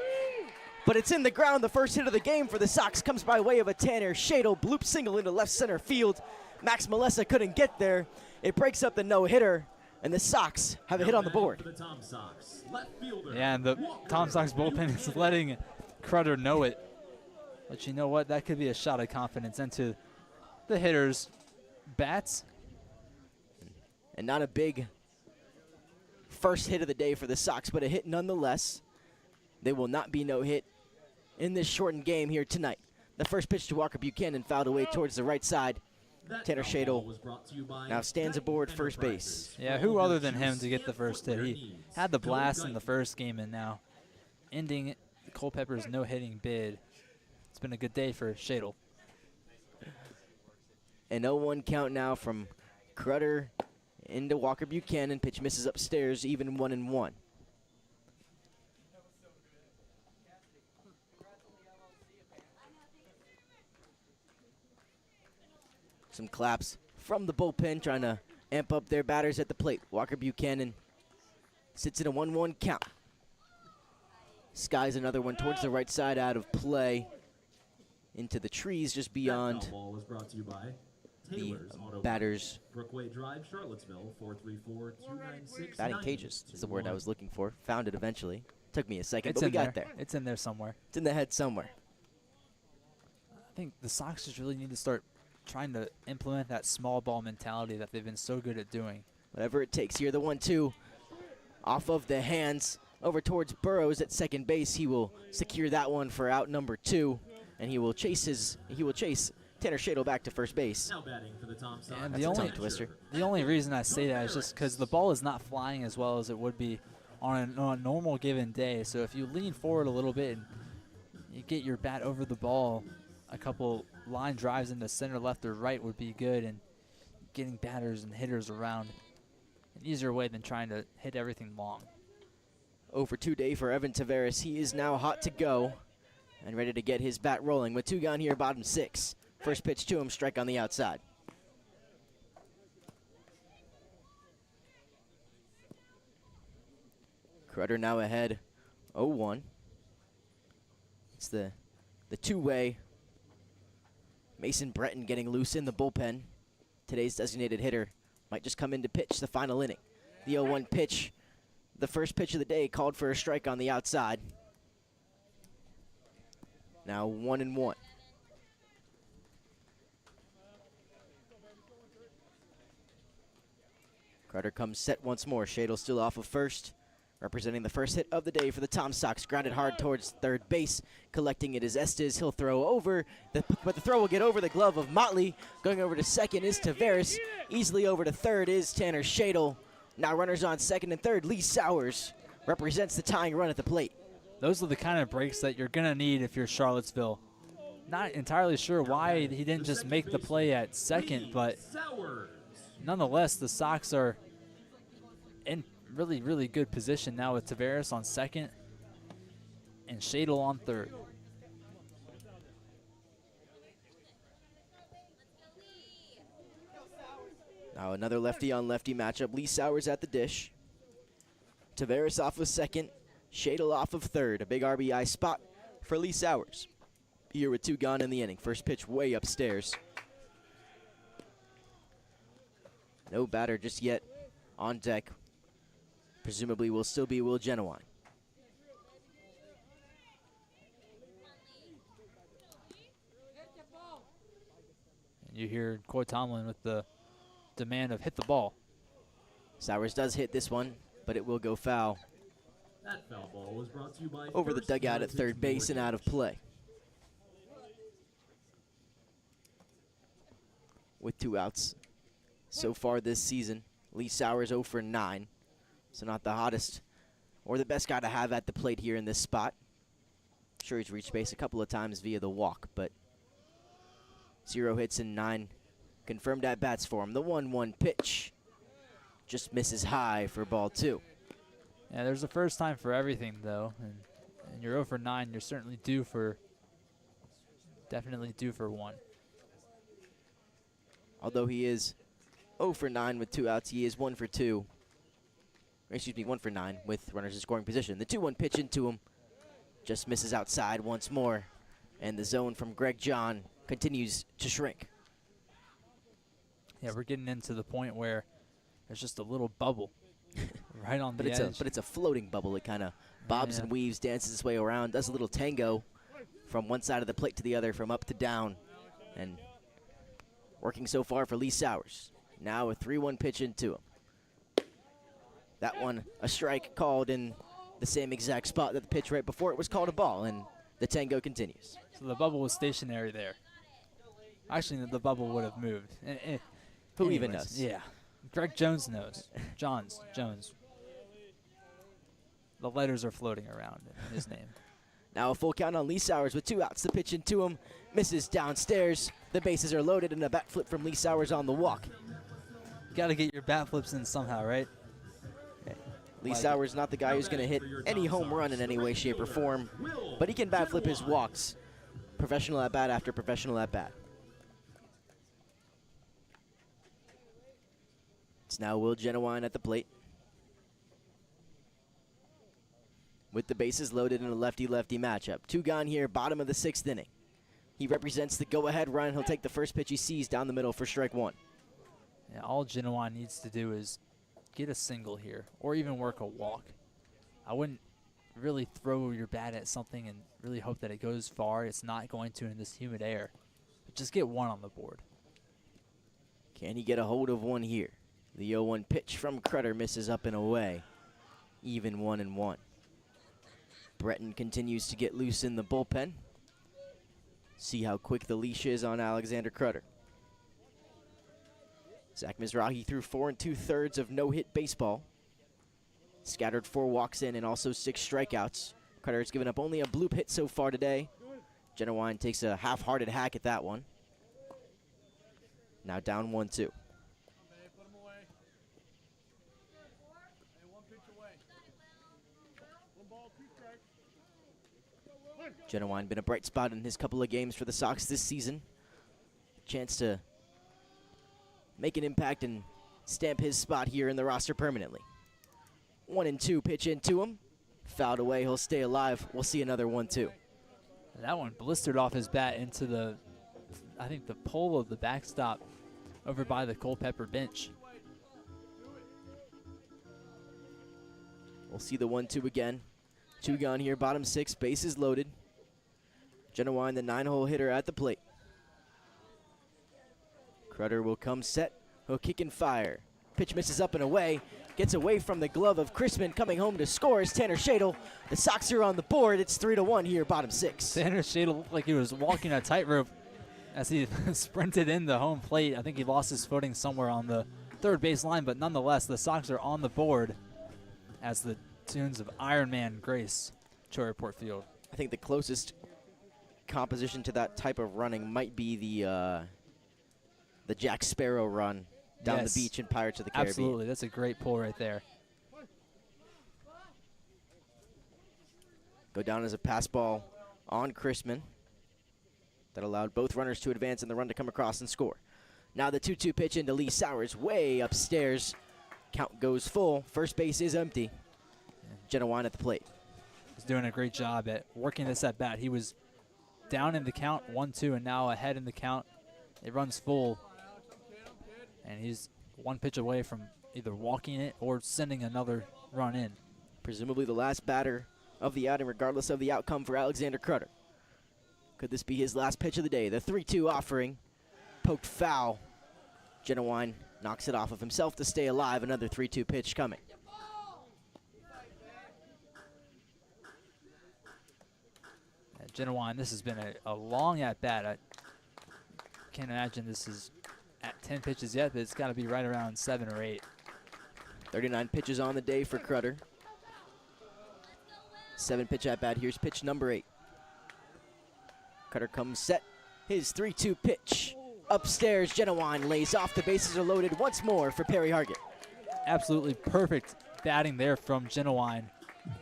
but it's in the ground. The first hit of the game for the Sox comes by way of a Tanner Shadle bloop single into left center field. Max Malessa couldn't get there. It breaks up the no-hitter. And the Sox have a hit on the board. For the Tom Sox, left fielder, Yeah, and the Tom Sox bullpen is letting Crutter know it. But you know what? That could be a shot of confidence into the hitters' bats. And not a big first hit of the day for the Sox, but a hit nonetheless. They will not be no hit in this shortened game here tonight. The first pitch to Walker Buchanan fouled away towards the right side. Tanner Shadle now stands aboard first base. Yeah, who other than him to get the first hit? He had the blast in the first game and now ending Culpeper's no-hitting bid. It's been a good day for Shadle. An 0-1 count now from Crutter into Walker Buchanan. Pitch misses upstairs, even 1-1. Some claps from the bullpen trying to amp up their batters at the plate. Walker Buchanan sits in a 1-1 count. Skies another one towards the right side, out of play into the trees just beyond ball was brought to you by the Taylor's Auto batters. Brookway Drive, Charlottesville, 434-296. Batting cages is the word I was looking for. Found it eventually. Took me a second, It's but we in got there. there. It's in there somewhere. It's in the head somewhere. I think the Sox just really need to start trying to implement that small ball mentality that they've been so good at doing. Whatever it takes here. The 1-2 off of the hands over towards Burrows at second base. He will secure that one for out number 2, and he will chase Tanner Shadle back to first base. Now batting for the Tom Sox. And That's a tongue twister. the only reason I say that is just because the ball is not flying as well as it would be on a normal given day. So if you lean forward a little bit and you get your bat over the ball, a couple line drives into center, left, or right would be good, and getting batters and hitters around an easier way than trying to hit everything long. Over 2 day for Evan Taveras. He is now hot to go and ready to get his bat rolling. With 2 gone here, bottom 6. First pitch to him, strike on the outside. Crutter now ahead, 0-1. It's the two-way. Mason Breton getting loose in the bullpen. Today's designated hitter might just come in to pitch the final inning. The 0-1 pitch, the first pitch of the day, called for a strike on the outside. Now 1-1. Carter comes set once more. Shadle still off of first. Representing the first hit of the day for the Tom Sox. Grounded hard towards third base. Collecting it is Estes. He'll throw over, but the throw will get over the glove of Motley. Going over to second is Taveras. Easily over to third is Tanner Shadle. Now runners on second and third. Lee Sowers represents the tying run at the plate. Those are the kind of breaks that you're going to need if you're Charlottesville. Not entirely sure why he didn't just make the play at second, but nonetheless, the Sox are in really, really good position now with Taveras on second and Shadle on third. Now another lefty on lefty matchup. Lee Sowers at the dish. Taveras off of second. Shadle off of third. A big RBI spot for Lee Sowers. Here with 2 gone in the inning. First pitch way upstairs. No batter just yet on deck. Presumably will still be Will Genuine. And you hear Coy Tomlin with the demand of hit the ball. Sowers does hit this one, but it will go foul. That foul ball was brought to you by Over the dugout at third base and out of play. With 2 outs so far this season. Lee Sowers 0 for 9. So not the hottest or the best guy to have at the plate here in this spot. Sure, he's reached base a couple of times via the walk, but 0 hits and 9 confirmed at bats for him. The 1-1 pitch just misses high for ball 2. Yeah, there's a first time for everything, though. And you're 0 for 9. You're certainly definitely due for 1. Although he is 0 for 9 with 2 outs, he is 1 for 2. Excuse me, 1 for 9 with runners in scoring position. The 2-1 pitch into him just misses outside once more. And the zone from Greg John continues to shrink. Yeah, we're getting into the point where There's just a little bubble right on But the it's edge. but it's a floating bubble. It kind of bobs Yeah. and weaves, dances its way around, does a little tango from one side of the plate to the other, from up to down, and working so far for Lee Sowers. Now a 3-1 pitch into him. That one, a strike called in the same exact spot that the pitch right before it was called a ball, and the tango continues. So the bubble was stationary there. Actually, the bubble would have moved. Who even Anyways, knows? Yeah. Greg Jones knows. Jones. The letters are floating around in his name. Now a full count on Lee Sowers with 2 outs. The pitch into him, misses downstairs. The bases are loaded, and a bat flip from Lee Sowers on the walk. Got to get your bat flips in somehow, right? Lee Like Sowers not the guy who's going to hit any home run in any way, shape, or form, but he can bat flip his walks. Professional at bat after professional at bat. It's now Will Genowine at the plate. With the bases loaded in a lefty-lefty matchup. 2 gone here, bottom of the 6th inning. He represents the go-ahead run. He'll take the first pitch he sees down the middle for strike 1. Yeah, all Genowine needs to do is get a single here, or even work a walk. I wouldn't really throw your bat at something and really hope that it goes far. It's not going to in this humid air. But just get one on the board. Can he get a hold of one here? The 0-1 pitch from Crutter misses up and away. Even 1-1. Breton continues to get loose in the bullpen. See how quick the leash is on Alexander Crutter. Zach Mizrahi threw 4 2/3 of no-hit baseball. Scattered 4 walks in and also 6 strikeouts. Crutter has given up only a bloop hit so far today. Genowine takes a half-hearted hack at that one. Now down 1-2. Genowine been a bright spot in his couple of games for the Sox this season. Chance to make an impact and stamp his spot here in the roster permanently. 1-2 pitch into him. Fouled away, he'll stay alive. We'll see another 1-2. That one blistered off his bat into the, I think, the pole of the backstop over by the Culpeper bench. We'll see the 1-2 again. 2 gone here, bottom 6, bases loaded. Genowine, the 9-hole hitter at the plate. Crutter will come set. He'll kick and fire. Pitch misses up and away. Gets away from the glove of Chrisman. Coming home to score is Tanner Shadle. The Sox are on the board. It's 3-1 here, bottom 6. Tanner Shadle looked like he was walking a tightrope as he sprinted in the home plate. I think he lost his footing somewhere on the third base line, but nonetheless, the Sox are on the board as the tunes of Iron Man grace CHO Airport Field. I think the closest composition to that type of running might be the Jack Sparrow run down Yes. the beach in Pirates of the Caribbean. Absolutely, that's a great pull right there. Go down as a pass ball on Chrisman. That allowed both runners to advance and the run to come across and score. Now the 2-2 pitch into Lee Sowers, way upstairs. Count goes full. First base is empty. Genowine at the plate. He's doing a great job at working this at bat. He was down in the count, 1-2, and now ahead in the count. It runs full, and he's 1 pitch away from either walking it or sending another run in. Presumably the last batter of the outing, regardless of the outcome for Alexander Crutter. Could this be his last pitch of the day? The 3-2 offering, poked foul. Genowine knocks it off of himself to stay alive. Another 3-2 pitch coming. Genowine, this has been a long at-bat. I can't imagine this is at 10 pitches yet, but it's got to be right around 7 or 8. 39 pitches on the day for Crutter. 7 pitch at-bat. Here's pitch number 8. Crutter comes set. His 3-2 pitch. Upstairs, Genowine lays off. The bases are loaded once more for Perry Hargett. Absolutely perfect batting there from Genowine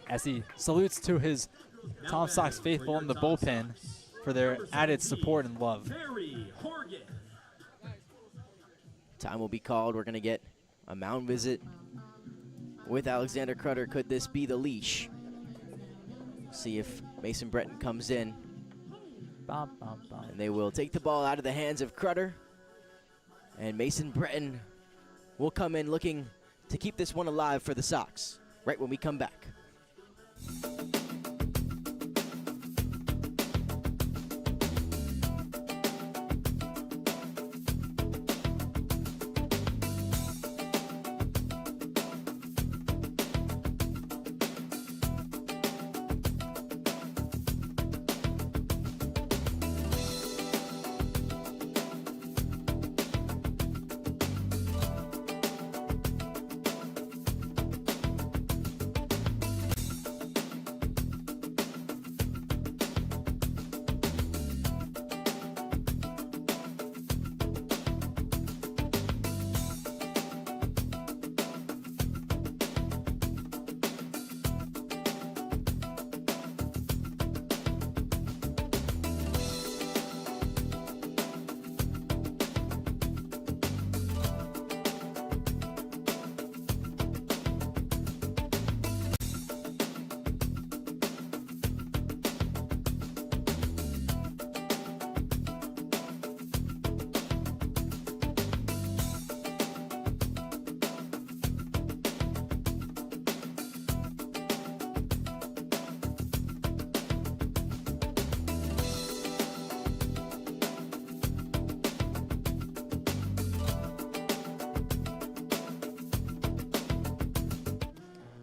as he salutes to his Tom Sox faithful in the bullpen for their added support and love. Time will be called. We're going to get a mound visit with Alexander Crutter. Could this be the leash? See if Mason Breton comes in. Bum, bum, bum. And they will take the ball out of the hands of Crutter. And Mason Breton will come in looking to keep this one alive for the Sox right when we come back.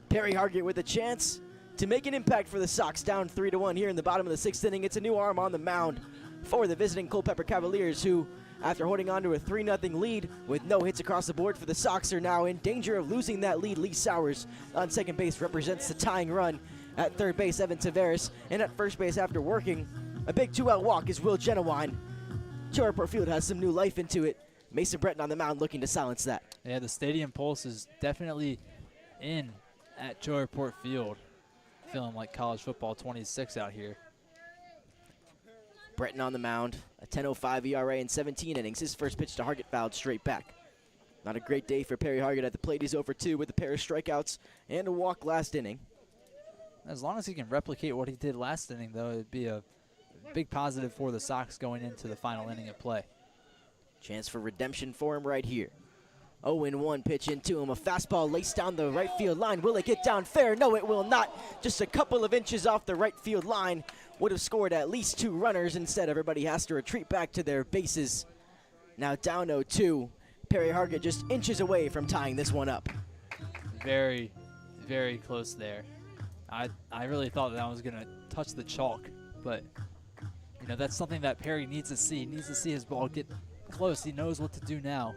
Perry Hargett with a chance to make an impact for the Sox, down 3-1 here in the bottom of the 6th inning. It's a new arm on the mound for the visiting Culpeper Cavaliers, who, after holding on to a 3-0 lead with no hits across the board for the Sox, are now in danger of losing that lead. Lee Sowers on second base represents the tying run. At third base, Evan Taveras, and at first base, after working a big 2-out walk, is Will Genowine. CHO Airport Field has some new life into it. Mason Breton on the mound looking to silence that. Yeah, the stadium pulse is definitely in at CHO Airport Field. Feeling like college football 26 out here. Breton on the mound, a 10.05 ERA in 17 innings. His first pitch to Hargett fouled straight back. Not a great day for Perry Hargett at the plate. He's over 2 with a pair of strikeouts and a walk last inning. As long as he can replicate what he did last inning, though, it'd be a big positive for the Sox going into the final inning of play. Chance for redemption for him right here. 0-1 pitch into him. A fastball laced down the right field line. Will it get down fair? No, it will not. Just a couple of inches off the right field line. Would have scored at least 2 runners. Instead, everybody has to retreat back to their bases. Now down 0-2. Perry Hargett just inches away from tying this one up. Very, very close there. I really thought that was going to touch the chalk, but you know, that's something that Perry needs to see. He needs to see his ball get close. He knows what to do now.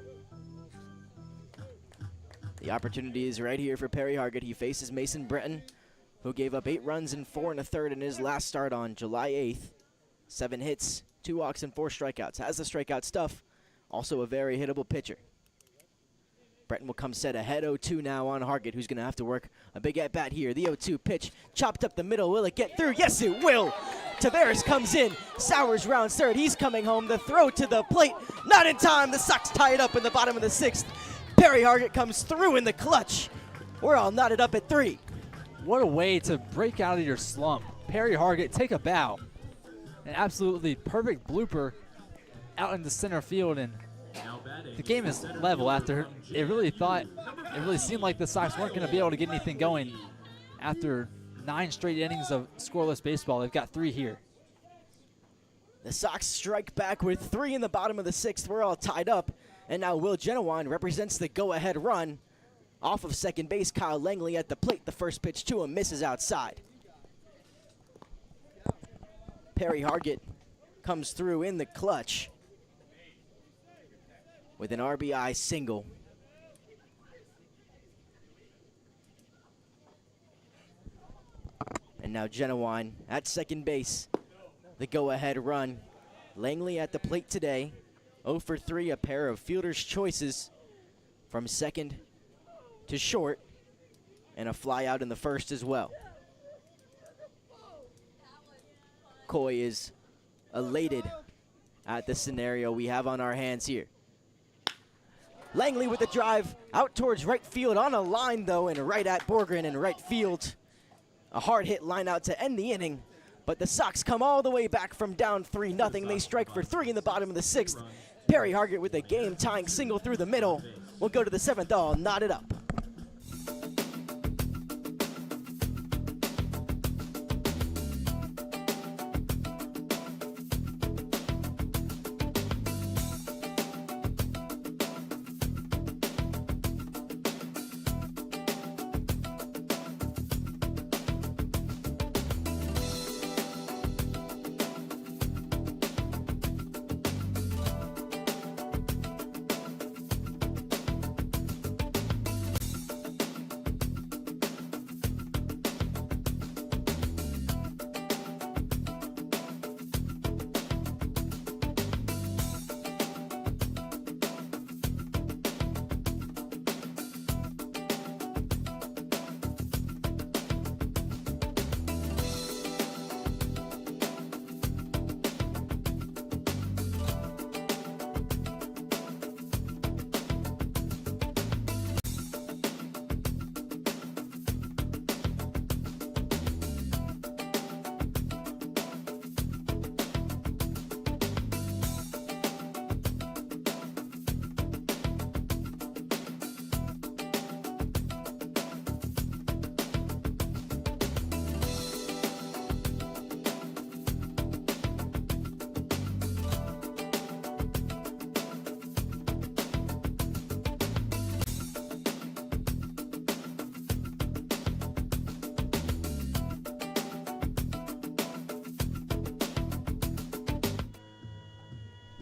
The opportunity is right here for Perry Hargett. He faces Mason Breton, who gave up 8 runs and 4 1/3 in his last start on July 8th. 7 hits, 2 walks, and 4 strikeouts. Has the strikeout stuff. Also a very hittable pitcher. Breton will come set ahead 0-2 now on Hargett, who's going to have to work a big at-bat here. The 0-2 pitch chopped up the middle. Will it get through? Yes, it will. Taveras comes in. Sowers rounds third. He's coming home. The throw to the plate. Not in time. The Sox tie it up in the bottom of the 6th. Perry Hargett comes through in the clutch. We're all knotted up at 3. What a way to break out of your slump. Perry Hargett, take a bow. An absolutely perfect blooper out into center field, and the game is level after it really seemed like the Sox weren't going to be able to get anything going after 9 straight innings of scoreless baseball. They've got 3 here. The Sox strike back with 3 in the bottom of the 6th. We're all tied up. And now Will Genowine represents the go-ahead run. Off of second base, Kyle Langley at the plate. The first pitch to him misses outside. Perry Hargett comes through in the clutch with an RBI single. And now Genowine at second base. The go-ahead run. Langley at the plate today. 0 for 3, a pair of fielder's choices from second to short, and a fly out in the first as well. Coy is elated at the scenario we have on our hands here. Langley with the drive out towards right field on a line, though, and right at Borgren in right field. A hard hit line out to end the inning, But the Sox come all the way back from down 3-0. They strike for 3 in the bottom of the 6th. Perry Hargett with a game-tying single through the middle. We'll go to the 7th, all knotted up.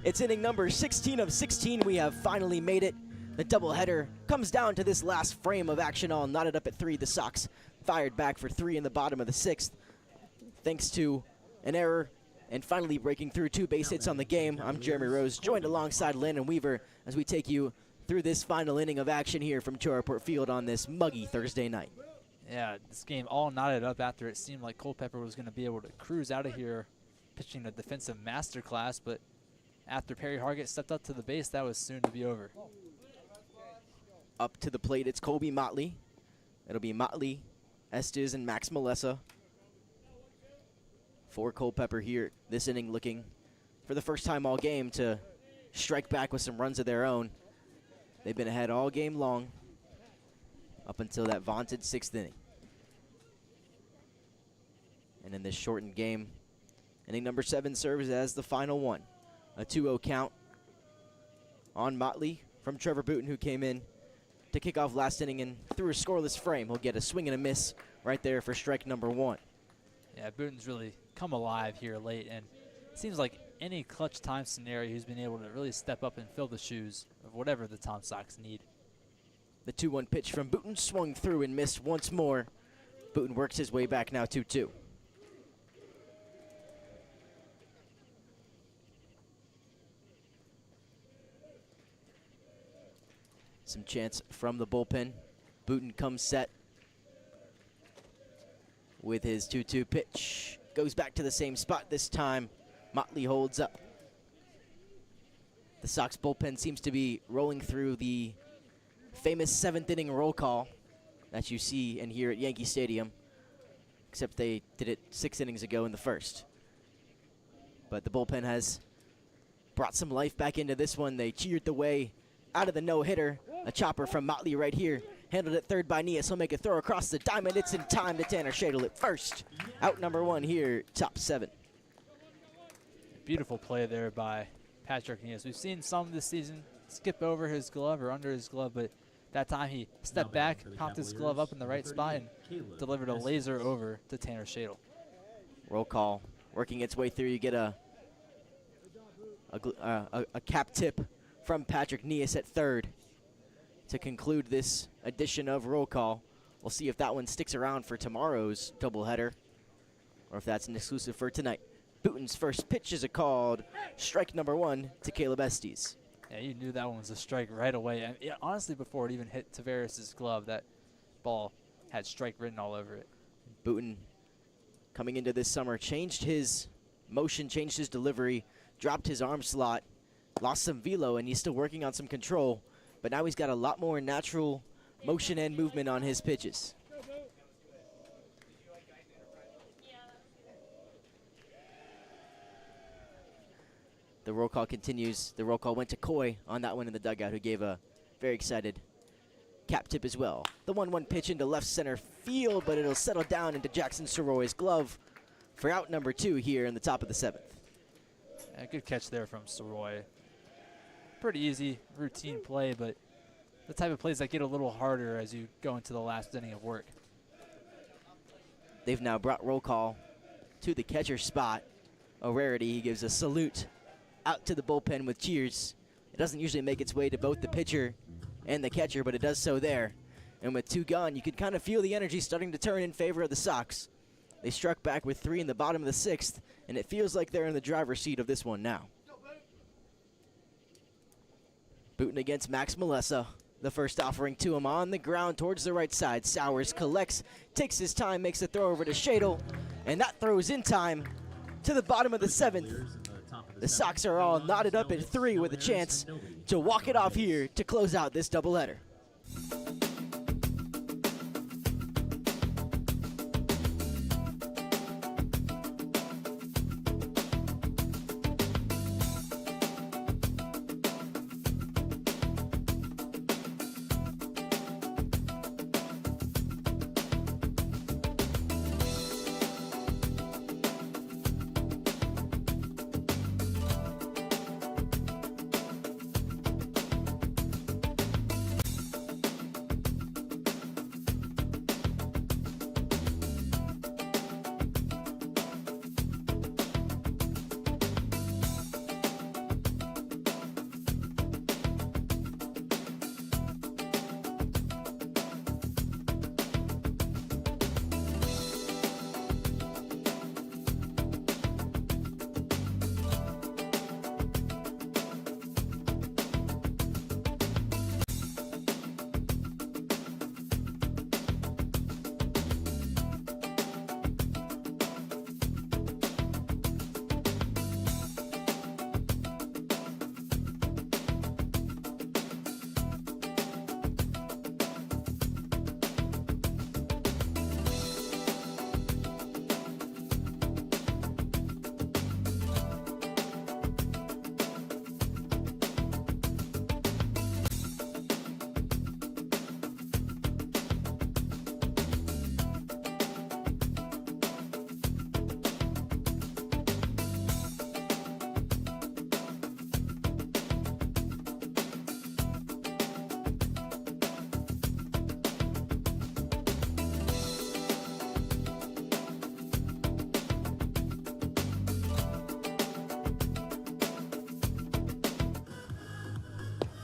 It's inning number 16 of 16. We have finally made it. The doubleheader comes down to this last frame of action, all knotted up at 3. The Sox fired back for 3 in the bottom of the 6th. Thanks to an error and finally breaking through 2 base hits on the game, I'm Jeremy Rose, joined alongside Landon Weaver as we take you through this final inning of action here from CHO Airport Field on this muggy Thursday night. Yeah, this game all knotted up after it seemed like Culpeper was going to be able to cruise out of here pitching a defensive masterclass, but after Perry Hargett stepped up to the base, that was soon to be over. Up to the plate, it's Colby Motley. It'll be Motley, Estes, and Max Melessa for Culpeper here this inning, looking for the first time all game to strike back with some runs of their own. They've been ahead all game long up until that vaunted 6th inning. And in this shortened game, inning number 7 serves as the final one. A 2-0 count on Motley from Trevor Booten, who came in to kick off last inning and through a scoreless frame. He'll get a swing and a miss right there for strike number 1. Yeah, Booten's really come alive here late, and it seems like any clutch time scenario, he's been able to really step up and fill the shoes of whatever the Tom Sox need. The 2-1 pitch from Booten swung through and missed once more. Booten works his way back now 2-2. Some chance from the bullpen. Booten comes set with his 2-2 pitch. Goes back to the same spot this time. Motley holds up. The Sox bullpen seems to be rolling through the famous 7th inning roll call that you see and hear at Yankee Stadium, except they did it 6 innings ago in the 1st. But the bullpen has brought some life back into this one. They cheered the way out of the no-hitter. A chopper from Motley right here. Handled at third by Nias. He'll make a throw across the diamond. It's in time to Tanner Shadle at first. Out number 1 here, top 7. Beautiful play there by Patrick Nias. We've seen some this season skip over his glove or under his glove, but that time he stepped back, popped his glove up in the right spot, and delivered a laser over to Tanner Shadle. Roll call working its way through. You get a cap tip from Patrick Nias at third to conclude this edition of Roll Call. We'll see if that one sticks around for tomorrow's doubleheader or if that's an exclusive for tonight. Booten's first pitch is a called strike number 1 to Caleb Estes. Yeah, you knew that one was a strike right away. And yeah, honestly, before it even hit Tavares' glove, that ball had strike written all over it. Booten, coming into this summer, changed his motion, changed his delivery, dropped his arm slot, lost some velo, and he's still working on some control. But now he's got a lot more natural motion and movement on his pitches. The roll call continues. The roll call went to Coy on that one in the dugout, who gave a very excited cap tip as well. The 1-1 pitch into left center field, but it'll settle down into Jackson Soroy's glove for out number 2 here in the top of the 7th. Yeah, good catch there from Soroy. Pretty easy, routine play, but the type of plays that get a little harder as you go into the last inning of work. They've now brought roll call to the catcher spot. A rarity. He gives a salute out to the bullpen with cheers. It doesn't usually make its way to both the pitcher and the catcher, but it does so there. And with 2 gone, you could kind of feel the energy starting to turn in favor of the Sox. They struck back with 3 in the bottom of the 6th, and it feels like they're in the driver's seat of this one now. Booting against Max Melessa. The first offering to him on the ground towards the right side. Sowers collects, takes his time, makes the throw over to Shadle, and that throws in time to the bottom of the 7th. The Sox are all knotted up at 3 with a chance to walk it off here to close out this doubleheader.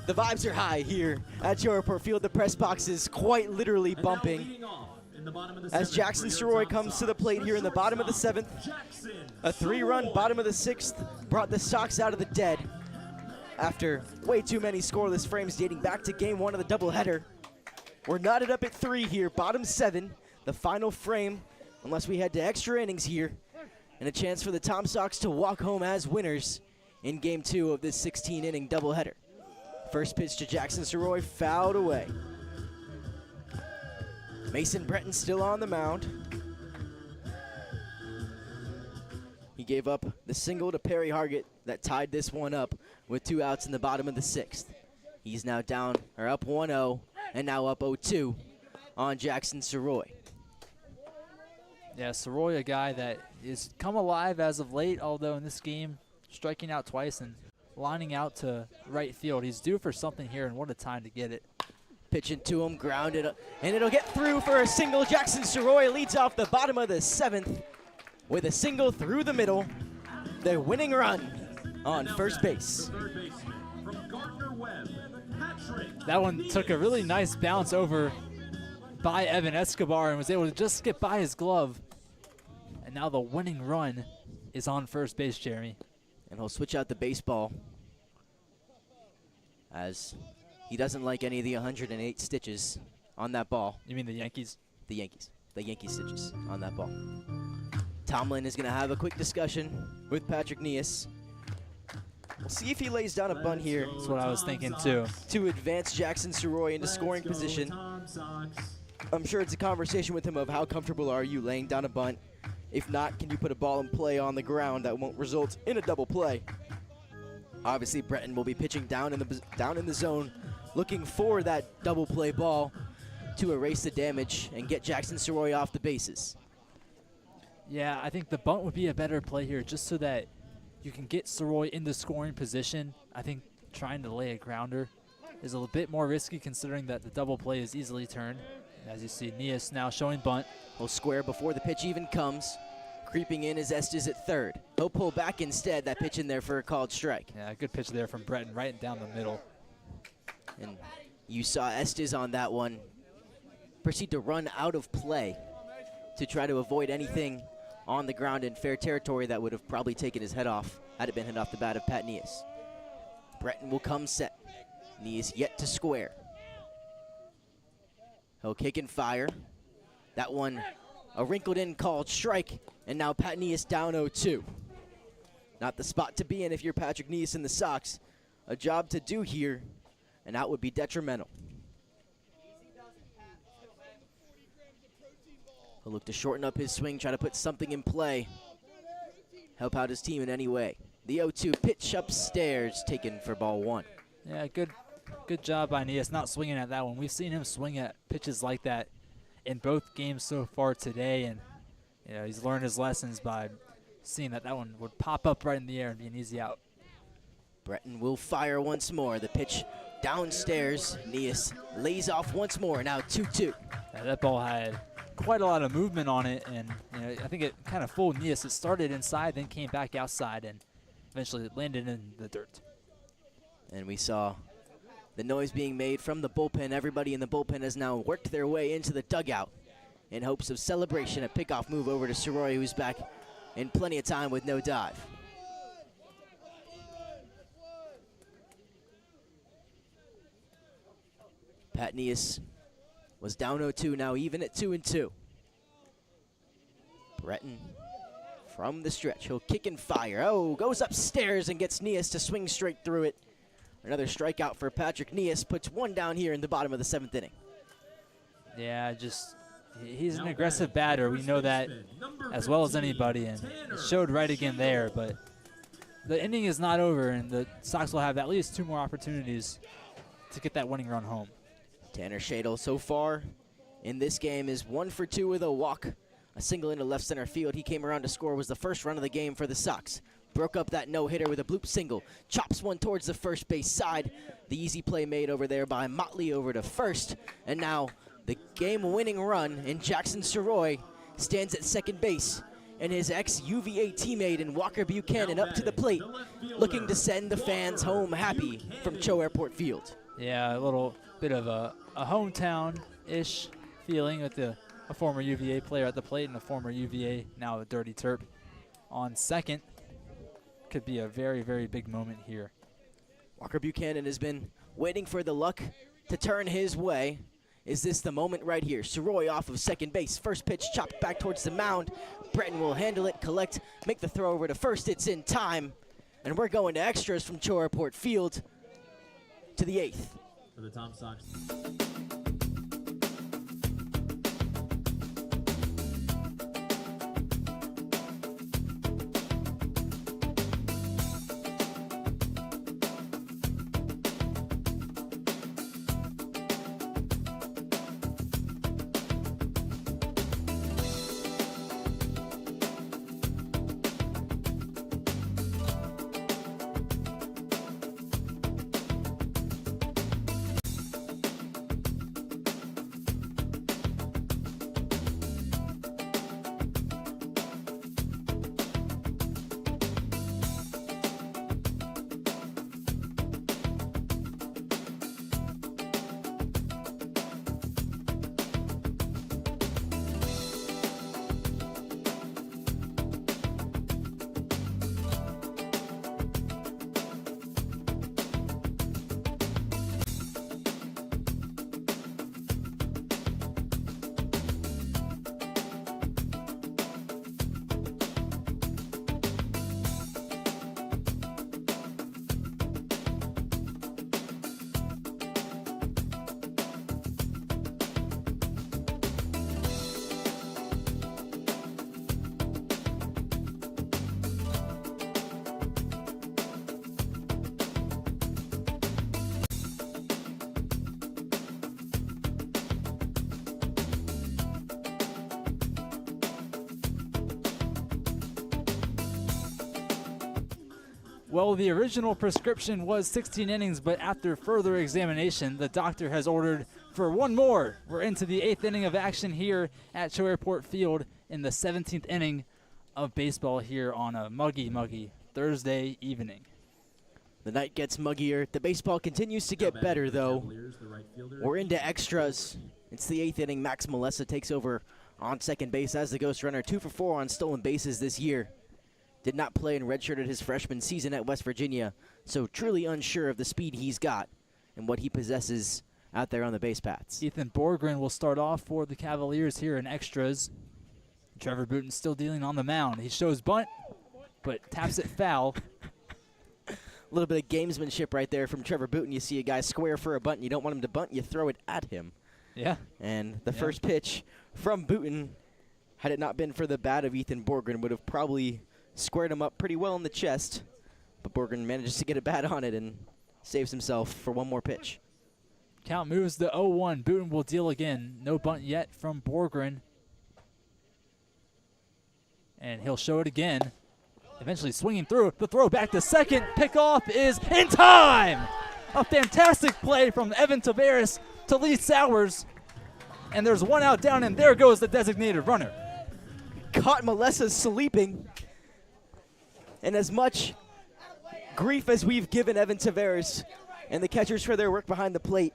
The vibes are high here at CHO Airport Field. The press box is quite literally bumping as Jackson Soroy comes to the plate here in the bottom of the 7th. A 3-run bottom of the 6th brought the Sox out of the dead after way too many scoreless frames dating back to game 1 of the doubleheader. We're knotted up at 3 here, bottom 7, the final frame, unless we head to extra innings here, and a chance for the Tom Sox to walk home as winners in game 2 of this 16-inning doubleheader. First pitch to Jackson Soroy, fouled away. Mason Breton still on the mound. He gave up the single to Perry Hargett that tied this one up with 2 outs in the bottom of the 6th. He's now down, or up 1-0, and now up 0-2 on Jackson Soroy. Yeah, Soroy, a guy that is come alive as of late, although in this game, striking out twice and lining out to right field. He's due for something here, and what a time to get it. Pitching to him, grounded, and it'll get through for a single. Jackson Soroy leads off the bottom of the 7th with a single through the middle. The winning run on first base. That one took a really nice bounce over by Evan Escobar and was able to just get by his glove. And now the winning run is on first base, Jeremy. And he'll switch out the baseball as he doesn't like any of the 108 stitches on that ball. You mean the Yankees? The Yankees. The Yankee stitches on that ball. Tomlin is going to have a quick discussion with Patrick Nias. We'll see if he lays down a bunt here. That's what I was thinking too. To advance Jackson Soroy into scoring position. I'm sure it's a conversation with him of how comfortable are you laying down a bunt. If not, can you put a ball in play on the ground that won't result in a double play? Obviously, Breton will be pitching down in the zone, looking for that double play ball to erase the damage and get Jackson Soroy off the bases. Yeah, I think the bunt would be a better play here just so that you can get Soroy in the scoring position. I think trying to lay a grounder is a little bit more risky considering that the double play is easily turned. As you see, Nias now showing bunt. He'll square before the pitch even comes. Creeping in is Estes at third. He'll pull back instead. That pitch in there for a called strike. Yeah, good pitch there from Breton, right down the middle. And you saw Estes on that one proceed to run out of play to try to avoid anything on the ground in fair territory that would have probably taken his head off had it been hit off the bat of Pat Nias. Breton will come set. Nias yet to square. He'll kick and fire. That one, a wrinkled in called strike, and now Pat Nias down 0-2. Not the spot to be in if you're Patrick Nias in the Sox. A job to do here, and that would be detrimental. He'll look to shorten up his swing, try to put something in play. Help out his team in any way. The 0-2 pitch upstairs, taken for ball one. Yeah, good job by Nias not swinging at that one. We've seen him swing at pitches like that in both games so far today, and you know, he's learned his lessons by seeing that one would pop up right in the air and be an easy out. Breton will fire once more. The pitch downstairs. Nias lays off once more. Now 2-2. Yeah, that ball had quite a lot of movement on it, and you know, I think it kind of fooled Nias. It started inside, then came back outside, and eventually it landed in the dirt. And we saw the noise being made from the bullpen. Everybody in the bullpen has now worked their way into the dugout in hopes of celebration. A pickoff move over to Soroy, who's back in plenty of time with no dive. Pat Nias was down 0-2, now even at 2-2. Breton from the stretch. He'll kick and fire. Oh, goes upstairs and gets Nias to swing straight through it. Another strikeout for Patrick Nias. Puts one down here in the bottom of the 7th inning. Yeah, he's an aggressive batter. We know that as well as anybody, and it showed right again there. But the inning is not over, and the Sox will have at least 2 more opportunities to get that winning run home. Tanner Shadle so far in this game is 1 for 2 with a walk. A single into left center field. He came around to score, was the first run of the game for the Sox. Broke up that no-hitter with a bloop single. Chops one towards the first base side. The easy play made over there by Motley over to first. And now the game-winning run in Jackson Soroy stands at second base. And his ex-UVA teammate in Walker Buchanan up to the plate, looking to send the fans home happy from CHO Airport Field. Yeah, a little bit of a hometown-ish feeling with a former UVA player at the plate and a former UVA, now a Dirty Terp, on second. Could be a very, very big moment here. Walker Buchanan has been waiting for the luck to turn his way. Is this the moment right here? Soroy off of second base. First pitch chopped back towards the mound. Breton will handle it, collect, make the throw over to first. It's in time. And we're going to extras from CHO Airport Field to the 8th. For the Tom Sox. Well, the original prescription was 16 innings, but after further examination, the doctor has ordered for one more. We're into the 8th inning of action here at CHO Airport Field in the 17th inning of baseball here on a muggy Thursday evening. The night gets muggier. The baseball continues to get better, though. We're into extras. It's the 8th inning. Max Melessa takes over on second base as the ghost runner. 2 for 4 on stolen bases this year. Did not play and redshirted his freshman season at West Virginia, so truly unsure of the speed he's got and what he possesses out there on the base paths. Ethan Borgren will start off for the Cavaliers here in extras. Trevor Booten still dealing on the mound. He shows bunt, but taps it foul. A little bit of gamesmanship right there from Trevor Booten. You see a guy square for a bunt, and you don't want him to bunt, you throw it at him. Yeah. And the first pitch from Booten, had it not been for the bat of Ethan Borgren, would have probably squared him up pretty well in the chest, but Borgren manages to get a bat on it and saves himself for one more pitch. Count moves to 0-1. Booten will deal again. No bunt yet from Borgren. And he'll show it again. Eventually swinging through. The throw back to second. Pickoff is in time! A fantastic play from Evan Tavares to Lee Sowers. And there's one out down, and there goes the designated runner. Caught Melessa sleeping. And as much grief as we've given Evan Tavares and the catchers for their work behind the plate,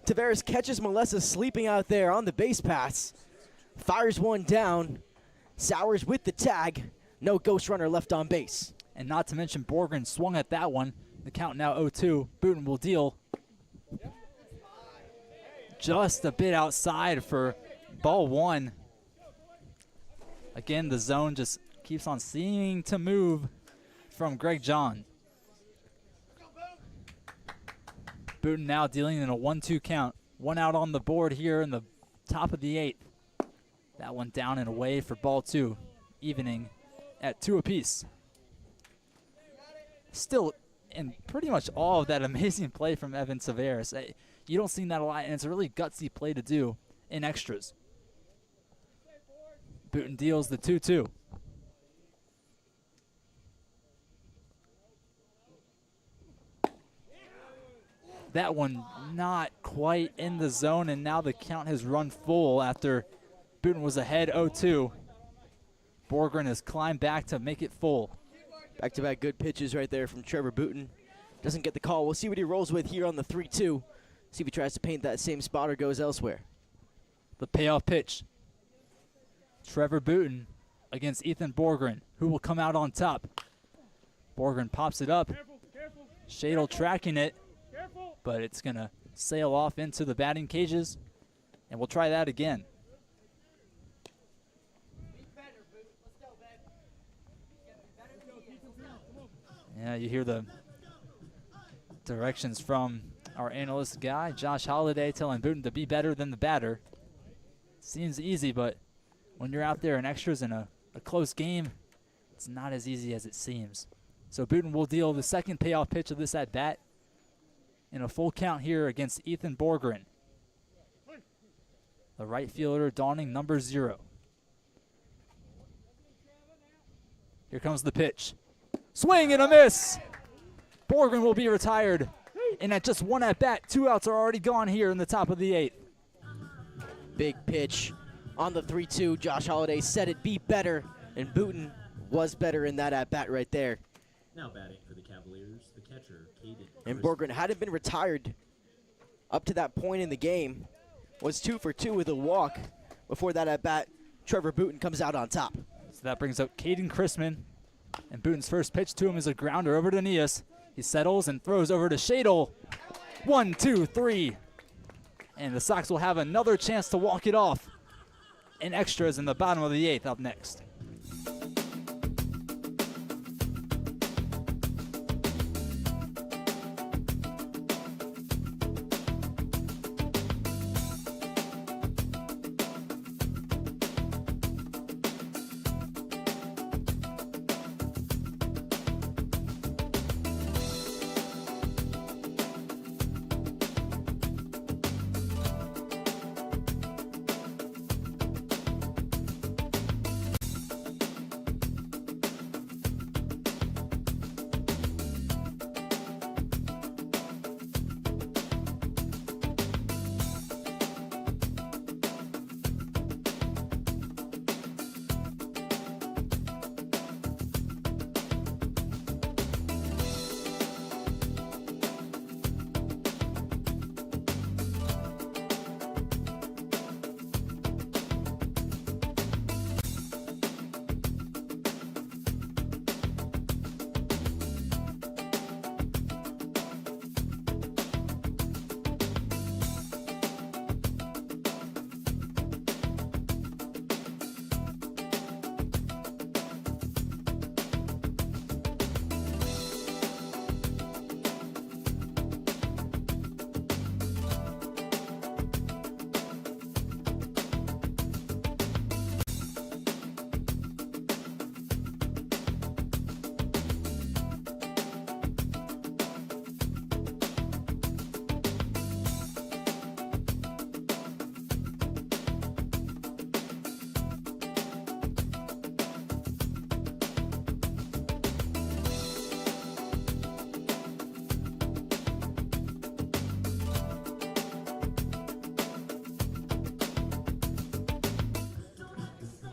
Tavares catches Melessa sleeping out there on the base paths, fires one down, Sowers with the tag, no ghost runner left on base. And not to mention Borgren swung at that one. The count now 0-2. Booten will deal. Just a bit outside for ball one. Again, the zone just keeps on seeming to move from Greg John. Booten now dealing in a 1-2 count. One out on the board here in the top of the 8th. That one down and away for ball 2, evening at 2 apiece. Still, in pretty much all of that amazing play from Evan Tavares. You don't see that a lot, and it's a really gutsy play to do in extras. Booten deals the 2-2. That one not quite in the zone, and now the count has run full after Booten was ahead 0-2. Borgren has climbed back to make it full. Back-to-back good pitches right there from Trevor Booten. Doesn't get the call. We'll see what he rolls with here on the 3-2. See if he tries to paint that same spot or goes elsewhere. The payoff pitch. Trevor Booten against Ethan Borgren, who will come out on top. Borgren pops it up. Shadle tracking it, but it's going to sail off into the batting cages, and we'll try that again. Yeah, you hear the directions from our analyst guy, Josh Holliday, telling Booten to be better than the batter. Seems easy, but when you're out there in extras in a close game, it's not as easy as it seems. So Booten will deal the second payoff pitch of this at-bat in a full count here against Ethan Borgren. The right fielder donning number 0. Here comes the pitch. Swing and a miss. Borgren will be retired. And at just one at-bat, 2 outs are already gone here in the top of the 8th. Big pitch on the 3-2. Josh Holliday said it be better, and Booten was better in that at-bat right there. Now batting for the Cavaliers, the catcher, Caden. And Borgren hadn't been retired up to that point in the game. Was 2 for 2 with a walk. Before that at-bat, Trevor Booten comes out on top. So that brings up Caden Chrisman. And Booten's first pitch to him is a grounder over to Nias. He settles and throws over to Shadle. 1, 2, 3. And the Sox will have another chance to walk it off in extras in the bottom of the 8th up next.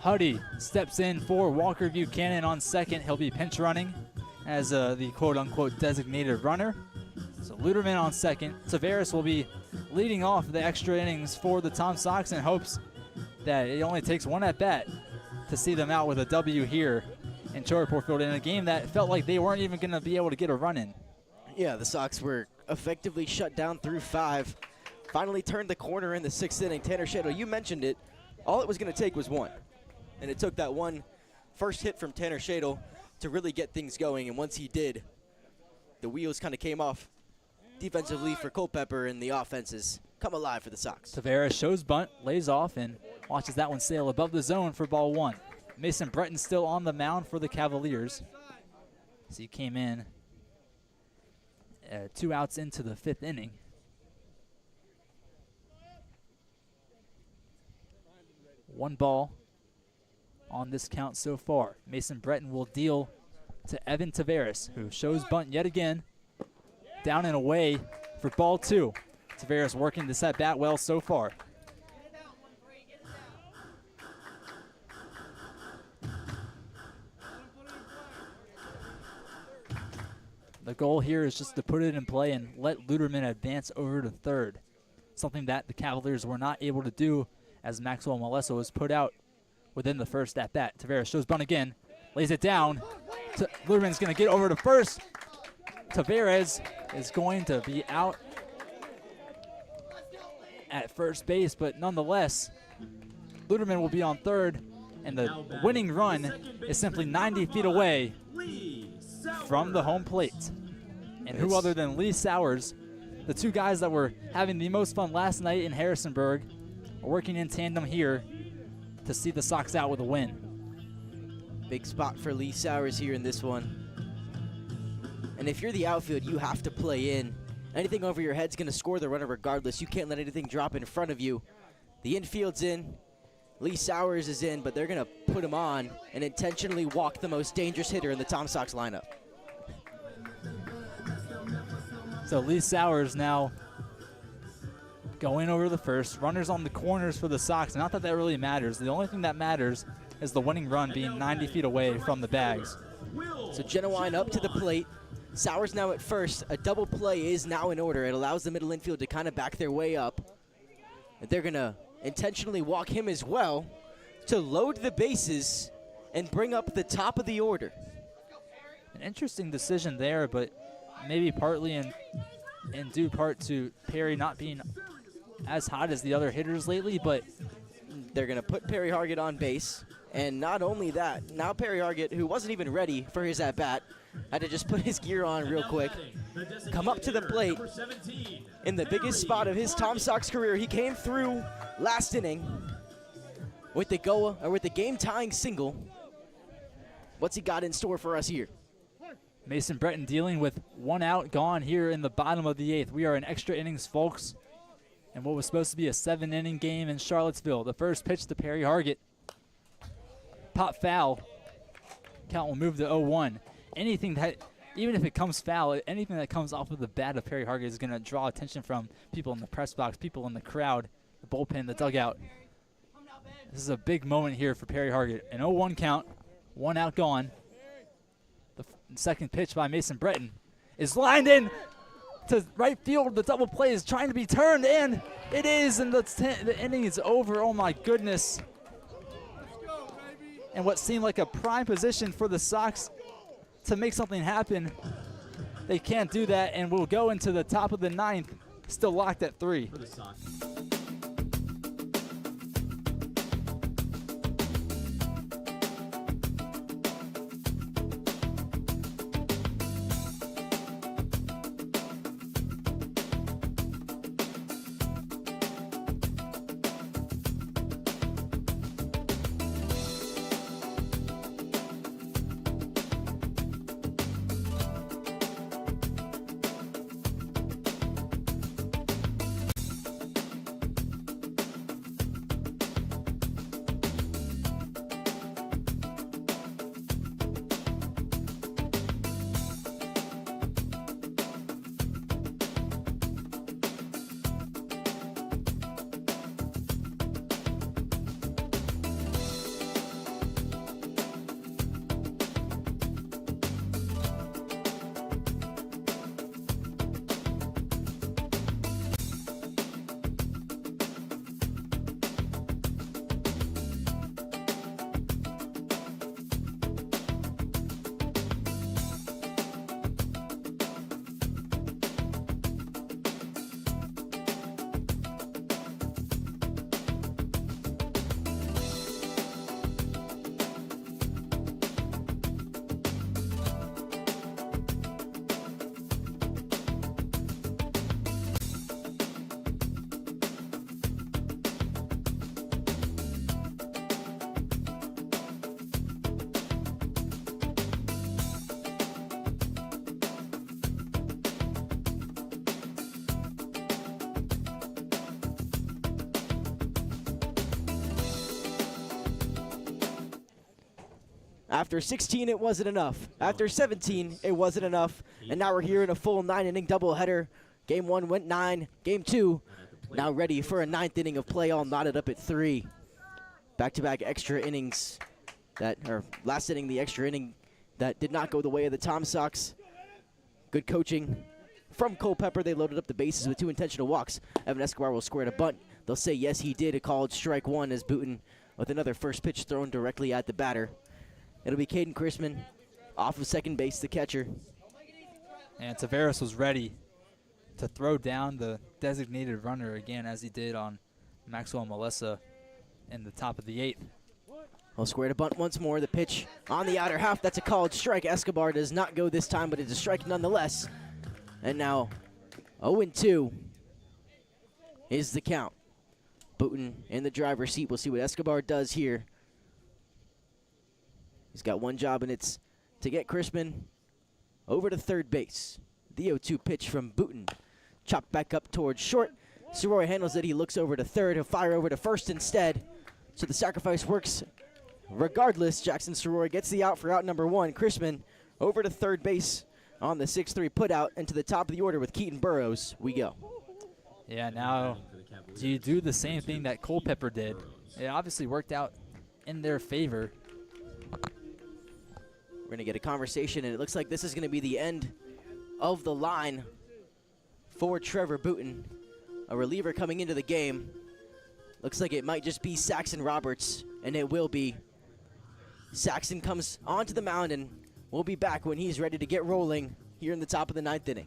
Huddy steps in for Walker Buchanan on second. He'll be pinch running as the quote-unquote designated runner. So Luderman on second. Tavares will be leading off the extra innings for the Tom Sox in hopes that it only takes one at-bat to see them out with a W here in CHO Airport Field in a game that felt like they weren't even going to be able to get a run in. Yeah, the Sox were effectively shut down through 5. Finally turned the corner in the 6th inning. Tanner Shadle, you mentioned it. All it was going to take was one. And it took that one first hit from Tanner Shadle to really get things going. And once he did, the wheels kind of came off defensively for Culpeper, and the offenses come alive for the Sox. Tavares shows bunt, lays off, and watches that one sail above the zone for ball 1. Mason Breton still on the mound for the Cavaliers. So he came in 2 outs into the 5th inning. One ball on this count so far. Mason Breton will deal to Evan Tavares, who shows bunt yet again. Down and away for ball 2. Tavares working this at bat well so far. The goal here is just to put it in play and let Luderman advance over to third, something that the Cavaliers were not able to do as Maxwell Molesso was put out within the first at-bat. Tavares shows bunt again, lays it down. Luderman's going to get over to first. Tavares is going to be out at first base, but nonetheless, Luderman will be on third, and the winning run is simply 90 feet away from the home plate. And who other than Lee Sowers, the 2 guys that were having the most fun last night in Harrisonburg, are working in tandem here to see the Sox out with a win. Big spot for Lee Sowers here in this one. And if you're the outfield, you have to play in. Anything over your head's going to score the runner regardless. You can't let anything drop in front of you. The infield's in. Lee Sowers is in, but they're going to put him on and intentionally walk the most dangerous hitter in the Tom Sox lineup. So Lee Sowers now going over the first. Runners on the corners for the Sox. Not that that really matters. The only thing that matters is the winning run being 90 feet away from the bags. So Genuine up to the plate. Sowers now at first. A double play is now in order. It allows the middle infield to kind of back their way up. And they're going to intentionally walk him as well to load the bases and bring up the top of the order. An interesting decision there, but maybe partly in due part to Perry not being as hot as the other hitters lately, but they're going to put Perry Hargett on base. And not only that, now Perry Hargett, who wasn't even ready for his at-bat, had to just put his gear on real quick, come up to the plate in the biggest spot of his Tom Sox career. He came through last inning with the game-tying single. What's he got in store for us here? Mason Breton dealing with 1 out gone here in the bottom of the 8th. We are in extra innings, folks, and what was supposed to be a 7-inning game in Charlottesville. The first pitch to Perry Hargett. Pop foul. Count will move to 0-1. Anything that, even if it comes foul, anything that comes off of the bat of Perry Hargett is going to draw attention from people in the press box, people in the crowd, the bullpen, the dugout. This is a big moment here for Perry Hargett. An 0-1 count, 1 out gone. The second pitch by Mason Breton is lined in to right field. The double play is trying to be turned, and it is, and the inning is over. Oh, my goodness. And what seemed like a prime position for the Sox to make something happen, they can't do that, and we'll go into the top of the 9th, still locked at 3. After 16, it wasn't enough. After 17, it wasn't enough. And now we're here in a full 9-inning doubleheader. Game 1 went 9. Game 2 now ready for a 9th inning of play, all knotted up at 3. Back-to-back extra innings last inning, the extra inning that did not go the way of the Tom Sox. Good coaching from Culpeper. They loaded up the bases with 2 intentional walks. Evan Escobar will square to bunt. They'll say yes, he did. A called strike 1 as Booten with another first pitch thrown directly at the batter. It'll be Caden Chrisman off of second base, the catcher. And Taveras was ready to throw down the designated runner again, as he did on Maxwell Melissa in the top of the 8th. Well, square to bunt once more. The pitch on the outer half. That's a called strike. Escobar does not go this time, but it's a strike nonetheless. And now 0-2 is the count. Booten in the driver's seat. We'll see what Escobar does here. He's got one job, and it's to get Chrisman over to third base. The 0-2 pitch from Booten. Chopped back up towards short. Soroy handles it. He looks over to third. He'll fire over to first instead. So the sacrifice works regardless. Jackson Soroy gets the out for out number 1. Chrisman over to third base on the 6-3 putout, and to the top of the order with Keaton Burrows we go. Yeah, now do you do the same thing that Culpeper did? It obviously worked out in their favor. We're going to get a conversation, and it looks like this is going to be the end of the line for Trevor Booten. A reliever coming into the game. Looks like it might just be Saxon Roberts, and it will be. Saxon comes onto the mound, and we'll be back when he's ready to get rolling here in the top of the 9th inning.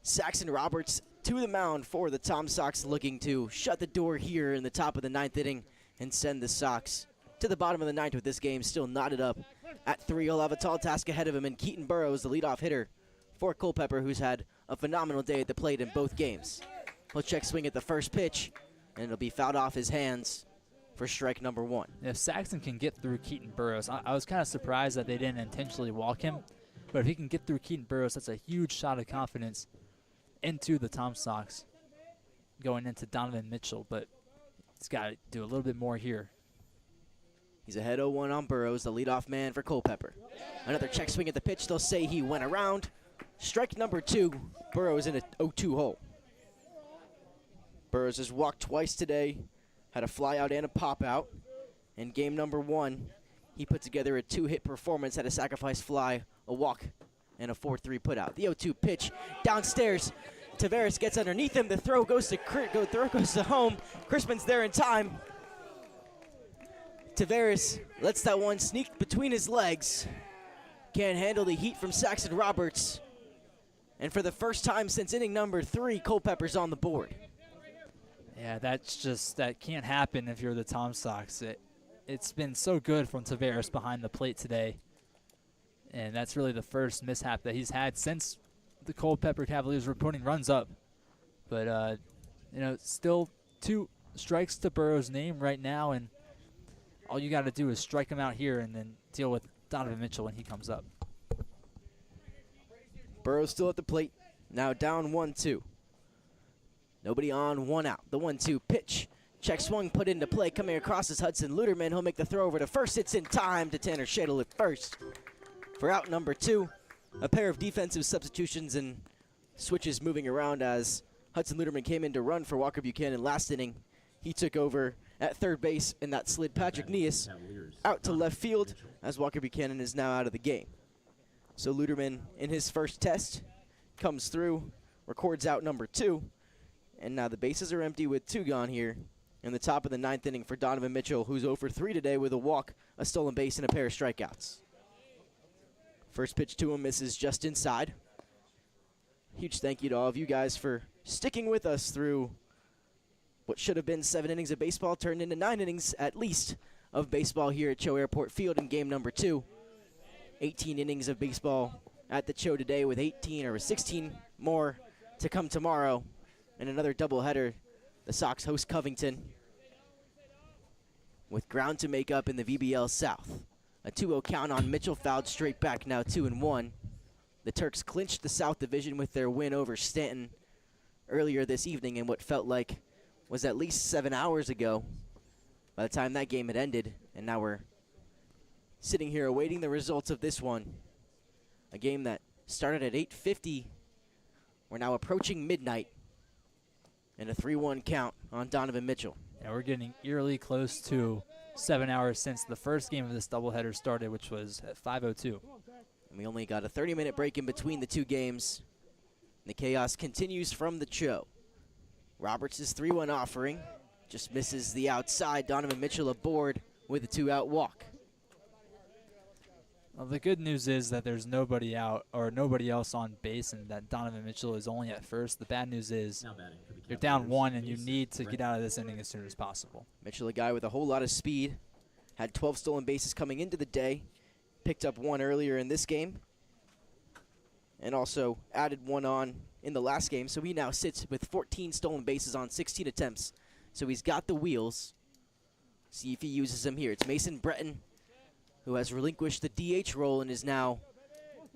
Saxon Roberts to the mound for the Tom Sox, looking to shut the door here in the top of the 9th inning and send the Sox to the bottom of the 9th with this game still knotted up at 3. He'll have a tall task ahead of him, and Keaton Burrows, the leadoff hitter for Culpeper, who's had a phenomenal day at the plate in both games. He'll check swing at the first pitch, and it'll be fouled off his hands for strike number 1. If Saxon can get through Keaton Burrows, I was kind of surprised that they didn't intentionally walk him, but if he can get through Keaton Burrows, that's a huge shot of confidence into the Tom Sox going into Donovan Mitchell, but he's got to do a little bit more here. He's ahead 0-1 on Burrows, the leadoff man for Culpeper. Another check swing at the pitch. They'll say he went around. Strike number 2. Burrows in a 0-2 hole. Burrows has walked twice today, had a fly out and a pop out. In game number 1, he put together a 2-hit performance, had a sacrifice fly, a walk, and a 4-3 putout. The 0-2 pitch downstairs. Tavares gets underneath him. The throw goes to home. Crispin's there in time. Tavares lets that one sneak between his legs. Can't handle the heat from Saxon Roberts. And for the first time since inning number 3, Culpeper's on the board. Yeah, that can't happen if you're the Tom Sox. It's been so good from Tavares behind the plate today. And that's really the first mishap that he's had since the Culpeper Cavaliers were putting runs up. But, still 2 strikes to Burrows' name right now, and all you got to do is strike him out here and then deal with Donovan Mitchell when he comes up. Burrows still at the plate, now down 1-2. Nobody on, 1 out. The 1-2 pitch. Check swung put into play. Coming across is Hudson Luderman. He'll make the throw over to first. It's in time to Tanner Shadle at first. For out number 2, a pair of defensive substitutions and switches moving around as Hudson Luderman came in to run for Walker Buchanan last inning. He took over at third base, and that slid Patrick Neas out to left field as Walker Buchanan is now out of the game. So Luderman, in his first test, comes through, records out number 2, and now the bases are empty with 2 gone here in the top of the 9th inning for Donovan Mitchell, who's 0 for 3 today with a walk, a stolen base, and a pair of strikeouts. First pitch to him misses just inside. Huge thank you to all of you guys for sticking with us through what should have been 7 innings of baseball turned into 9 innings at least of baseball here at CHO Airport Field in game number 2. 18 innings of baseball at the CHO today with 18 or 16 more to come tomorrow. And another doubleheader. The Sox host Covington with ground to make up in the VBL South. A 2-0 count on Mitchell, fouled straight back, now 2-1. The Turks clinched the South Division with their win over Stanton earlier this evening in what felt like was at least 7 hours ago by the time that game had ended. And now we're sitting here awaiting the results of this one. A game that started at 8:50. We're now approaching midnight. And a 3-1 count on Donovan Mitchell. Yeah, we're getting eerily close to 7 hours since the first game of this doubleheader started, which was at 5:02. And we only got a 30-minute break in between the 2 games. The chaos continues from the CHO. Roberts' 3-1 offering just misses the outside. Donovan Mitchell aboard with a 2-out walk. Well, the good news is that there's nobody out or nobody else on base and that Donovan Mitchell is only at first. The bad news is you're down 1 and you need to get out of this inning as soon as possible. Mitchell, a guy with a whole lot of speed, had 12 stolen bases coming into the day, picked up 1 earlier in this game, and also added 1 on in the last game. So he now sits with 14 stolen bases on 16 attempts. So he's got the wheels. See if he uses them here. It's Mason Breton, who has relinquished the DH role and is now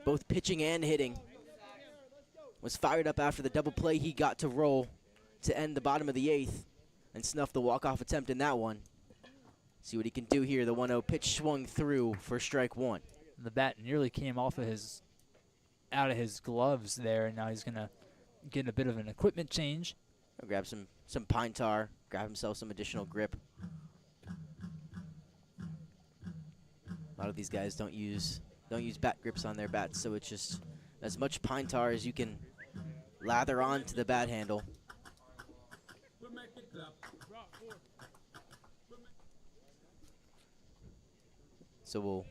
both pitching and hitting. Was fired up after the double play he got to roll to end the bottom of the 8th and snuffed the walk-off attempt in that one. See what he can do here. The 1-0 pitch swung through for strike 1. The bat nearly came off of out of his gloves there, and now he's gonna get a bit of an equipment change. He'll grab some pine tar, grab himself some additional grip. A lot of these guys don't use bat grips on their bats, so it's just as much pine tar as you can lather onto the bat handle. So we'll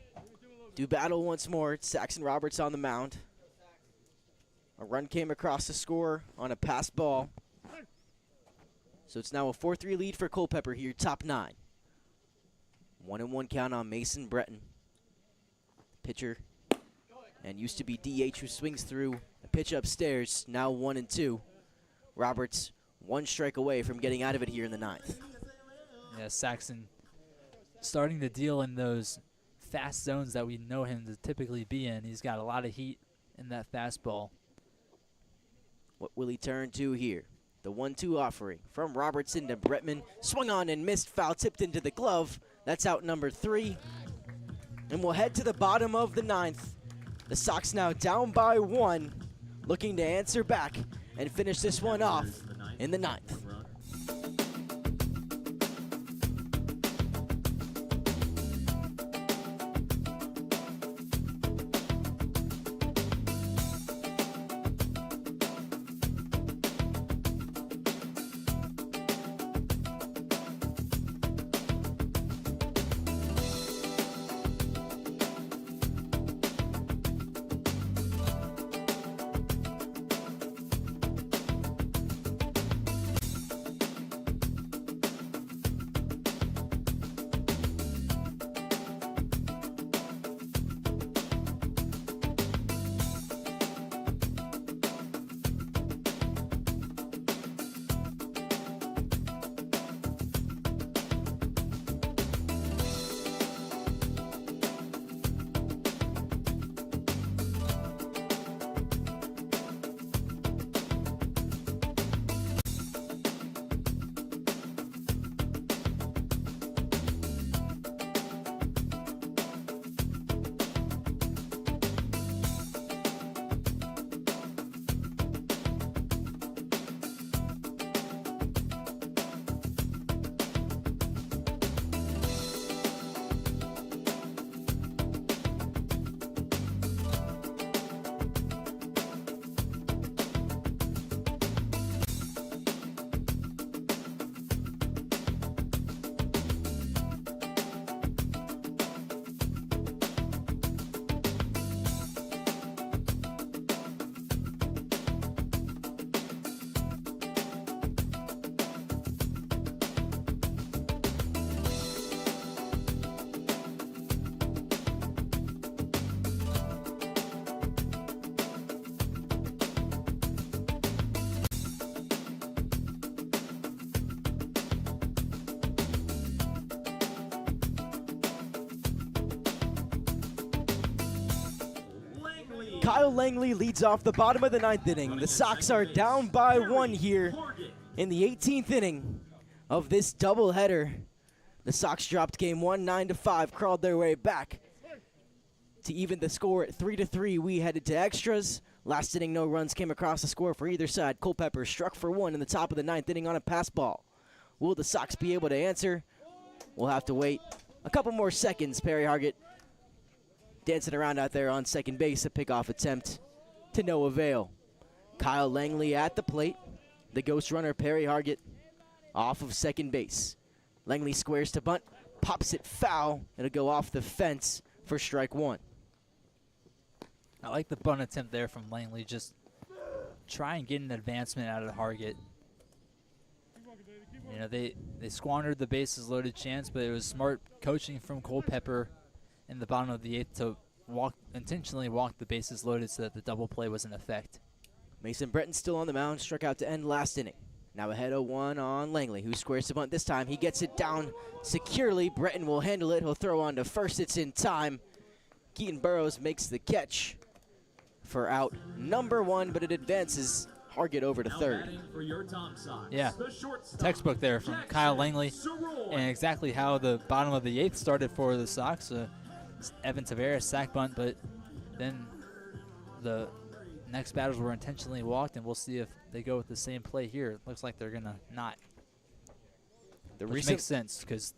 do battle once more. It's Saxon Roberts on the mound. A run came across the score on a pass ball. So it's now a 4-3 lead for Culpeper here, top 9. 1-1 count on Mason Breton. Pitcher and used to be DH who swings through a pitch upstairs, now 1-2. Roberts 1 strike away from getting out of it here in the 9th. Yeah, Saxon starting to deal in those fast zones that we know him to typically be in. He's got a lot of heat in that fastball. What will he turn to here? The 1-2 offering from Robertson to Bretman. Swung on and missed, foul tipped into the glove. That's out number 3. And we'll head to the bottom of the 9th. The Sox now down by 1, looking to answer back and finish this one off in the 9th. Kyle Langley leads off the bottom of the 9th inning. The Sox are down by 1 here in the 18th inning of this doubleheader. The Sox dropped game 1 9-5, crawled their way back to even the score at 3-3. We headed to extras. Last inning, no runs came across the score for either side. Culpeper struck for 1 in the top of the 9th inning on a pass ball. Will the Sox be able to answer? We'll have to wait a couple more seconds. Perry Hargett dancing around out there on second base. A pickoff attempt to no avail. Kyle Langley at the plate. The ghost runner, Perry Hargett, off of second base. Langley squares to bunt, pops it foul. It'll go off the fence for strike 1. I like the bunt attempt there from Langley. Just try and get an advancement out of Hargett. You know, they squandered the bases loaded chance, but it was smart coaching from Culpeper in the bottom of the 8th to intentionally walk the bases loaded so that the double play was in effect. Mason Breton still on the mound, struck out to end last inning. Now ahead 0-1 on Langley, who squares the bunt this time. He gets it down securely. Breton will handle it. He'll throw on to first. It's in time. Keaton Burrows makes the catch for out number 1, but it advances Hargett over to third. Yeah, textbook there from Kyle Langley, and exactly how the bottom of the 8th started for the Sox. Evan Tavares sack bunt, but then the next batters were intentionally walked, and we'll see if they go with the same play here. It looks like they're going to not. Which makes sense because,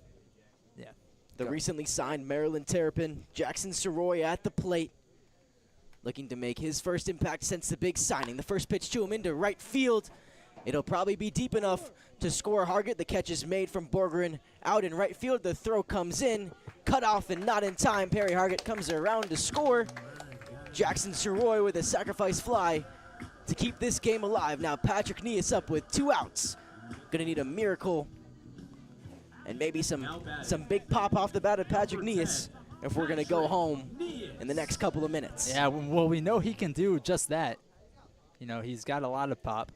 yeah. The recently signed Maryland Terrapin, Jackson Soroy at the plate, looking to make his first impact since the big signing. The first pitch to him into right field. It'll probably be deep enough to score Hargett. The catch is made from Borgren out in right field. The throw comes in, cut off and not in time. Perry Hargett comes around to score. Jackson Soroy with a sacrifice fly to keep this game alive. Now Patrick Neas up with 2 outs. Gonna need a miracle and maybe some big pop off the bat of Patrick Neas if we're gonna go home in the next couple of minutes. Yeah, well, we know he can do just that. You know, he's got a lot of pop.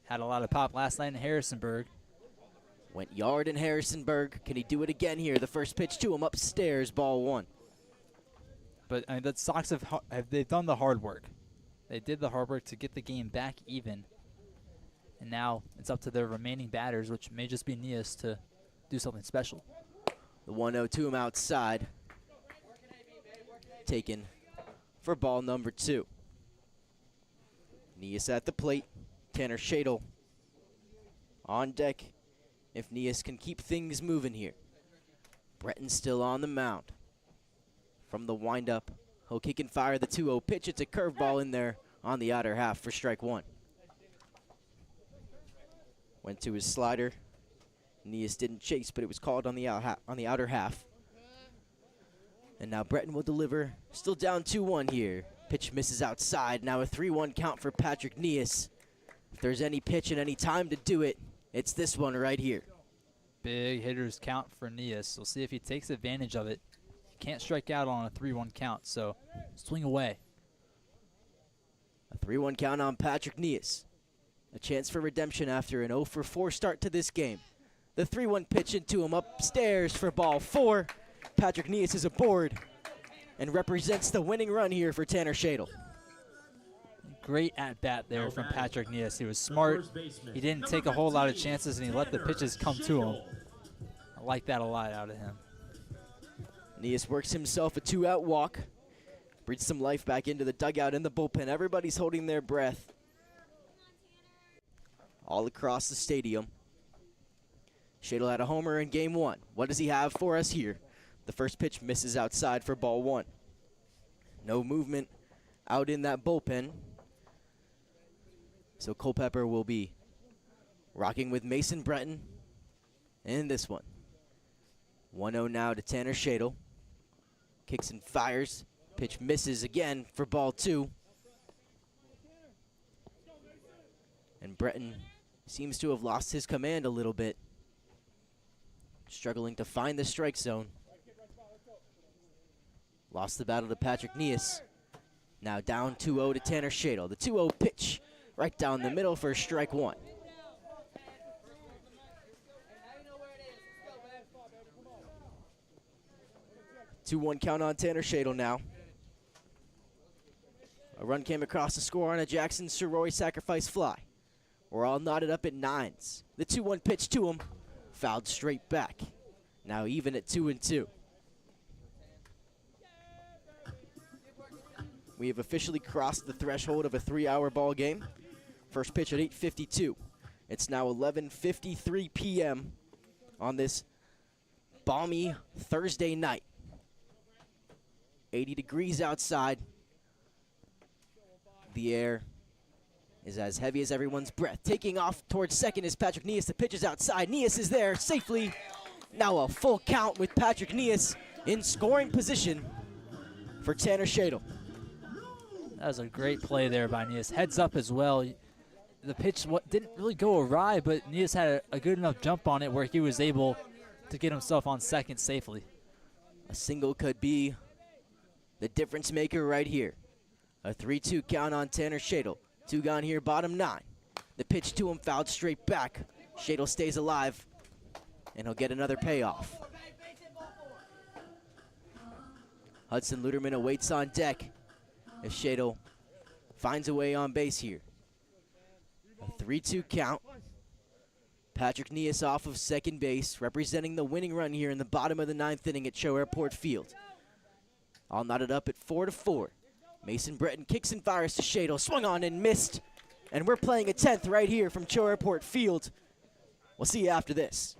Had a lot of pop last night in Harrisonburg. Went yard in Harrisonburg. Can he do it again here? The first pitch to him upstairs, ball 1. But I mean, the Sox they've done the hard work. They did the hard work to get the game back even. And now it's up to their remaining batters, which may just be Neas, to do something special. The 1-0 to him outside. Taken for ball number 2. Nias at the plate. Tanner Shadle on deck if Nias can keep things moving here. Breton still on the mound. From the windup, he'll kick and fire the 2-0 pitch. It's a curveball in there on the outer half for strike 1. Went to his slider. Nias didn't chase, but it was called on the outer half. And now Breton will deliver. Still down 2-1 here. Pitch misses outside. Now a 3-1 count for Patrick Nias. If there's any pitch and any time to do it, it's this one right here. Big hitters count for Nias. We'll see if he takes advantage of it. He can't strike out on a 3-1 count, so swing away. A 3-1 count on Patrick Nias. A chance for redemption after an 0-for-4 start to this game. The 3-1 pitch into him upstairs for ball 4. Patrick Nias is aboard and represents the winning run here for Tanner Shadle. Great at-bat there from Patrick Nias. He was smart. He didn't take a whole lot of chances, and he let the pitches come to him. I like that a lot out of him. Nias works himself a 2-out walk. Breathes some life back into the dugout and the bullpen. Everybody's holding their breath all across the stadium. Shadle had a homer in game 1. What does he have for us here? The first pitch misses outside for ball 1. No movement out in that bullpen. So Culpeper will be rocking with Mason Breton in this one. 1-0 now to Tanner Shadle. Kicks and fires. Pitch misses again for ball 2. And Breton seems to have lost his command a little bit. Struggling to find the strike zone. Lost the battle to Patrick Nias. Now down 2-0 to Tanner Shadle. The 2-0 pitch right down the middle for strike 1. Two 2-1 count on Tanner Shadle now. A run came across the score on a Jackson Soroy sacrifice fly. We're all knotted up at 9s. The 2-1 pitch to him, fouled straight back. Now even at 2-2. We have officially crossed the threshold of a 3-hour ball game. First pitch at 8:52. It's now 11:53 p.m. on this balmy Thursday night. 80 degrees outside. The air is as heavy as everyone's breath. Taking off towards second is Patrick Nias. The pitch is outside. Nias is there safely. Now a full count with Patrick Nias in scoring position for Tanner Shadle. That was a great play there by Nias. Heads up as well. The pitch didn't really go awry, but Nias had a good enough jump on it where he was able to get himself on second safely. A single could be the difference maker right here. A 3-2 count on Tanner Shadle. 2 gone here, bottom 9. The pitch to him fouled straight back. Shadle stays alive, and he'll get another payoff. Hudson Luderman awaits on deck as Shadle finds a way on base here. A 3-2 count. Patrick Nias off of second base, representing the winning run here in the bottom of the 9th inning at CHO Airport Field. All knotted up at 4-4. Mason Breton kicks and fires to Shadle, swung on and missed. And we're playing a 10th right here from CHO Airport Field. We'll see you after this.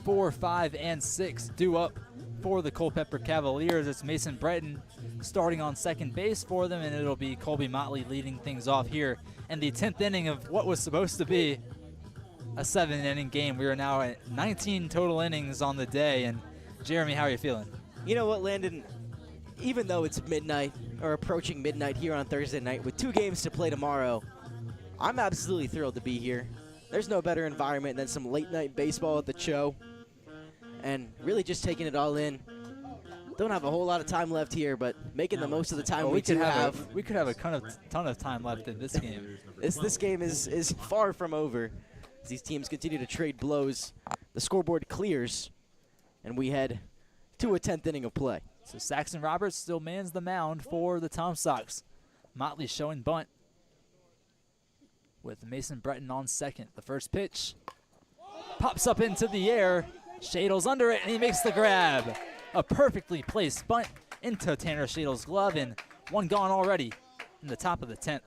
4, 5, and 6 due up for the Culpeper Cavaliers. It's Mason Breton starting on second base for them, and it'll be Colby Motley leading things off here in the 10th inning of what was supposed to be a 7-inning game. We are now at 19 total innings on the day. And Jeremy, how are you feeling? You know what, Landon? Even though it's midnight, or approaching midnight here on Thursday night, with 2 games to play tomorrow, I'm absolutely thrilled to be here. There's no better environment than some late-night baseball at the CHO, and really just taking it all in. Don't have a whole lot of time left here, but making the most of the time we do have. We could have a ton of time left in this game. This game is far from over. As these teams continue to trade blows, the scoreboard clears, and we head to a 10th inning of play. So Saxon Roberts still mans the mound for the Tom Sox. Motley showing bunt with Mason Breton on second. The first pitch pops up into the air. Shadle's under it, and he makes the grab. A perfectly placed bunt into Tanner Shadle's glove, and one gone already in the top of the 10th.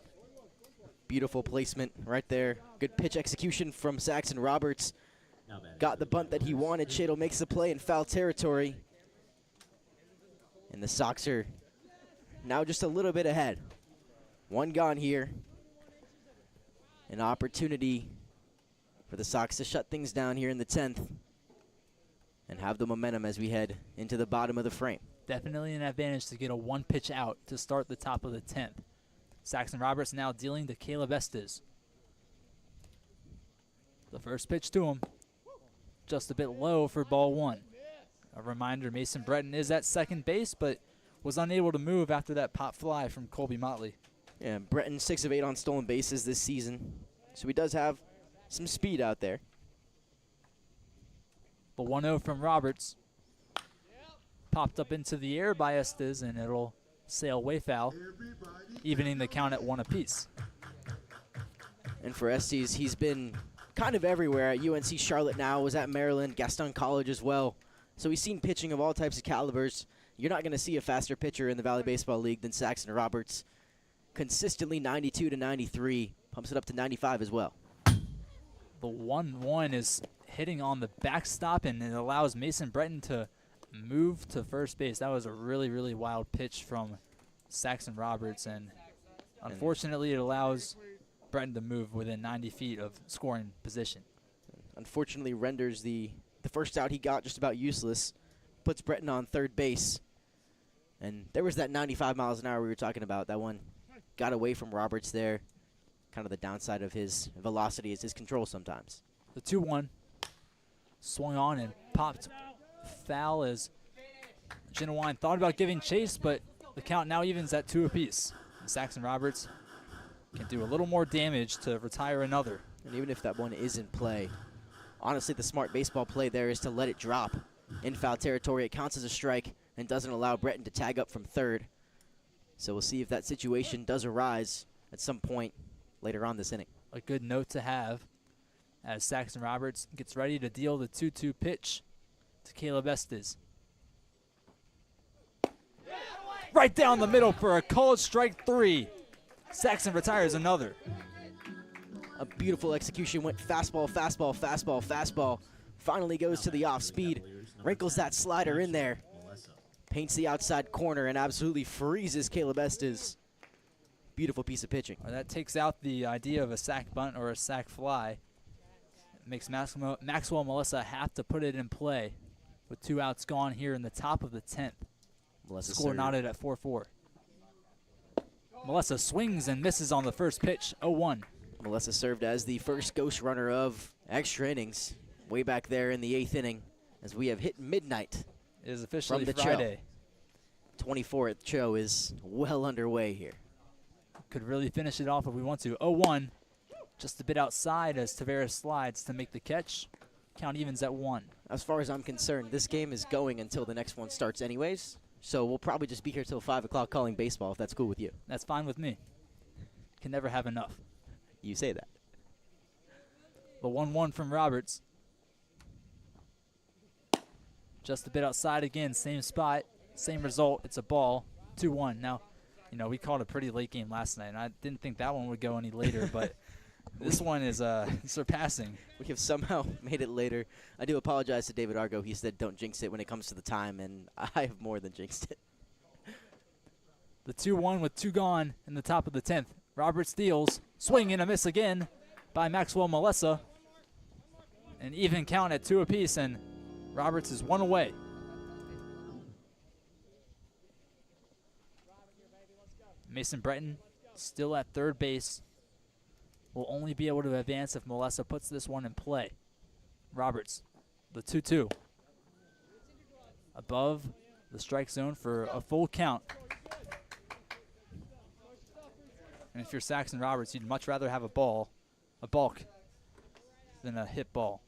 Beautiful placement right there. Good pitch execution from Saxon Roberts. Got the bunt that he wanted. Shadle makes the play in foul territory. And the Sox are now just a little bit ahead. One gone here. An opportunity for the Sox to shut things down here in the 10th and have the momentum as we head into the bottom of the frame. Definitely an advantage to get a 1-pitch out to start the top of the 10th. Saxon Roberts now dealing to Caleb Estes. The first pitch to him, just a bit low for ball 1. A reminder, Mason Breton is at second base, but was unable to move after that pop fly from Colby Motley. Yeah, Breton 6 of 8 on stolen bases this season, so he does have some speed out there. The 1-0 from Roberts. Popped up into the air by Estes, and it'll sail way foul, evening the count at 1 apiece. And for Estes, he's been kind of everywhere at UNC Charlotte now, was at Maryland, Gaston College as well. So he's seen pitching of all types of calibers. You're not going to see a faster pitcher in the Valley Baseball League than Saxon Roberts. Consistently 92 to 93, pumps it up to 95 as well. The 1-1 is hitting on the backstop, and it allows Mason Breton to move to first base. That was a really, really wild pitch from Saxon Roberts, and unfortunately it allows Breton to move within 90 feet of scoring position. Unfortunately renders the first out he got just about useless, puts Breton on third base. And there was that 95 miles an hour we were talking about. That one got away from Roberts there. Kind of the downside of his velocity is his control sometimes. The 2-1 swung on and popped foul as Genuine thought about giving chase, but the count now evens at 2 apiece. And Saxon Roberts can do a little more damage to retire another. And even if that one is in play, honestly, the smart baseball play there is to let it drop in foul territory. It counts as a strike and doesn't allow Breton to tag up from third. So we'll see if that situation does arise at some point later on this inning. A good note to have as Saxon Roberts gets ready to deal the 2-2 pitch to Caleb Estes. Right down the middle for a called strike 3. Saxon retires another. A beautiful execution, went fastball, fastball, fastball, fastball. Finally goes to the off speed, wrinkles that slider in there, paints the outside corner, and absolutely freezes Caleb Estes. Beautiful piece of pitching. Well, that takes out the idea of a sac bunt or a sac fly. It makes Maxwell Melissa have to put it in play with 2 outs gone here in the top of the 10th. Score knotted at 4-4. Melissa swings and misses on the first pitch, 0-1. Melissa served as the first ghost runner of extra innings way back there in the 8th inning as we have hit midnight. It is officially from the Friday. CHO. 24 at the CHO is well underway here. Could really finish it off if we want to. 0-1, just a bit outside as Tavares slides to make the catch. Count evens at 1. As far as I'm concerned, this game is going until the next one starts anyways. So we'll probably just be here till 5 o'clock calling baseball if that's cool with you. That's fine with me. Can never have enough. You say that. The 1-1 from Roberts. Just a bit outside again, same spot, same result. It's a ball, 2-1. Now, you know, we called a pretty late game last night, and I didn't think that one would go any later, but This one is surpassing. We have somehow made it later. I do apologize to David Argo. He said don't jinx it when it comes to the time, and I have more than jinxed it. The 2-1 with 2 gone in the top of the 10th. Roberts deals. Swing and a miss again by Maxwell Melissa. An even count at 2 apiece, and Roberts is 1 away. Mason Breton still at third base. Will only be able to advance if Melissa puts this one in play. Roberts, the 2-2. Above the strike zone for a full count. And if you're Saxon Roberts, you'd much rather have a balk, than a hit ball.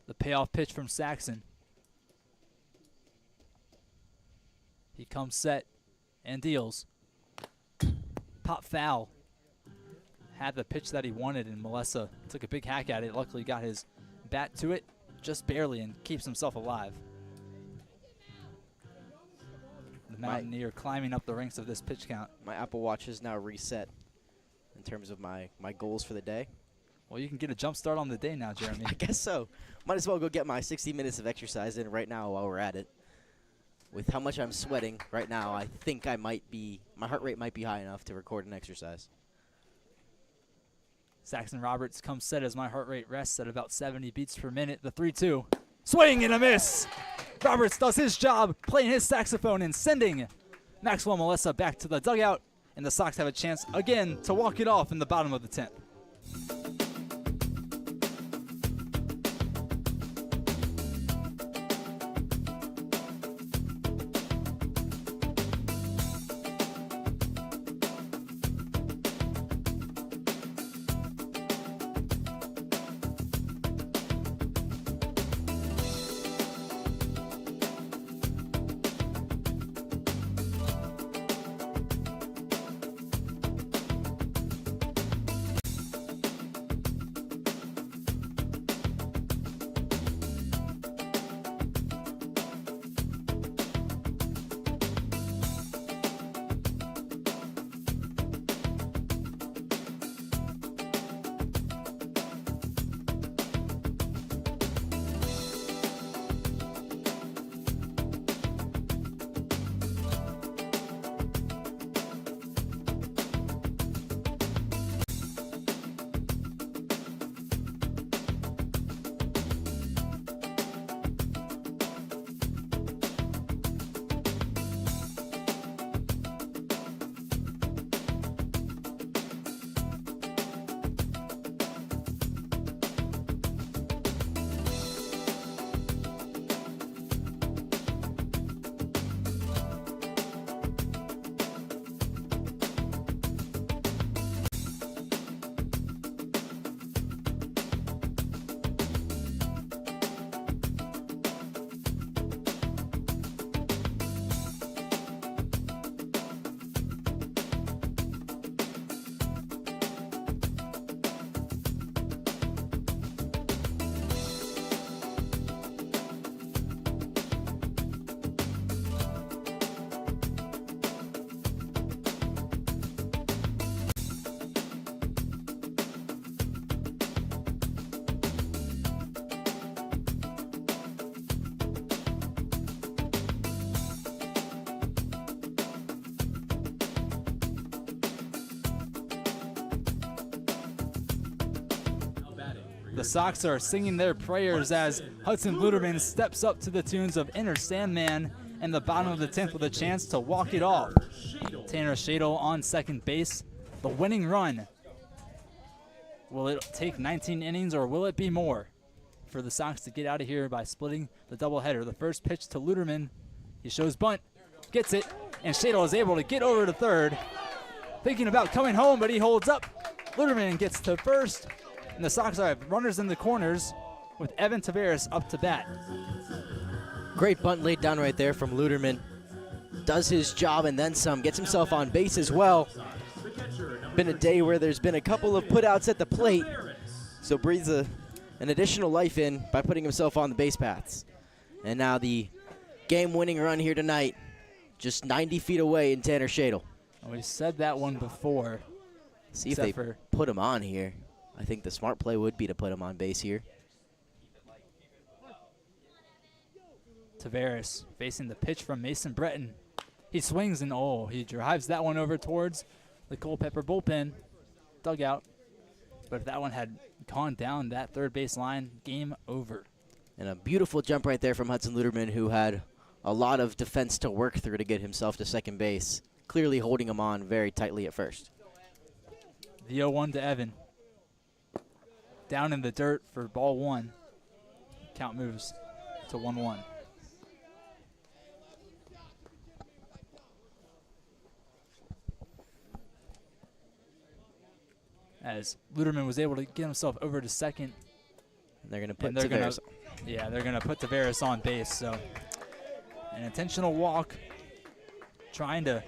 The payoff pitch from Saxon. He comes set and deals. Pop foul. Had the pitch that he wanted, and Melissa took a big hack at it. Luckily got his bat to it just barely and keeps himself alive. The Mountaineer climbing up the ranks of this pitch count. My Apple Watch is now reset in terms of my goals for the day. Well, you can get a jump start on the day now, Jeremy. I guess so. Might as well go get my 60 minutes of exercise in right now while we're at it. With how much I'm sweating right now, I think my heart rate might be high enough to record an exercise. Saxon Roberts comes set as my heart rate rests at about 70 beats per minute. The 3-2. Swing and a miss. Roberts does his job, playing his saxophone and sending Maxwell Melissa back to the dugout. And the Sox have a chance again to walk it off in the bottom of the 10th. The Sox are singing their prayers as Hudson Bluderman steps up to the tunes of Inner Sandman in the bottom of the 10th with a chance to walk it off. Tanner Shadle on second base. The winning run. Will it take 19 innings or will it be more for the Sox to get out of here by splitting the doubleheader? The first pitch to Luderman. He shows bunt, gets it, and Shadle is able to get over to third. Thinking about coming home, but he holds up. Luderman gets to first. And the Sox have runners in the corners with Evan Taveras up to bat. Great bunt laid down right there from Luderman. Does his job and then some. Gets himself on base as well. Been a day where there's been a couple of putouts at the plate. So breathes an additional life in by putting himself on the base paths. And now the game-winning run here tonight just 90 feet away in Tanner Shadle. We said that one before. See if they put him on here. I think the smart play would be to put him on base here. Tavares facing the pitch from Mason Breton. He swings and he drives that one over towards the Culpeper bullpen dugout. But if that one had gone down that third base line, game over. And a beautiful jump right there from Hudson Luderman, who had a lot of defense to work through to get himself to second base, clearly holding him on very tightly at first. The 0-1 to Evan. Down in the dirt for ball one. Count moves to 1-1. As Luderman was able to get himself over to second. And they're going to put Tavares. Yeah, they're going to put Tavares on base. So an intentional walk, trying to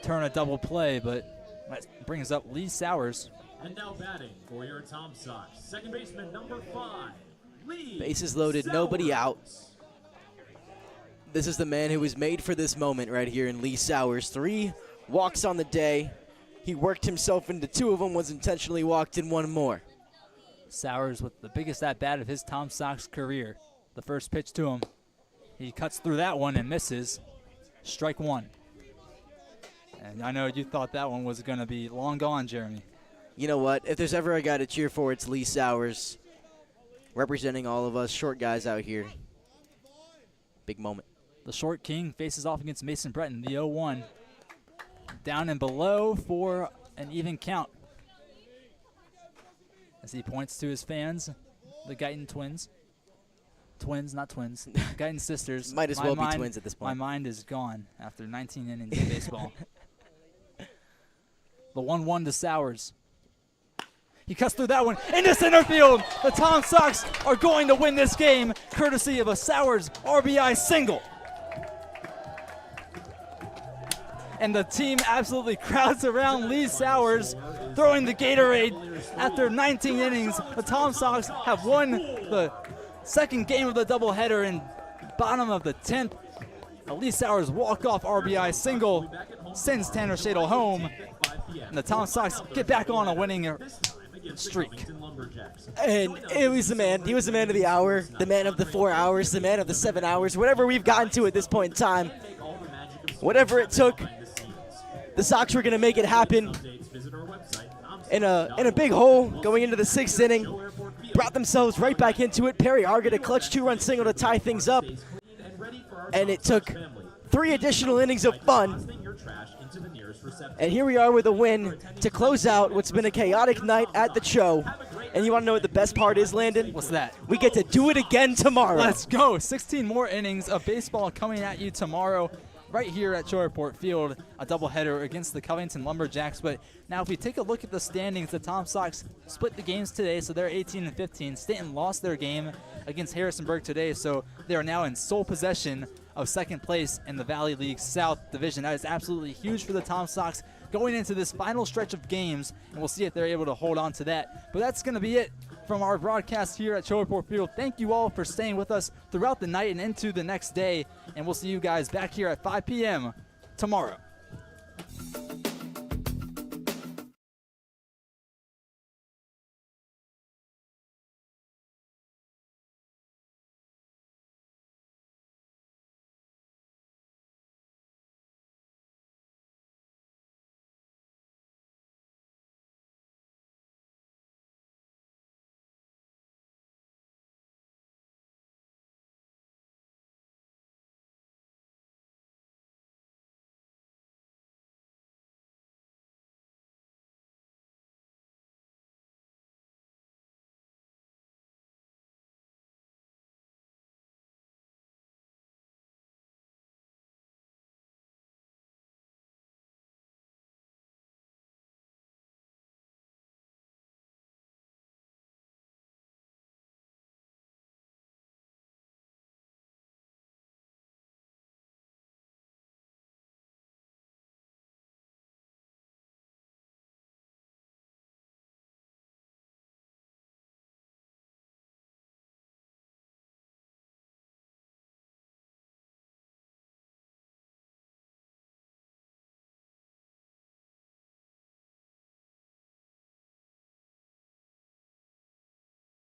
turn a double play, but that brings up Lee Sowers. And now batting for your Tom Sox, second baseman number 5, Lee Bases loaded, Sowers. nobody out. This is the man who was made for this moment right here in Lee Sowers. 3 walks on the day. He worked himself into 2 of them, was intentionally walked in 1 more. Sowers with the biggest at-bat of his Tom Sox career. The first pitch to him. He cuts through that one and misses. Strike 1. And I know you thought that one was going to be long gone, Jeremy. You know what? If there's ever a guy to cheer for, it's Lee Sowers, representing all of us short guys out here. Big moment. The short king faces off against Mason Breton, the 0-1. Down and below for an even count. As he points to his fans, the Guyton twins. Twins, not twins. Guyton sisters. Might as well be twins at this point. My mind is gone after 19 innings of baseball. The 1-1 to Sowers. He cuts through that one into center field. The Tom Sox are going to win this game courtesy of a Sowers RBI single. And the team absolutely crowds around Lee Sowers throwing the Gatorade. After 19 innings, the Tom Sox have won the second game of the doubleheader in bottom of the 10th. A Lee Sowers walk-off RBI single sends Tanner Shadle home. And the Tom Sox get back on a winning streak. And it was the man. He was the man of the hour, the man of the 4 hours, the man of the 7 hours, whatever we've gotten to at this point in time. Whatever it took, the Sox were going to make it happen. In a big hole going into the 6th inning, brought themselves right back into it. Perry Argett, a clutch 2-run single to tie things up. And it took 3 additional innings of fun. And here we are with a win to close out what's been a chaotic night at the CHO. And you want to know what the best part is, Landon? What's that? We get to do it again tomorrow. Let's go. 16 more innings of baseball coming at you tomorrow right here at CHO Airport Field, a doubleheader against the Covington Lumberjacks. But now if we take a look at the standings, the Tom Sox split the games today, so they're 18-15. Stanton lost their game against Harrisonburg today, so they are now in sole possession of second place in the Valley League South Division. That is absolutely huge for the Tom Sox going into this final stretch of games, and we'll see if they're able to hold on to that. But that's going to be it from our broadcast here at CHO Airport Field. Thank you all for staying with us throughout the night and into the next day, and we'll see you guys back here at 5 p.m. tomorrow.